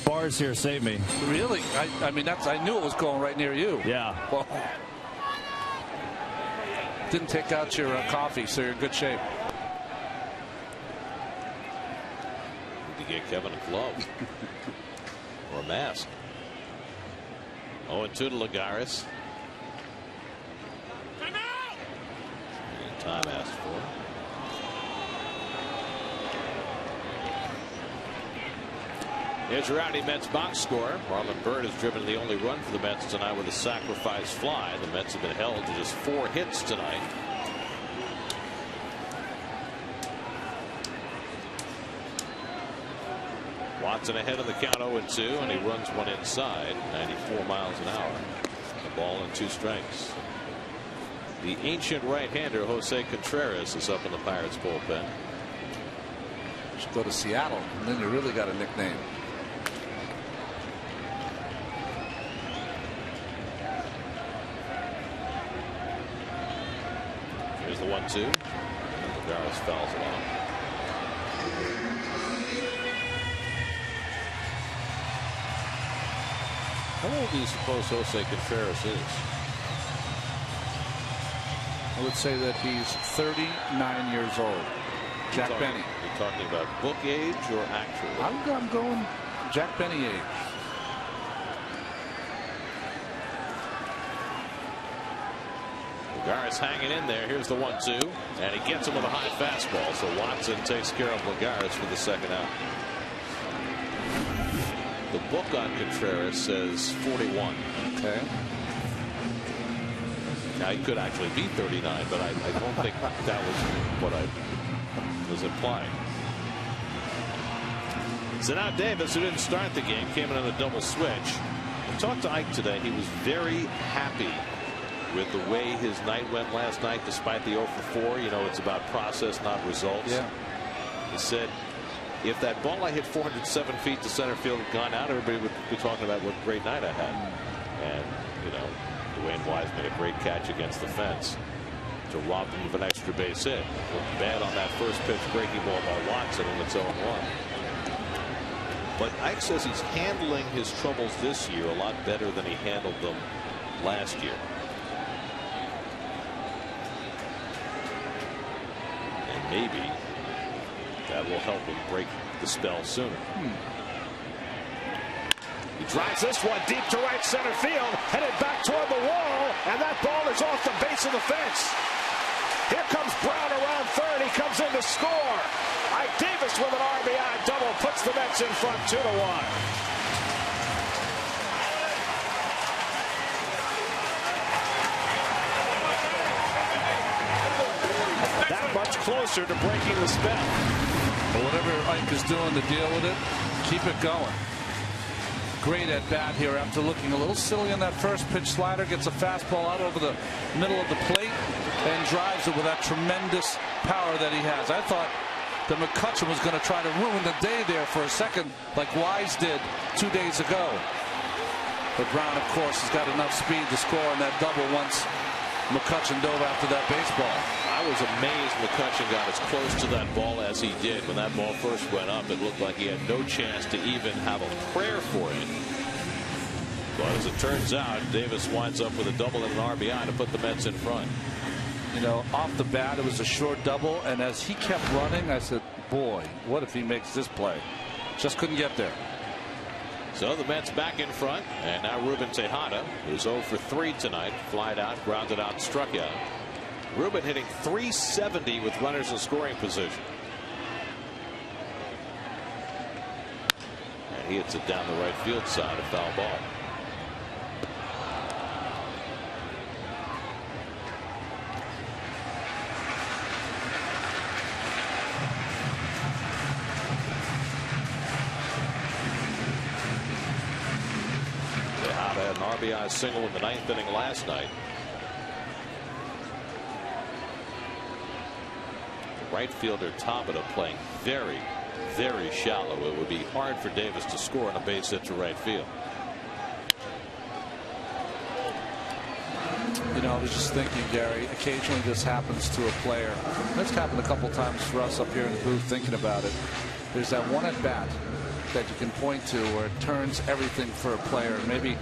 C: Bars here save me.
B: Really? I mean, I knew it was going right near you.
C: Yeah.
B: Well, didn't take out your coffee, so you're in good shape.
A: Need to get Kevin a glove or a mask. 0-2 to Lagares. Time asked for. Here's your Rowdy Mets box score. Marlon Byrd has driven the only run for the Mets tonight with a sacrifice fly. The Mets have been held to just 4 hits tonight. Watson ahead of the count 0-2, and he runs one inside, 94 miles an hour. The ball and 2 strikes. The ancient right-hander Jose Contreras is up in the Pirates bullpen.
B: Should go to Seattle, and then you really got a nickname.
A: Here's the 1-0 1-2. Lagares fouls it off. How old do you suppose Jose Contreras is?
B: I would say that he's 39 years old. Jack Benny.
A: You're talking about book age or actual?
B: I'm going Jack Benny age.
A: Lagares hanging in there. Here's the 1-2, and he gets him with a high fastball. So Watson takes care of Lagares for the second out. The book on Contreras says 41.
B: Okay.
A: Now he could actually be 39, but I don't think that was what I was implying. So now Davis, who didn't start the game, came in on a double switch. I talked to Ike today. He was very happy with the way his night went last night, despite the 0 for 4. You know, it's about process, not results.
B: Yeah. He
A: said, if that ball I hit 407 feet to center field had gone out, everybody would be talking about what a great night I had. And, you know, Dwayne Wise made a great catch against the fence to rob them of an extra base hit. Looked bad on that first pitch breaking ball by Watson, and it's 0-1. But Ike says he's handling his troubles this year a lot better than he handled them last year. And maybe that will help him break the spell sooner. He drives this one deep to right center field, headed back toward the wall, and that ball is off the base of the fence. Here comes Brown around third. He comes in to score. Ike Davis with an RBI double puts the Mets in front 2-1. That much closer to breaking the spell.
B: But whatever Ike is doing to deal with it, keep it going. Great at bat here after looking a little silly on that first pitch. Slider gets a fastball out over the middle of the plate and drives it with that tremendous power that he has. I thought that McCutchen was going to try to ruin the day there for a second, like Wise did 2 days ago. But Brown, of course, has got enough speed to score on that double once McCutchen dove after that baseball.
A: I was amazed McCutchen got as close to that ball as he did. When that ball first went up, it looked like he had no chance to even have a prayer for it. But as it turns out, Davis winds up with a double and an RBI to put the Mets in front.
B: You know, off the bat, it was a short double, and as he kept running, I said, boy, what if he makes this play? Just couldn't get there.
A: So the Mets back in front, and now Ruben Tejada, who's 0 for 3 tonight, flied out, grounded out, and struck out. Ruben hitting .370 with runners in scoring position. And he hits it down the right field side, a foul ball. Tejada had an RBI single in the 9th inning last night. Right fielder Tabata playing very, very shallow. It would be hard for Davis to score on a base hit to right field.
B: You know, I was just thinking, Gary, occasionally this happens to a player. It's happened a couple times for us up here in the booth thinking about it. There's that one at bat that you can point to where it turns everything for a player. Maybe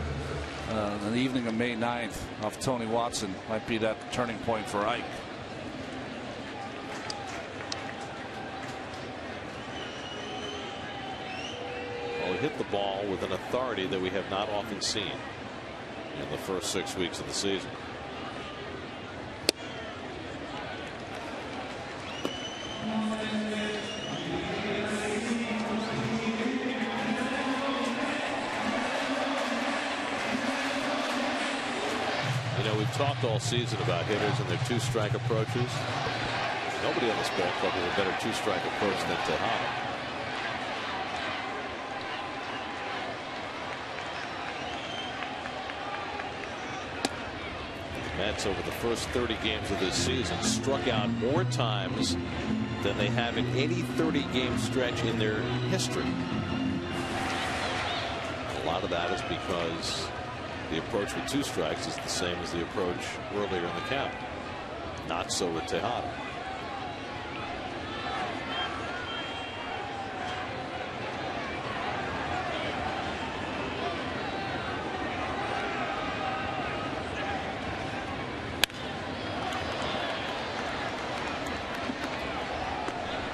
B: on the evening of May 9th off Tony Watson might be that turning point for Ike.
A: He hit the ball with an authority that we have not often seen in the first 6 weeks of the season. You know, we've talked all season about hitters and their two-strike approaches. Nobody on this ball club with a better two-strike approach than Tejada. Mets over the first 30 games of this season struck out more times than they have in any 30-game stretch in their history. A lot of that is because the approach with 2 strikes is the same as the approach earlier in the count. Not so with Tejada.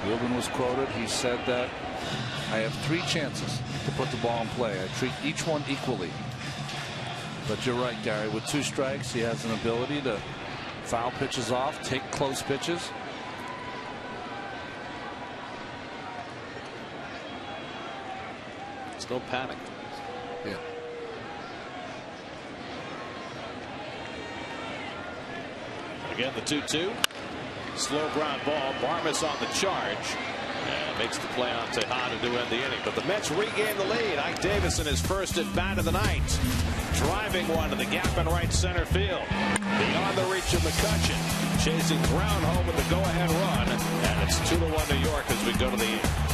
B: Wilben was quoted. He said that I have 3 chances to put the ball in play. I treat each one equally. But you're right, Gary. With 2 strikes, he has an ability to foul pitches off, take close pitches.
A: It's no panic.
B: Yeah.
A: Again, the 2-2. Slow ground ball. Barmes on the charge. And makes the play on Tejada to end the inning. But the Mets regain the lead. Ike Davis in his first at bat of the night. Driving one to the gap in right center field. Beyond the reach of McCutchen. Chasing ground home with the go-ahead run. And it's 2-1 New York as we go to the 8th.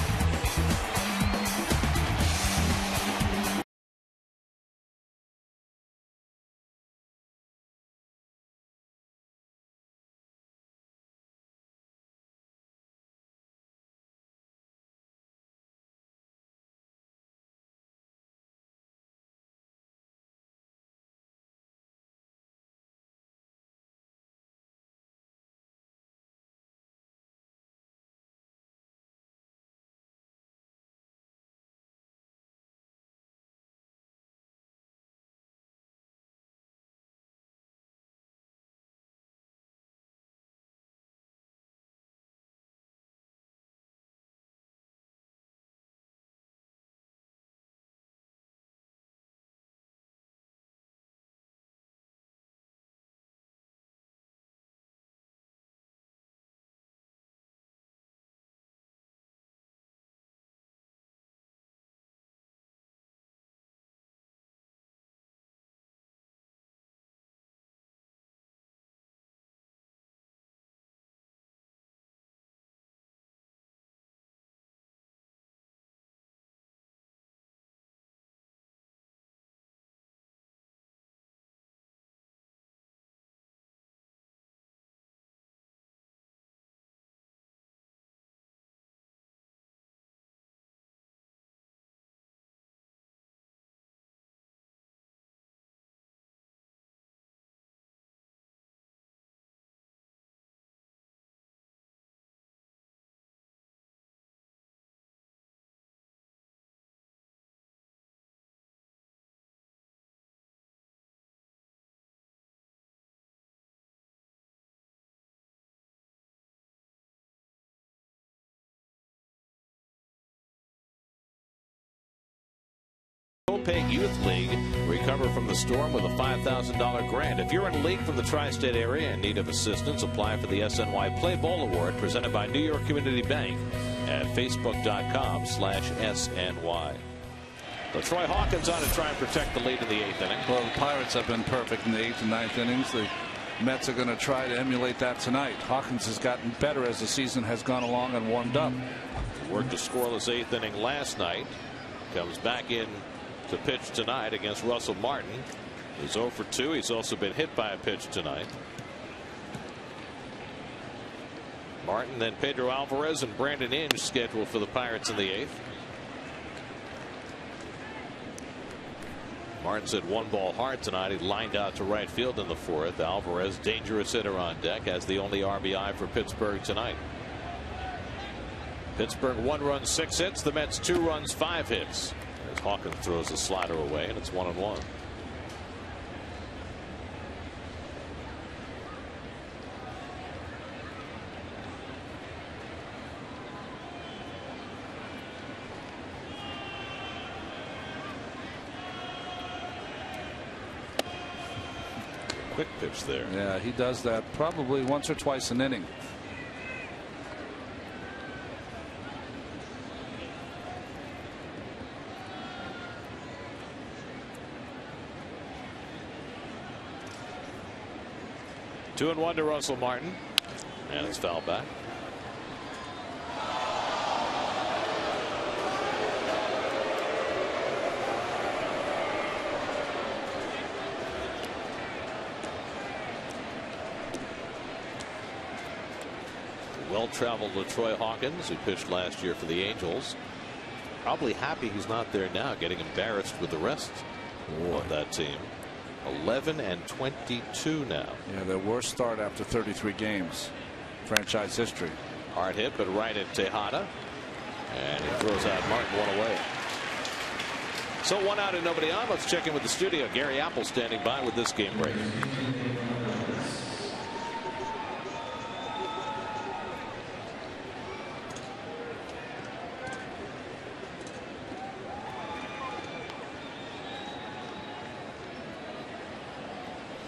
A: Opaque Youth League recover from the storm with a $5,000 grant. If you're in a league from the tri-state area in need of assistance, apply for the SNY Play Bowl Award presented by New York Community Bank at facebook.com/SNY. So Troy Hawkins on to try and protect the lead in the 8th inning.
B: Well, the Pirates have been perfect in the 8th and 9th innings. The Mets are going to try to emulate that tonight. Hawkins has gotten better as the season has gone along and warmed up.
A: Worked a scoreless 8th inning last night. Comes back in to pitch tonight against Russell Martin. He's 0 for 2. He's also been hit by a pitch tonight. Martin, then Pedro Alvarez and Brandon Inge scheduled for the Pirates in the 8th. Martin's hit 1 ball hard tonight. He lined out to right field in the 4th. Alvarez, dangerous hitter on deck, has the only RBI for Pittsburgh tonight. Pittsburgh 1 run 6 hits. The Mets 2 runs 5 hits. As Hawkins throws a slider away, and it's 1-1. Quick pitch there.
B: Yeah, he does that probably once or twice an inning.
A: Two and 1 to Russell Martin, and it's foul back. well-traveled LaTroy Hawkins, who pitched last year for the Angels. Probably happy he's not there now, getting embarrassed with the rest of that team. 11-22 now.
B: Yeah, their worst start after 33 games. Franchise history.
A: Hard hit, but right at Tejada. And he throws out Martin, one away. So 1 out and nobody on. Let's check in with the studio. Gary Apple standing by with this game break.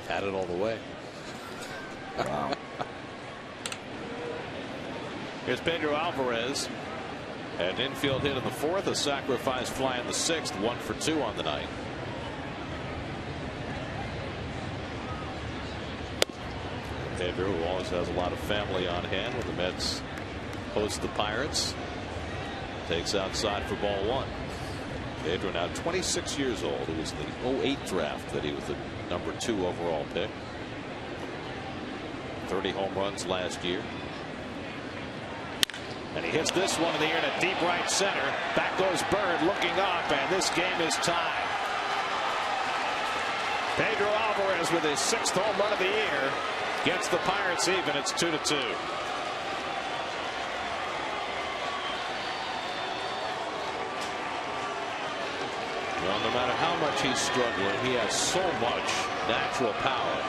A: Had it all the way.
B: Wow.
A: Here's Pedro Alvarez. An infield hit in the 4th, a sacrifice fly in the 6th, 1 for 2 on the night. Pedro, who always has a lot of family on hand when the Mets host the Pirates, takes outside for ball 1. Pedro now 26 years old. It was the 08 draft that he was the number 2 overall pick. 30 home runs last year. And he hits this one in the air to deep right center. Back goes Bird looking up, and this game is tied. Pedro Alvarez with his 6th home run of the year gets the Pirates even. It's 2-2. Well, no matter how much he's struggling, he has so much natural power.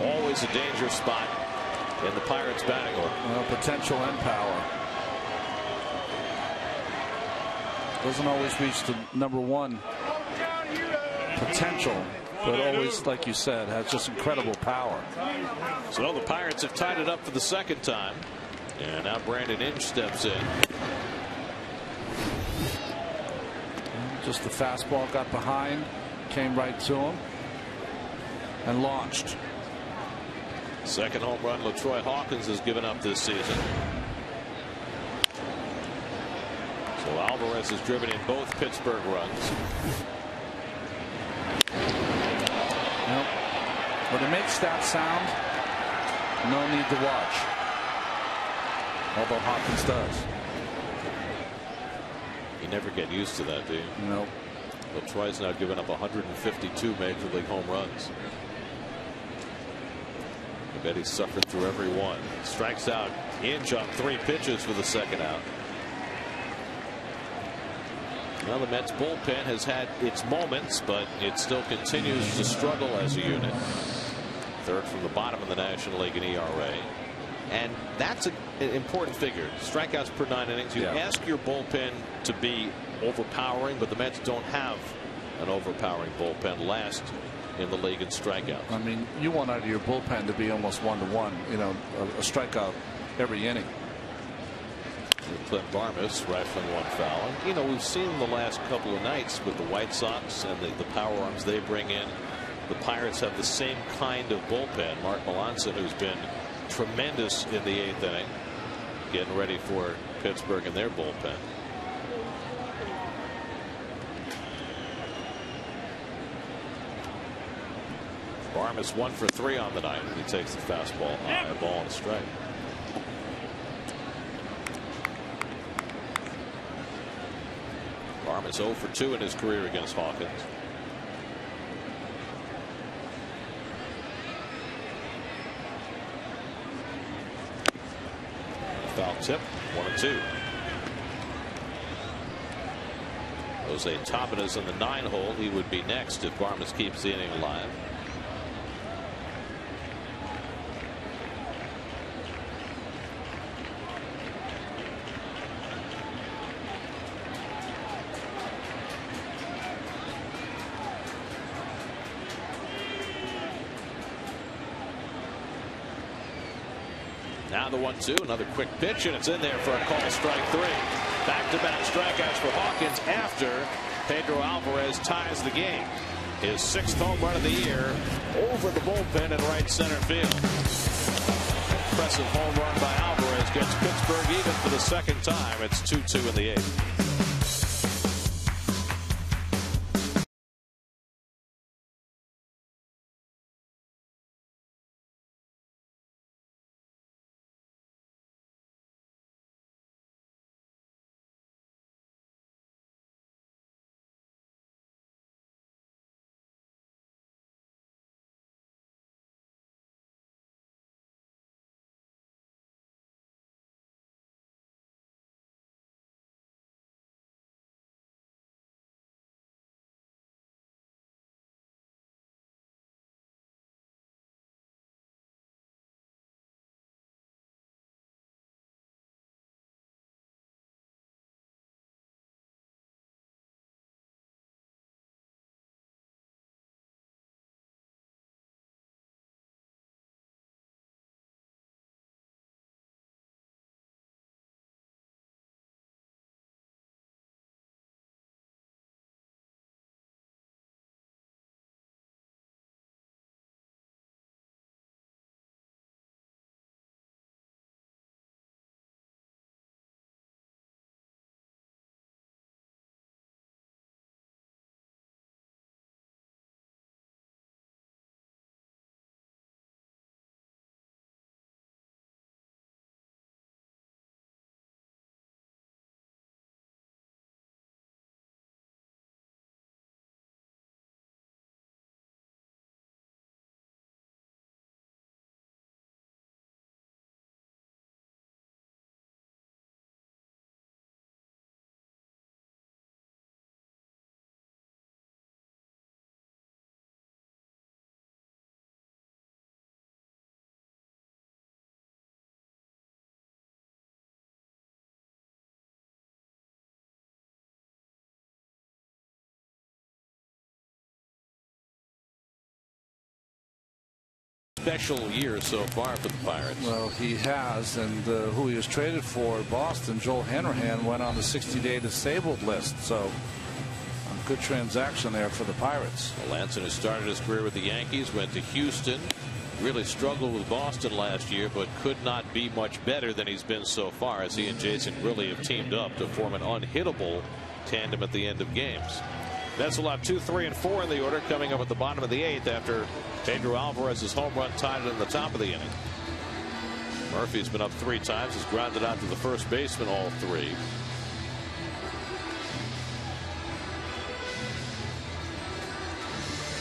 A: Always a danger spot in the Pirates batting order.
B: Well, potential and power. Doesn't always reach the number 1 potential, but always, like you said, has just incredible power.
A: So the Pirates have tied it up for the 2nd time. And now Brandon Inge steps in.
B: Just the fastball got behind, came right to him, and launched.
A: 2nd home run LaTroy Hawkins has given up this season. So Alvarez has driven in both Pittsburgh runs.
B: Nope. When it makes that sound, no need to watch. Although Hawkins does.
A: You never get used to that, do you?
B: Nope.
A: LaTroy's now given up 152 major league home runs. I bet he's suffered through every one. Strikes out Inge on 3 pitches for the 2nd out. Well, the Mets bullpen has had its moments, but it still continues to struggle as a unit. 3rd from the bottom of the National League in ERA. And that's an important figure. Strikeouts per 9 innings. You ask your bullpen to be overpowering, but the Mets don't have an overpowering bullpen. Last in the league in strikeouts.
B: I mean, you want out of your bullpen to be almost 1-to-1. You know, a strikeout every inning.
A: Clint Barmes rifling one foul. And, you know, we've seen the last couple of nights with the White Sox and the power arms they bring in. The Pirates have the same kind of bullpen. Mark Melanson, who's been tremendous in the 8th inning, getting ready for Pittsburgh and their bullpen. Barmes 1 for 3 on the night. He takes the fastball high, a ball and a strike. Barmes 0 for 2 in his career against Hawkins. Foul tip, 1-2. Jose Taveras in the 9 hole. He would be next if Barmes keeps the inning alive. Now the 1-2, another quick pitch, and it's in there for a call, strike 3. Back-to-back strikeouts for Hawkins after Pedro Alvarez ties the game. His 6th home run of the year over the bullpen in right center field. Impressive home run by Alvarez gets Pittsburgh even for the 2nd time. It's 2-2 in the 8th. special year so far for the Pirates.
B: Well, he has, and who he was traded for, Boston, Joel Hanrahan, went on the 60-day disabled list. So a good transaction there for the Pirates.
A: Melanson, who started his career with the Yankees, went to Houston. Really struggled with Boston last year, but could not be much better than he's been so far, as he and Jason Grilli have teamed up to form an unhittable tandem at the end of games. Mets will have 2, 3, and 4 in the order coming up at the bottom of the 8th after Pedro Alvarez's home run tied it in the top of the inning. Murphy's been up 3 times, has grounded out to the first baseman all 3.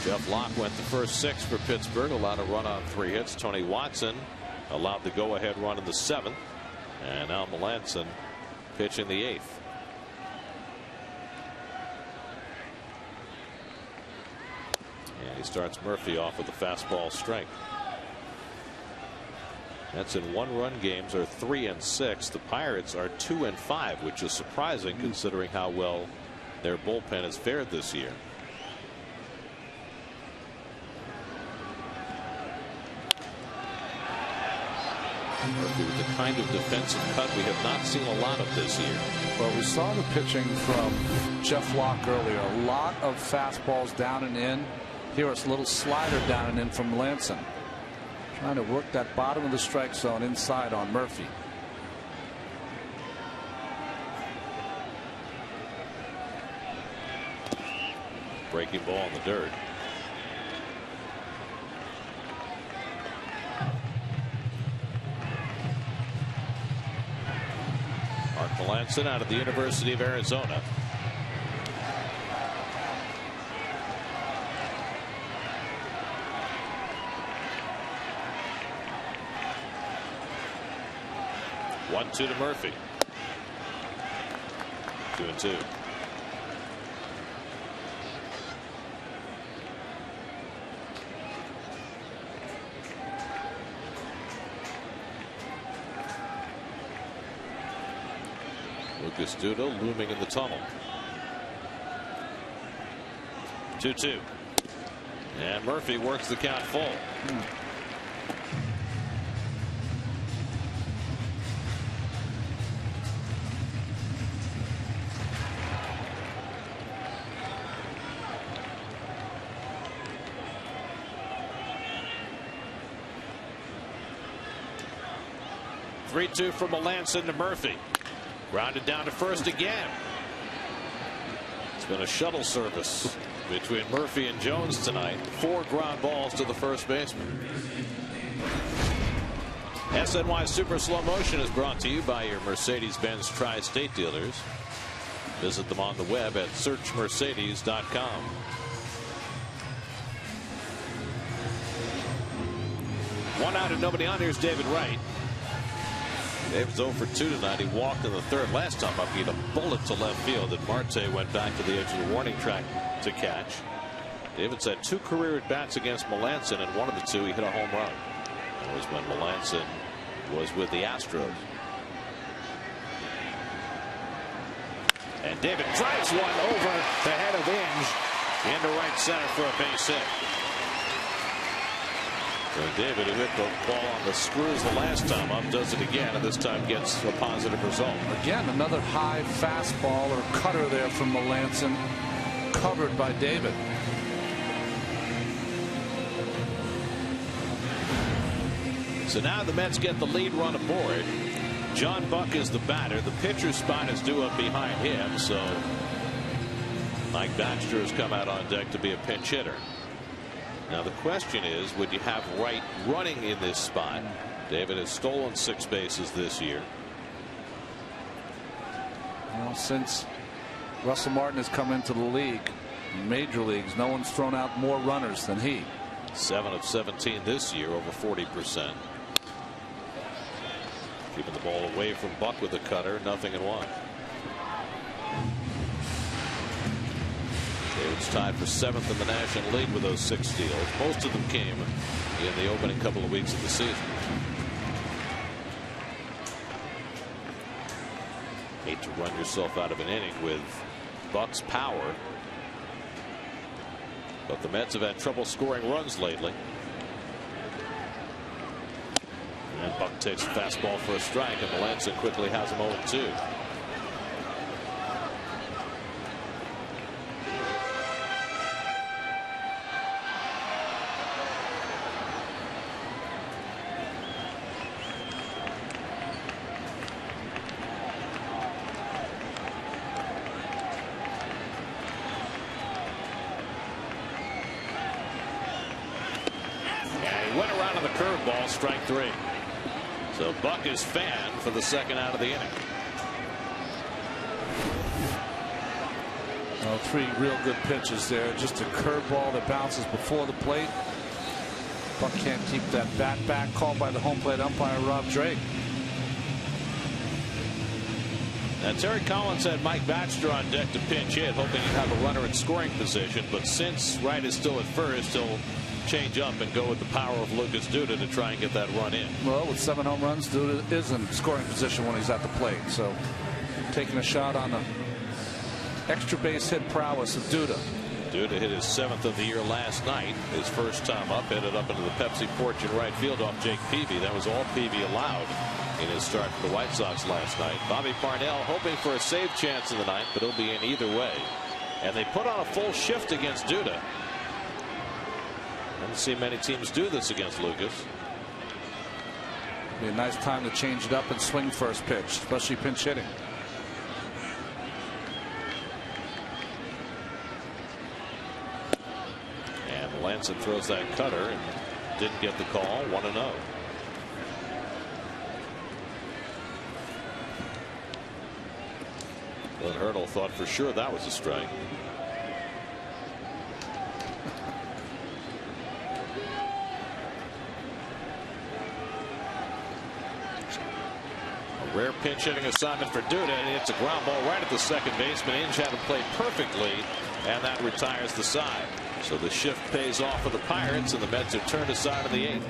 A: Jeff Locke went the first 6 for Pittsburgh, allowed a run on 3 hits. Tony Watson allowed the go-ahead run in the 7th. And now Melanson pitching the 8th. And he starts Murphy off with a fastball strength. That's in 1-run games are 3 and 6. The Pirates are 2 and 5, which is surprising considering how well their bullpen has fared this year. Murphy with the kind of defensive cut we have not seen a lot of this year.
B: Well, we saw the pitching from Jeff Locke earlier. A lot of fastballs down and in. Here it's a little slider down and in from Melanson. Trying to work that bottom of the strike zone inside on Murphy.
A: Breaking ball in the dirt. Mark Melanson out of the University of Arizona. One-two to Murphy. 2-2. Lucas Duda looming in the tunnel. 2-2. And Murphy works the count full. 3-2 from Melanson to Murphy. Grounded down to first again. It's been a shuttle service between Murphy and Jones tonight. 4 ground balls to the first baseman. SNY Super Slow Motion is brought to you by your Mercedes-Benz Tri-State dealers. Visit them on the web at searchmercedes.com. One out and nobody on. Here's David Wright. David's 0 for 2 tonight. He walked in the 3rd. Last time up, he had a bullet to left field, and Marte went back to the edge of the warning track to catch. David's had 2 career at-bats against Melanson, and one of the 2 he hit a home run. It was when Melanson was with the Astros. And David drives one over the head of Inge into right center for a base hit. So David, who hit the ball on the screws the last time up, does it again, and this time gets a positive result.
B: Again, another high fastball or cutter there from Melanson, covered by David.
A: So now the Mets get the lead run aboard. John Buck is the batter. The pitcher's spot is due up behind him, so Mike Baxter has come out on deck to be a pinch hitter. Now the question is, would you have Wright running in this spot? David has stolen 6 bases this year.
B: Well, since Russell Martin has come into the league, major leagues, no one's thrown out more runners than he.
A: 7 of 17 this year, over 40%. Keeping the ball away from Buck with a cutter, 0-1. David's tied for 7th in the National League with those 6 steals. Most of them came in the opening couple of weeks of the season. Hate to run yourself out of an inning with Buck's power, but the Mets have had trouble scoring runs lately. And Buck takes a fastball for a strike, and Melanson quickly has him 0-2. Went around on the curveball, strike 3. So Buck is fanned for the second out of the inning.
B: Well, 3 real good pitches there. Just a curveball that bounces before the plate. Buck can't keep that bat back. Called by the home plate umpire Rob Drake.
A: Now Terry Collins had Mike Baxter on deck to pinch hit, hoping he'd have a runner in scoring position. But since Wright is still at first, he'll change up and go with the power of Lucas Duda to try and get that run in.
B: Well, with 7 home runs, Duda is in scoring position when he's at the plate. So taking a shot on the extra base hit prowess of Duda.
A: Duda hit his 7th of the year last night. His first time up, headed up into the Pepsi porch in right field off Jake Peavy. That was all Peavy allowed in his start for the White Sox last night. Bobby Parnell hoping for a save chance in the ninth, but he'll be in either way. And they put on a full shift against Duda. Haven't seen many teams do this against Lucas.
B: Be a nice time to change it up and swing first pitch, especially pinch hitting.
A: And Melanson throws that cutter and didn't get the call. 1-0. Glenn Hurdle thought for sure that was a strike. Rare pinch hitting assignment for Duda, and it's a ground ball right at the second baseman. Inge had him played perfectly, and that retires the side. So the shift pays off for the Pirates, and the Mets are turned aside in the 8th.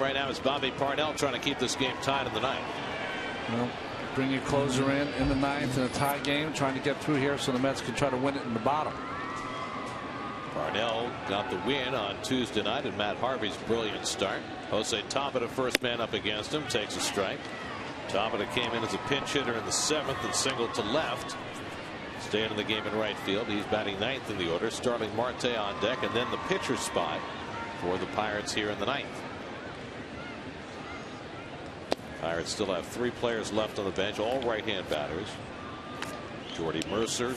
A: Right now is Bobby Parnell trying to keep this game tied in the ninth.
B: Well, bring your closer in the ninth in a tie game, trying to get through here so the Mets can try to win it in the bottom.
A: Parnell got the win on Tuesday night in Matt Harvey's brilliant start. Jose Tabata, first man up against him, takes a strike. Tabata came in as a pinch hitter in the 7th and singled to left. staying in the game in right field. He's batting 9th in the order. Starling Marte on deck, and then the pitcher spot for the Pirates here in the 9th. Pirates still have 3 players left on the bench, all right-hand batters. Jordy Mercer,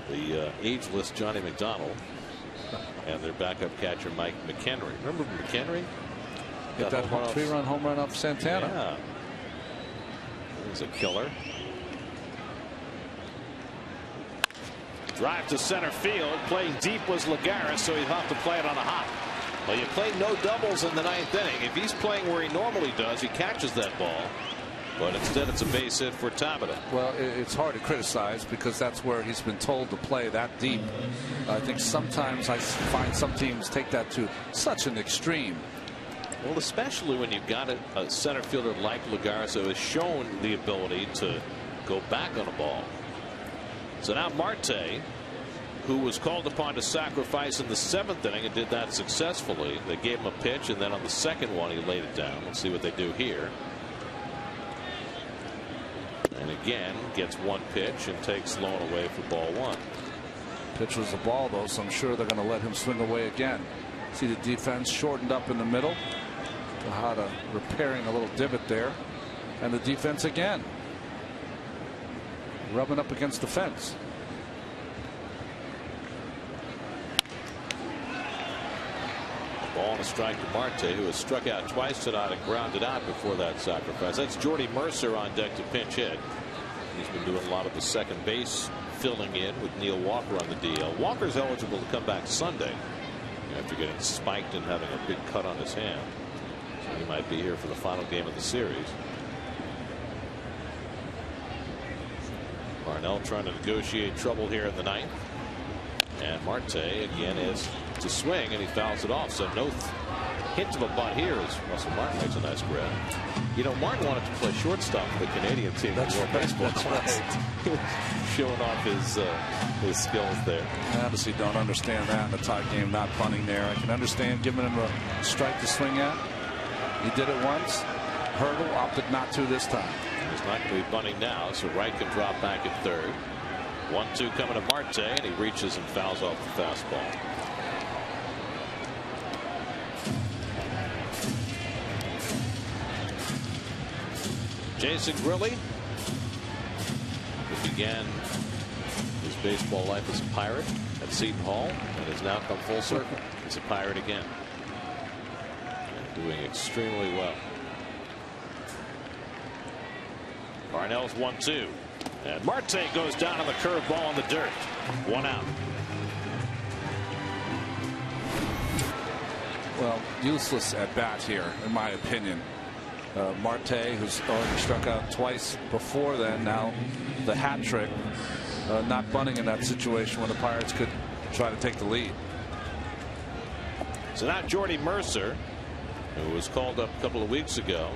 A: the ageless Johnny McDonald, and their backup catcher Mike McHenry. Remember McHenry?
B: Get that 3-run home run off Santana.
A: Yeah. He's a killer. Drive to center field. Playing deep was Lagares, so he'll have to play it on a hop. Well, you play no doubles in the 9th inning. If he's playing where he normally does, he catches that ball. But instead, it's a base hit for Tabata.
B: Well, it's hard to criticize because that's where he's been told to play that deep. I think sometimes I find some teams take that to such an extreme.
A: Well, especially when you've got a center fielder like Lagares who has shown the ability to go back on a ball. So now Marte, who was called upon to sacrifice in the 7th inning and did that successfully. They gave him a pitch, and then on the second one, he laid it down. Let's see what they do here. And again, gets one pitch and takes Sloan away for ball 1.
B: Pitch was a ball, though, so I'm sure they're going to let him swing away again. See the defense shortened up in the middle. Tejada repairing a little divot there. And the defense again rubbing up against the fence.
A: Ball and a strike to Marte, who has struck out twice tonight and grounded out before that sacrifice. That's Jordy Mercer on deck to pinch hit. He's been doing a lot of the second base filling in with Neil Walker on the DL. Walker's eligible to come back Sunday after getting spiked and having a big cut on his hand. So he might be here for the final game of the series. Parnell trying to negotiate trouble here in the 9th. And Marte again is to swing, and he fouls it off. So no hint of a bunt here as Russell Martin makes a nice grab. You know, Martin wanted to play shortstop for the Canadian team.
B: That's
A: World Baseball class. Showing off his skills there.
B: I obviously don't understand that in the tie game, not bunting there. I can understand giving him a strike to swing at. He did it once. Hurdle, opted not to this time.
A: He's not going to be bunting now, so Wright can drop back at third. 1-2 coming to Marte, and he reaches and fouls off the fastball. Jason Grilli, who began his baseball life as a Pirate at Seton Hall and has now come full circle. He's a Pirate again. And doing extremely well. Parnell's 1-2. And Marte goes down on the curveball in the dirt. 1 out.
B: Well, useless at bat here, in my opinion. Marte, who's already struck out twice before then, now the hat trick. Not bunting in that situation when the Pirates could try to take the lead.
A: So now Jordy Mercer, who was called up a couple of weeks ago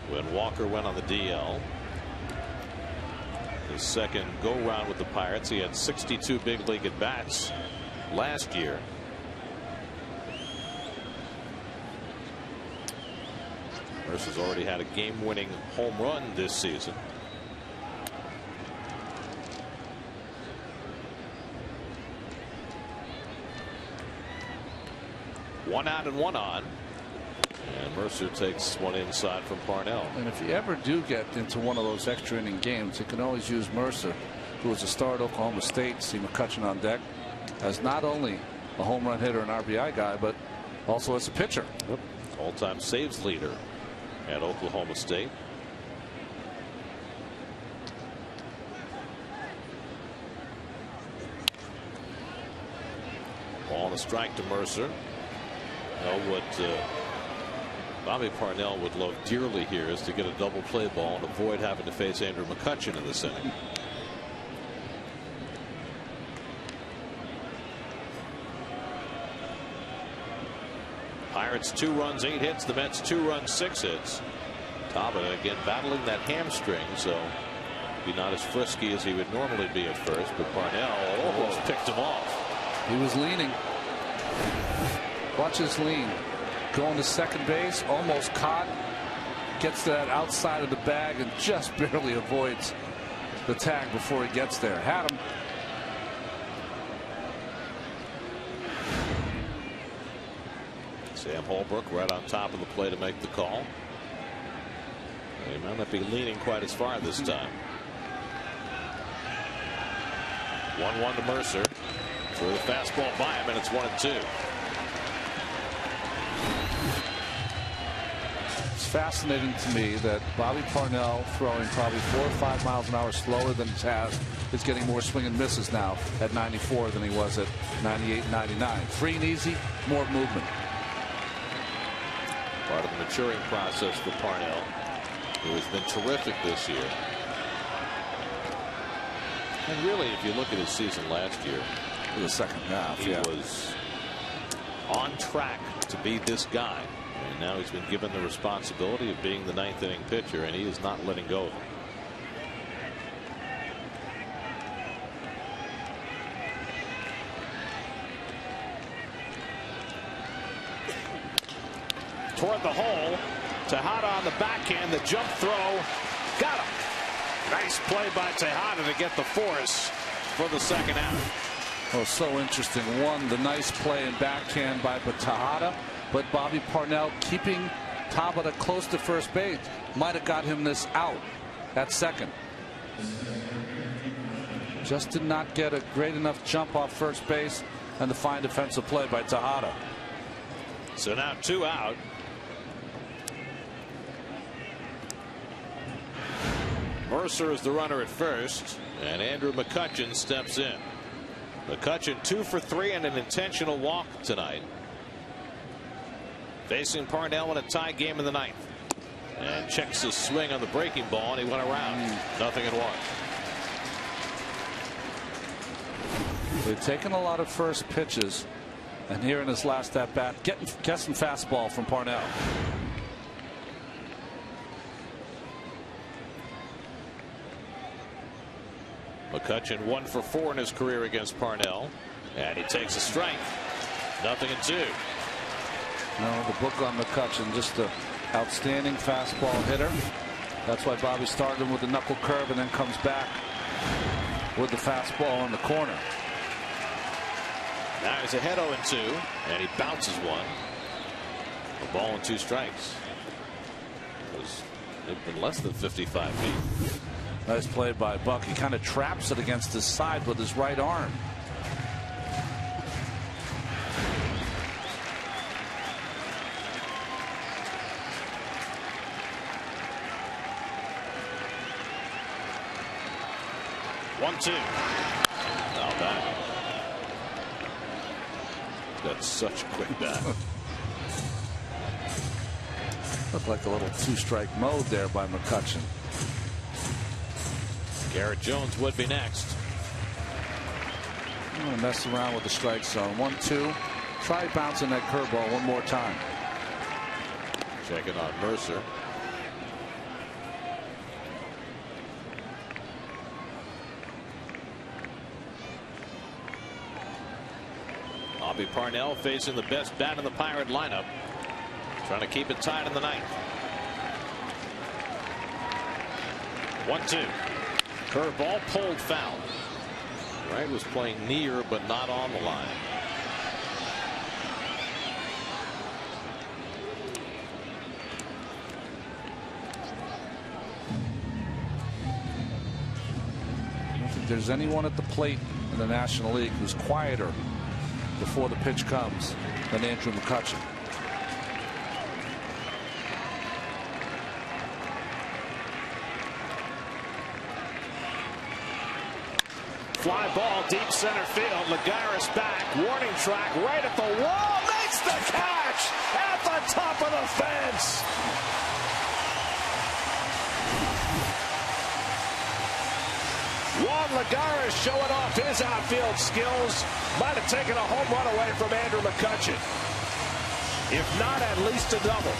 A: when Walker went on the DL. His second go round with the Pirates. He had 62 big league at bats last year. Mercer's already had a game-winning home run this season. One out and one on. And Mercer takes one inside from Parnell.
B: And if you ever do get into one of those extra inning games, you can always use Mercer, who was a star at Oklahoma State. See McCutcheon on deck as not only a home run hitter and RBI guy, but also as a pitcher.
A: Yep. All-time saves leader at Oklahoma State. Ball and a strike to Mercer. What Bobby Parnell would love dearly here is to get a double play ball and avoid having to face Andrew McCutcheon in this inning. Pirates 2 runs, 8 hits. The Mets 2 runs, 6 hits. Tabata again battling that hamstring, so be not as frisky as he would normally be at first. But Parnell almost picked him off.
B: He was leaning. Watch his lean. Going to second base, almost caught. Gets to that outside of the bag and just barely avoids the tag before he gets there. Had him.
A: Sam Holbrook right on top of the play to make the call. He might not be leaning quite as far this time. 1-1 to Mercer. Threw the fastball by him, and it's 1-2.
B: It's fascinating to me that Bobby Parnell, throwing probably 4 or 5 miles an hour slower than he has, is getting more swing and misses now at 94 than he was at 98 and 99. Free and easy, more movement.
A: Part of the maturing process for Parnell, who has been terrific this year. And really, if you look at his season last year,
B: in the second half,
A: he was on track to be this guy. And now he's been given the responsibility of being the 9th inning pitcher, and he is not letting go of it. Toward the hole. Tejada on the backhand. The jump throw. Got him. Nice play by Tejada to get the force for the second out.
B: Oh, so interesting. One, the nice play and backhand by Tejada, but Bobby Parnell keeping Tabata close to first base might have got him this out at second. Just did not get a great enough jump off first base, and the fine defensive play by Tejada.
A: So now 2 out. Mercer is the runner at first, and Andrew McCutchen steps in. McCutchen 2 for 3 and an intentional walk tonight. Facing Parnell in a tie game in the 9th. And checks his swing on the breaking ball, and he went around. 0-1.
B: They've taken a lot of first pitches, and here in his last at bat, guessing fastball from Parnell.
A: McCutchen 1 for 4 in his career against Parnell, and he takes a strike. 0-2.
B: No, the book on McCutchen, just an outstanding fastball hitter. That's why Bobby started him with the knuckle curve and then comes back with the fastball in the corner.
A: Now he's ahead 0-2, and he bounces one. A ball and 2 strikes. They've been less than 55 feet.
B: Nice play by Buck. He kind of traps it against his side with his right arm.
A: One-two. Now back. That's such a quick bat.
B: Looked like a little 2-strike mode there by McCutchen.
A: Garrett Jones would be next.
B: I'm going to mess around with the strike zone. 1-2. Try bouncing that curveball one more time.
A: Checking on Mercer. Bobby Parnell facing the best bat in the Pirate lineup. Trying to keep it tied in the 9th. 1-2. Curveball pulled foul. Wright was playing near but not on the line.
B: I don't think there's anyone at the plate in the National League who's quieter before the pitch comes than Andrew McCutchen.
A: Fly ball deep center field. Lagares back. Warning track right at the wall. Makes the catch at the top of the fence. Juan Lagares showing off his outfield skills. Might have taken a home run away from Andrew McCutchen. If not, at least a double.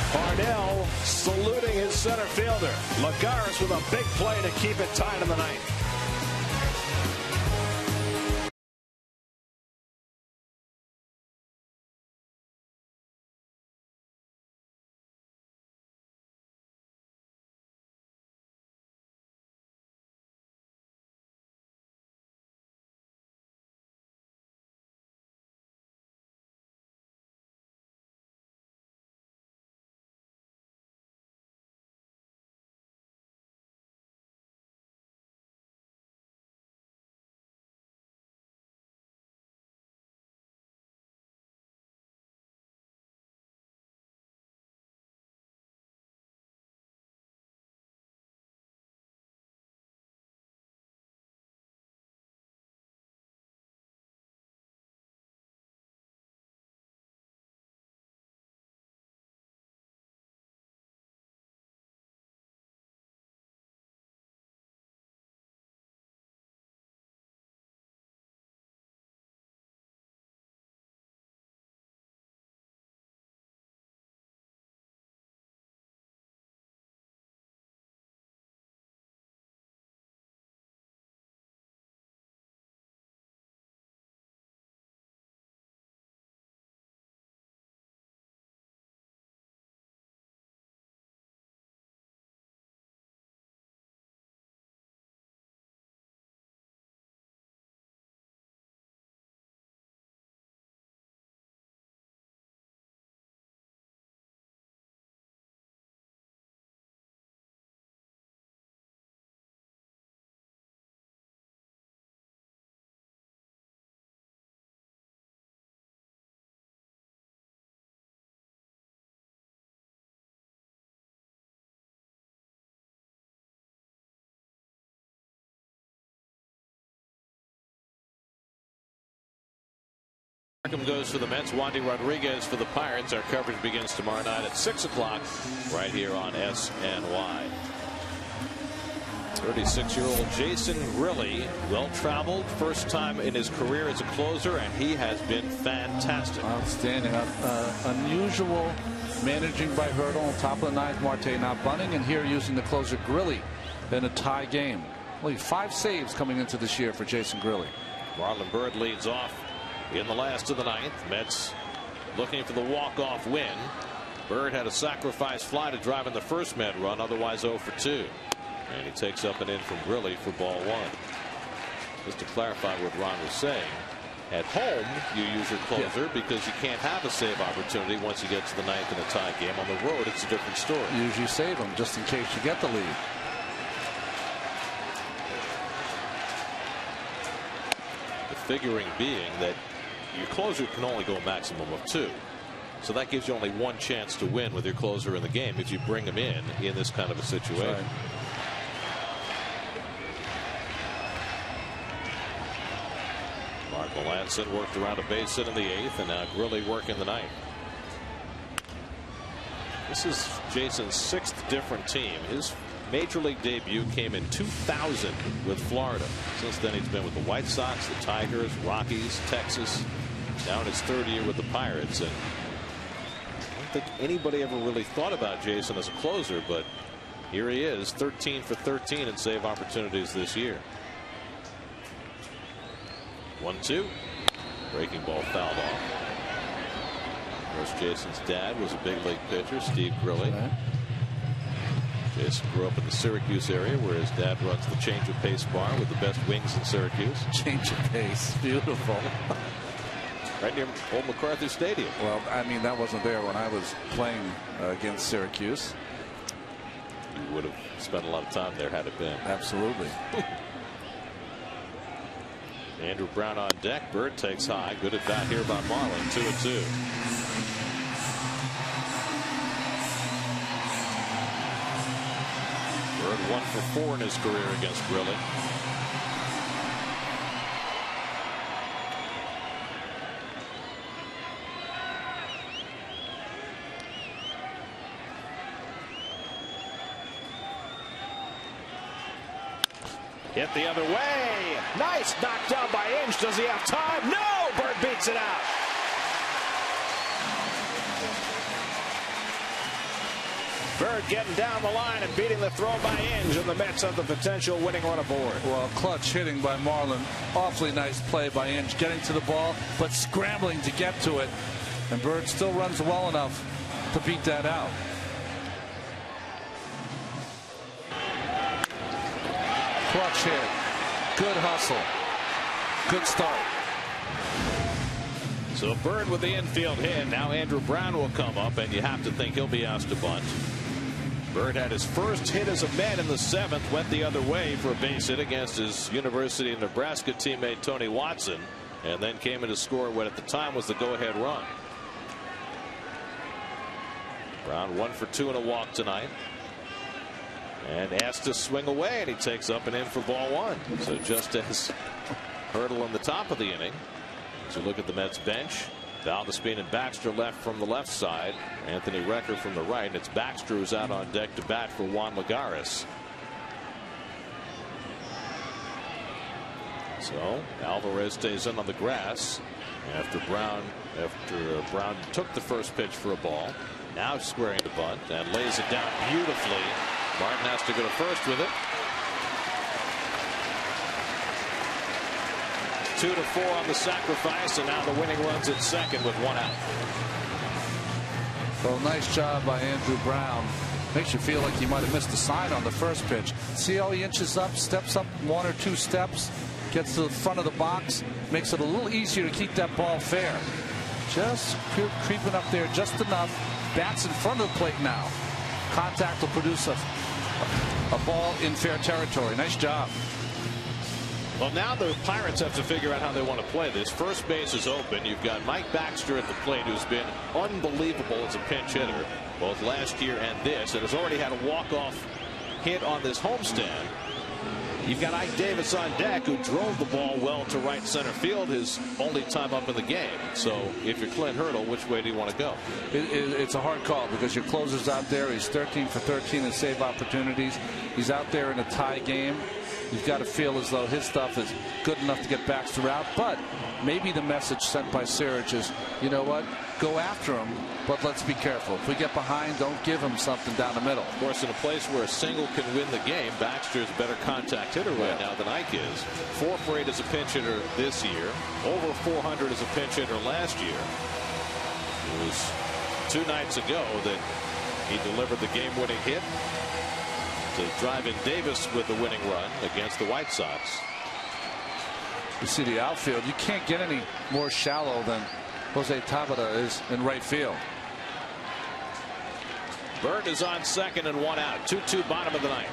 A: Parnell saluting his center fielder. Lagares with a big play to keep it tied in the 9th. Markham goes for the Mets. Wandy Rodriguez for the Pirates. Our coverage begins tomorrow night at 6 o'clock right here on SNY. 36-year-old Jason Grilli, well-traveled, first time in his career as a closer, and he has been fantastic.
B: Outstanding. Unusual managing by Hurdle on top of the ninth. Marte not bunting, and here using the closer Grilli in a tie game. Only 5 saves coming into this year for Jason Grilli.
A: Marlon Byrd leads off in the last of the ninth. Mets looking for the walk-off win. Byrd had a sacrifice fly to drive in the first Met run, otherwise 0 for 2. And he takes up and in from Grilli for ball 1. Just to clarify what Ron was saying, at home you use your closer because you can't have a save opportunity once you get to the ninth in a tie game. On the road, it's a different story.
B: You usually save them just in case you get the lead.
A: The figuring being that your closer can only go a maximum of 2. So that gives you only 1 chance to win with your closer in the game if you bring him in this kind of a situation.
B: Right.
A: Mark Melanson worked around a base hit in the 8th, and now Grilli working the 9th. This is Jason's 6th different team. His major league debut came in 2000 with Florida. Since then he's been with the White Sox, the Tigers, Rockies, Texas. Now in his 3rd year with the Pirates. And I don't think anybody ever really thought about Jason as a closer, but here he is, 13 for 13 in save opportunities this year. 1-2. Breaking ball fouled off. Of course, Jason's dad was a big league pitcher, Steve Grilli.
B: Right.
A: Jason grew up in the Syracuse area where his dad runs the Change of Pace bar with the best wings in Syracuse.
B: Change of pace. Beautiful.
A: Right near Old MacArthur Stadium.
B: Well, I mean, that wasn't there when I was playing against Syracuse.
A: You would have spent a lot of time there had it been.
B: Absolutely.
A: Andrew Brown on deck. Byrd takes high. Good at bat here by Marlin. 2-2. Byrd 1 for 4 in his career against Grilli. Hit the other way. Nice knockdown by Inge. Does he have time? No! Byrd beats it out. Byrd getting down the line and beating the throw by Inge, and the Mets have the potential winning run aboard.
B: Well, clutch hitting by Marlin. Awfully nice play by Inge, getting to the ball, but scrambling to get to it. And Byrd still runs well enough to beat that out. Clutch hit. Good hustle. Good start.
A: So Byrd with the infield hit. Now Andrew Brown will come up, and you have to think he'll be asked to bunt. Byrd had his first hit as a Met in the 7th. Went the other way for a base hit against his University of Nebraska teammate Tony Watson, and then came in to score what at the time was the go-ahead run. Brown 1 for 2 and a walk tonight. And asked to swing away, and he takes up and in for ball 1. So just as Hurdle in the top of the inning. As you look at the Mets bench, Valdespin and Baxter left from the left side. Anthony Recker from the right. And it's Baxter who's out on deck to bat for Juan Lagares. So Alvarez stays in on the grass after Brown took the first pitch for a ball. Now squaring the bunt and lays it down beautifully. Martin has to go to first with it. 2-4 on the sacrifice, and now the winning runs at second with 1 out.
B: Well, nice job by Andrew Brown. Makes you feel like you might have missed the sign on the first pitch. See how he inches up, steps up 1 or 2 steps, gets to the front of the box, makes it a little easier to keep that ball fair. Just creeping up there just enough. Bats in front of the plate now. Contact will produce a ball in fair territory. Nice job.
A: Well, now the Pirates have to figure out how they want to play this. First base is open. You've got Mike Baxter at the plate, who's been unbelievable as a pinch hitter both last year and this, and has already had a walk-off hit on this homestand. You've got Ike Davis on deck, who drove the ball well to right center field his only time up in the game. So if you're Clint Hurdle, which way do you want to go?
B: It's a hard call because your closer's out there. He's 13 for 13 in save opportunities. He's out there in a tie game. You've got to feel as though his stuff is good enough to get Baxter out. But maybe the message sent by Sirich is, you know what, go after him, but let's be careful. If we get behind, don't give him something down the middle.
A: Of course, in a place where a single can win the game, Baxter's a better contact hitter right now than Ike is. 4 for 8 as a pinch hitter this year. Over 400 as a pinch hitter last year. It was 2 nights ago that he delivered the game-winning hit to drive in Davis with the winning run against the White Sox.
B: You see the outfield. You can't get any more shallow than Jose Tabata is in right field.
A: Bird is on second and 1 out. 2-2 bottom of the ninth.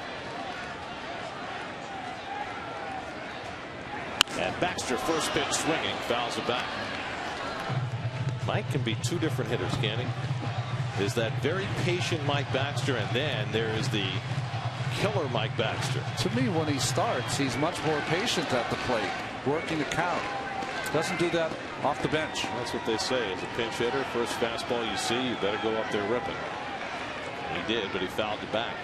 A: And Baxter, first pitch swinging, fouls it back. Mike can be 2 different hitters, can he? There's that very patient Mike Baxter, and then there is the killer Mike Baxter.
B: To me, when he starts, he's much more patient at the plate, working the count. Doesn't do that off the bench.
A: That's what they say. As a pinch hitter, first fastball you see, you better go up there ripping. He did, but he fouled it back.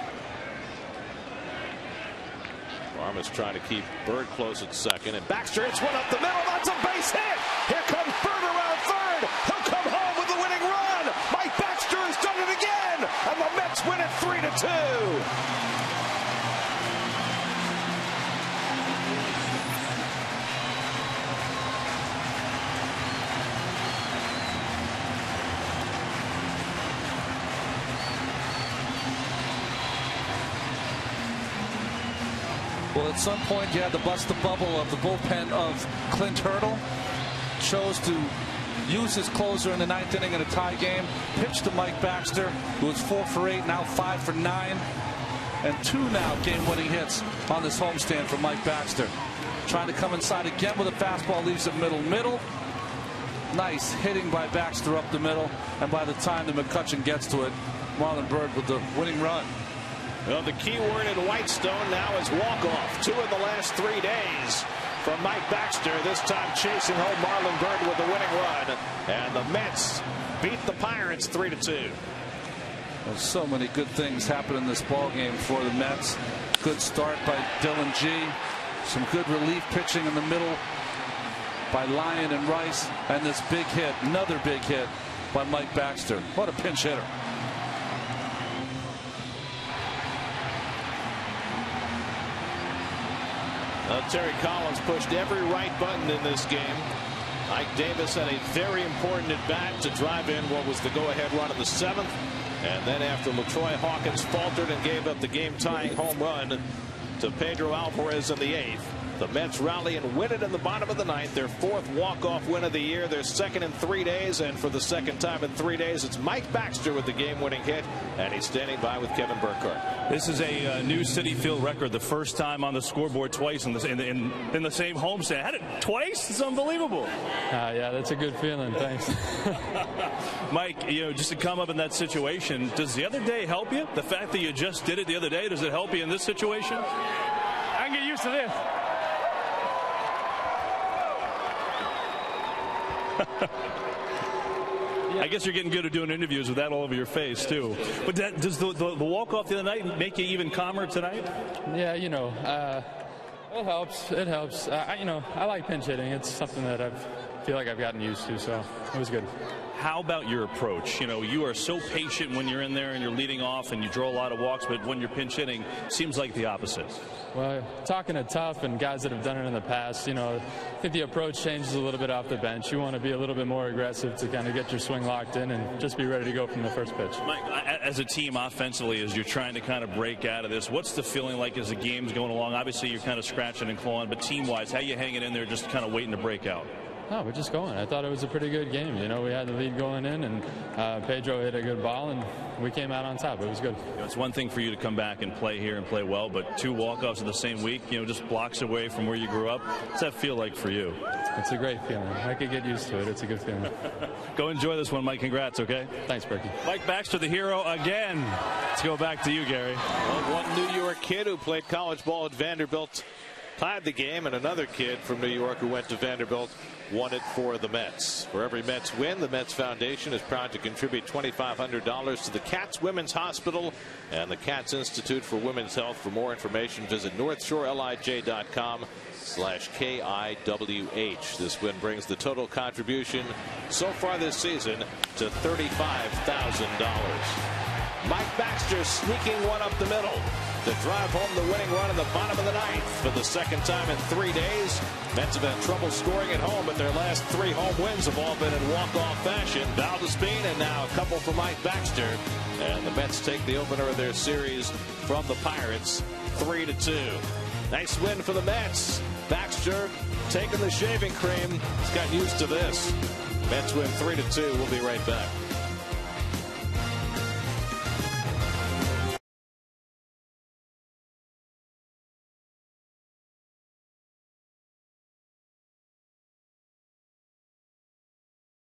A: Armas trying to keep Bird close at second, and Baxter hits one up the middle. That's a base hit. Here comes Bird around third. He'll come home with the winning run. Mike Baxter has done it again, and the Mets win it 3-2.
B: Well, at some point you had to bust the bubble of the bullpen of Clint Hurdle. Chose to use his closer in the 9th inning in a tie game. Pitched to Mike Baxter, who was 4 for 8, now 5 for 9. And 2 now game-winning hits on this homestand for Mike Baxter. Trying to come inside again with a fastball, leaves it middle. Nice hitting by Baxter up the middle. And by the time the McCutcheon gets to it, Marlon Bird with the winning run.
A: Well, the key word in Whitestone now is walk-off. 2 in the last 3 days from Mike Baxter. This time chasing home Marlon Bird with the winning run. And the Mets beat the Pirates 3-2.
B: Well, so many good things happen in this ball game for the Mets. Good start by Dylan G. Some good relief pitching in the middle by Lyon and Rice. And this big hit, another big hit by Mike Baxter. What a pinch hitter.
A: Terry Collins pushed every right button in this game. Ike Davis had a very important at bat to drive in what was the go-ahead run in the 7th. And then after LaTroy Hawkins faltered and gave up the game-tying home run to Pedro Alvarez in the 8th, the Mets rally and win it in the bottom of the 9th. Their 4th walk-off win of the year. Their 2nd in 3 days. And for the 2nd time in 3 days, it's Mike Baxter with the game-winning hit. And he's standing by with Kevin Burkhardt.
C: This is a new Citi Field record. The first time on the scoreboard twice in the same homestand. Had it twice? It's unbelievable.
E: Yeah, that's a good feeling. Thanks.
C: Mike, just to come up in that situation, does the other day help you? The fact that you just did it the other day, does it help you in this situation?
E: I can get used to this.
C: I guess you're getting good at doing interviews with that all over your face too. But does the walk-off the other night make you even calmer tonight?
E: Yeah, it helps. It helps. I like pinch hitting. It's something that I feel like I've gotten used to, so it was good.
C: How about your approach? You are so patient when you're in there and you're leading off and you draw a lot of walks, but when you're pinch hitting, seems like the opposite.
E: Well, talking to Tough and guys that have done it in the past, I think the approach changes a little bit off the bench. You want to be a little bit more aggressive to kind of get your swing locked in and just be ready to go from the first pitch.
C: Mike, as a team offensively, as you're trying to kind of break out of this, what's the feeling like as the game's going along? Obviously, you're kind of scratching and clawing, but team-wise, how you hanging in there just kind of waiting to break out?
E: No, we're just going. I thought it was a pretty good game. We had the lead going in, and Pedro hit a good ball, and we came out on top. It was good.
C: It's one thing for you to come back and play here and play well, but 2 walk-offs in the same week, just blocks away from where you grew up. What's that feel like for you?
E: It's a great feeling. I could get used to it. It's a good feeling.
C: Go enjoy this one, Mike. Congrats, okay?
E: Thanks, Berkey.
C: Mike Baxter, the hero again. Let's go back to you, Gary.
A: Well, one New York kid who played college ball at Vanderbilt tied the game, and another kid from New York who went to Vanderbilt won it for the Mets. For every Mets win, the Mets Foundation is proud to contribute $2,500 to the Cats Women's Hospital and the Cats Institute for Women's Health. For more information, visit northshorelij.com/KIWH. This win brings the total contribution so far this season to $35,000. Mike Baxter sneaking one up the middle to drive home the winning run in the bottom of the ninth for the second time in 3 days. Mets have had trouble scoring at home, but their last 3 home wins have all been in walk-off fashion. Valdez-Bean and now a couple for Mike Baxter. And the Mets take the opener of their series from the Pirates 3-2. Nice win for the Mets. Baxter taking the shaving cream. He's got used to this. Mets win 3-2. We'll be right back.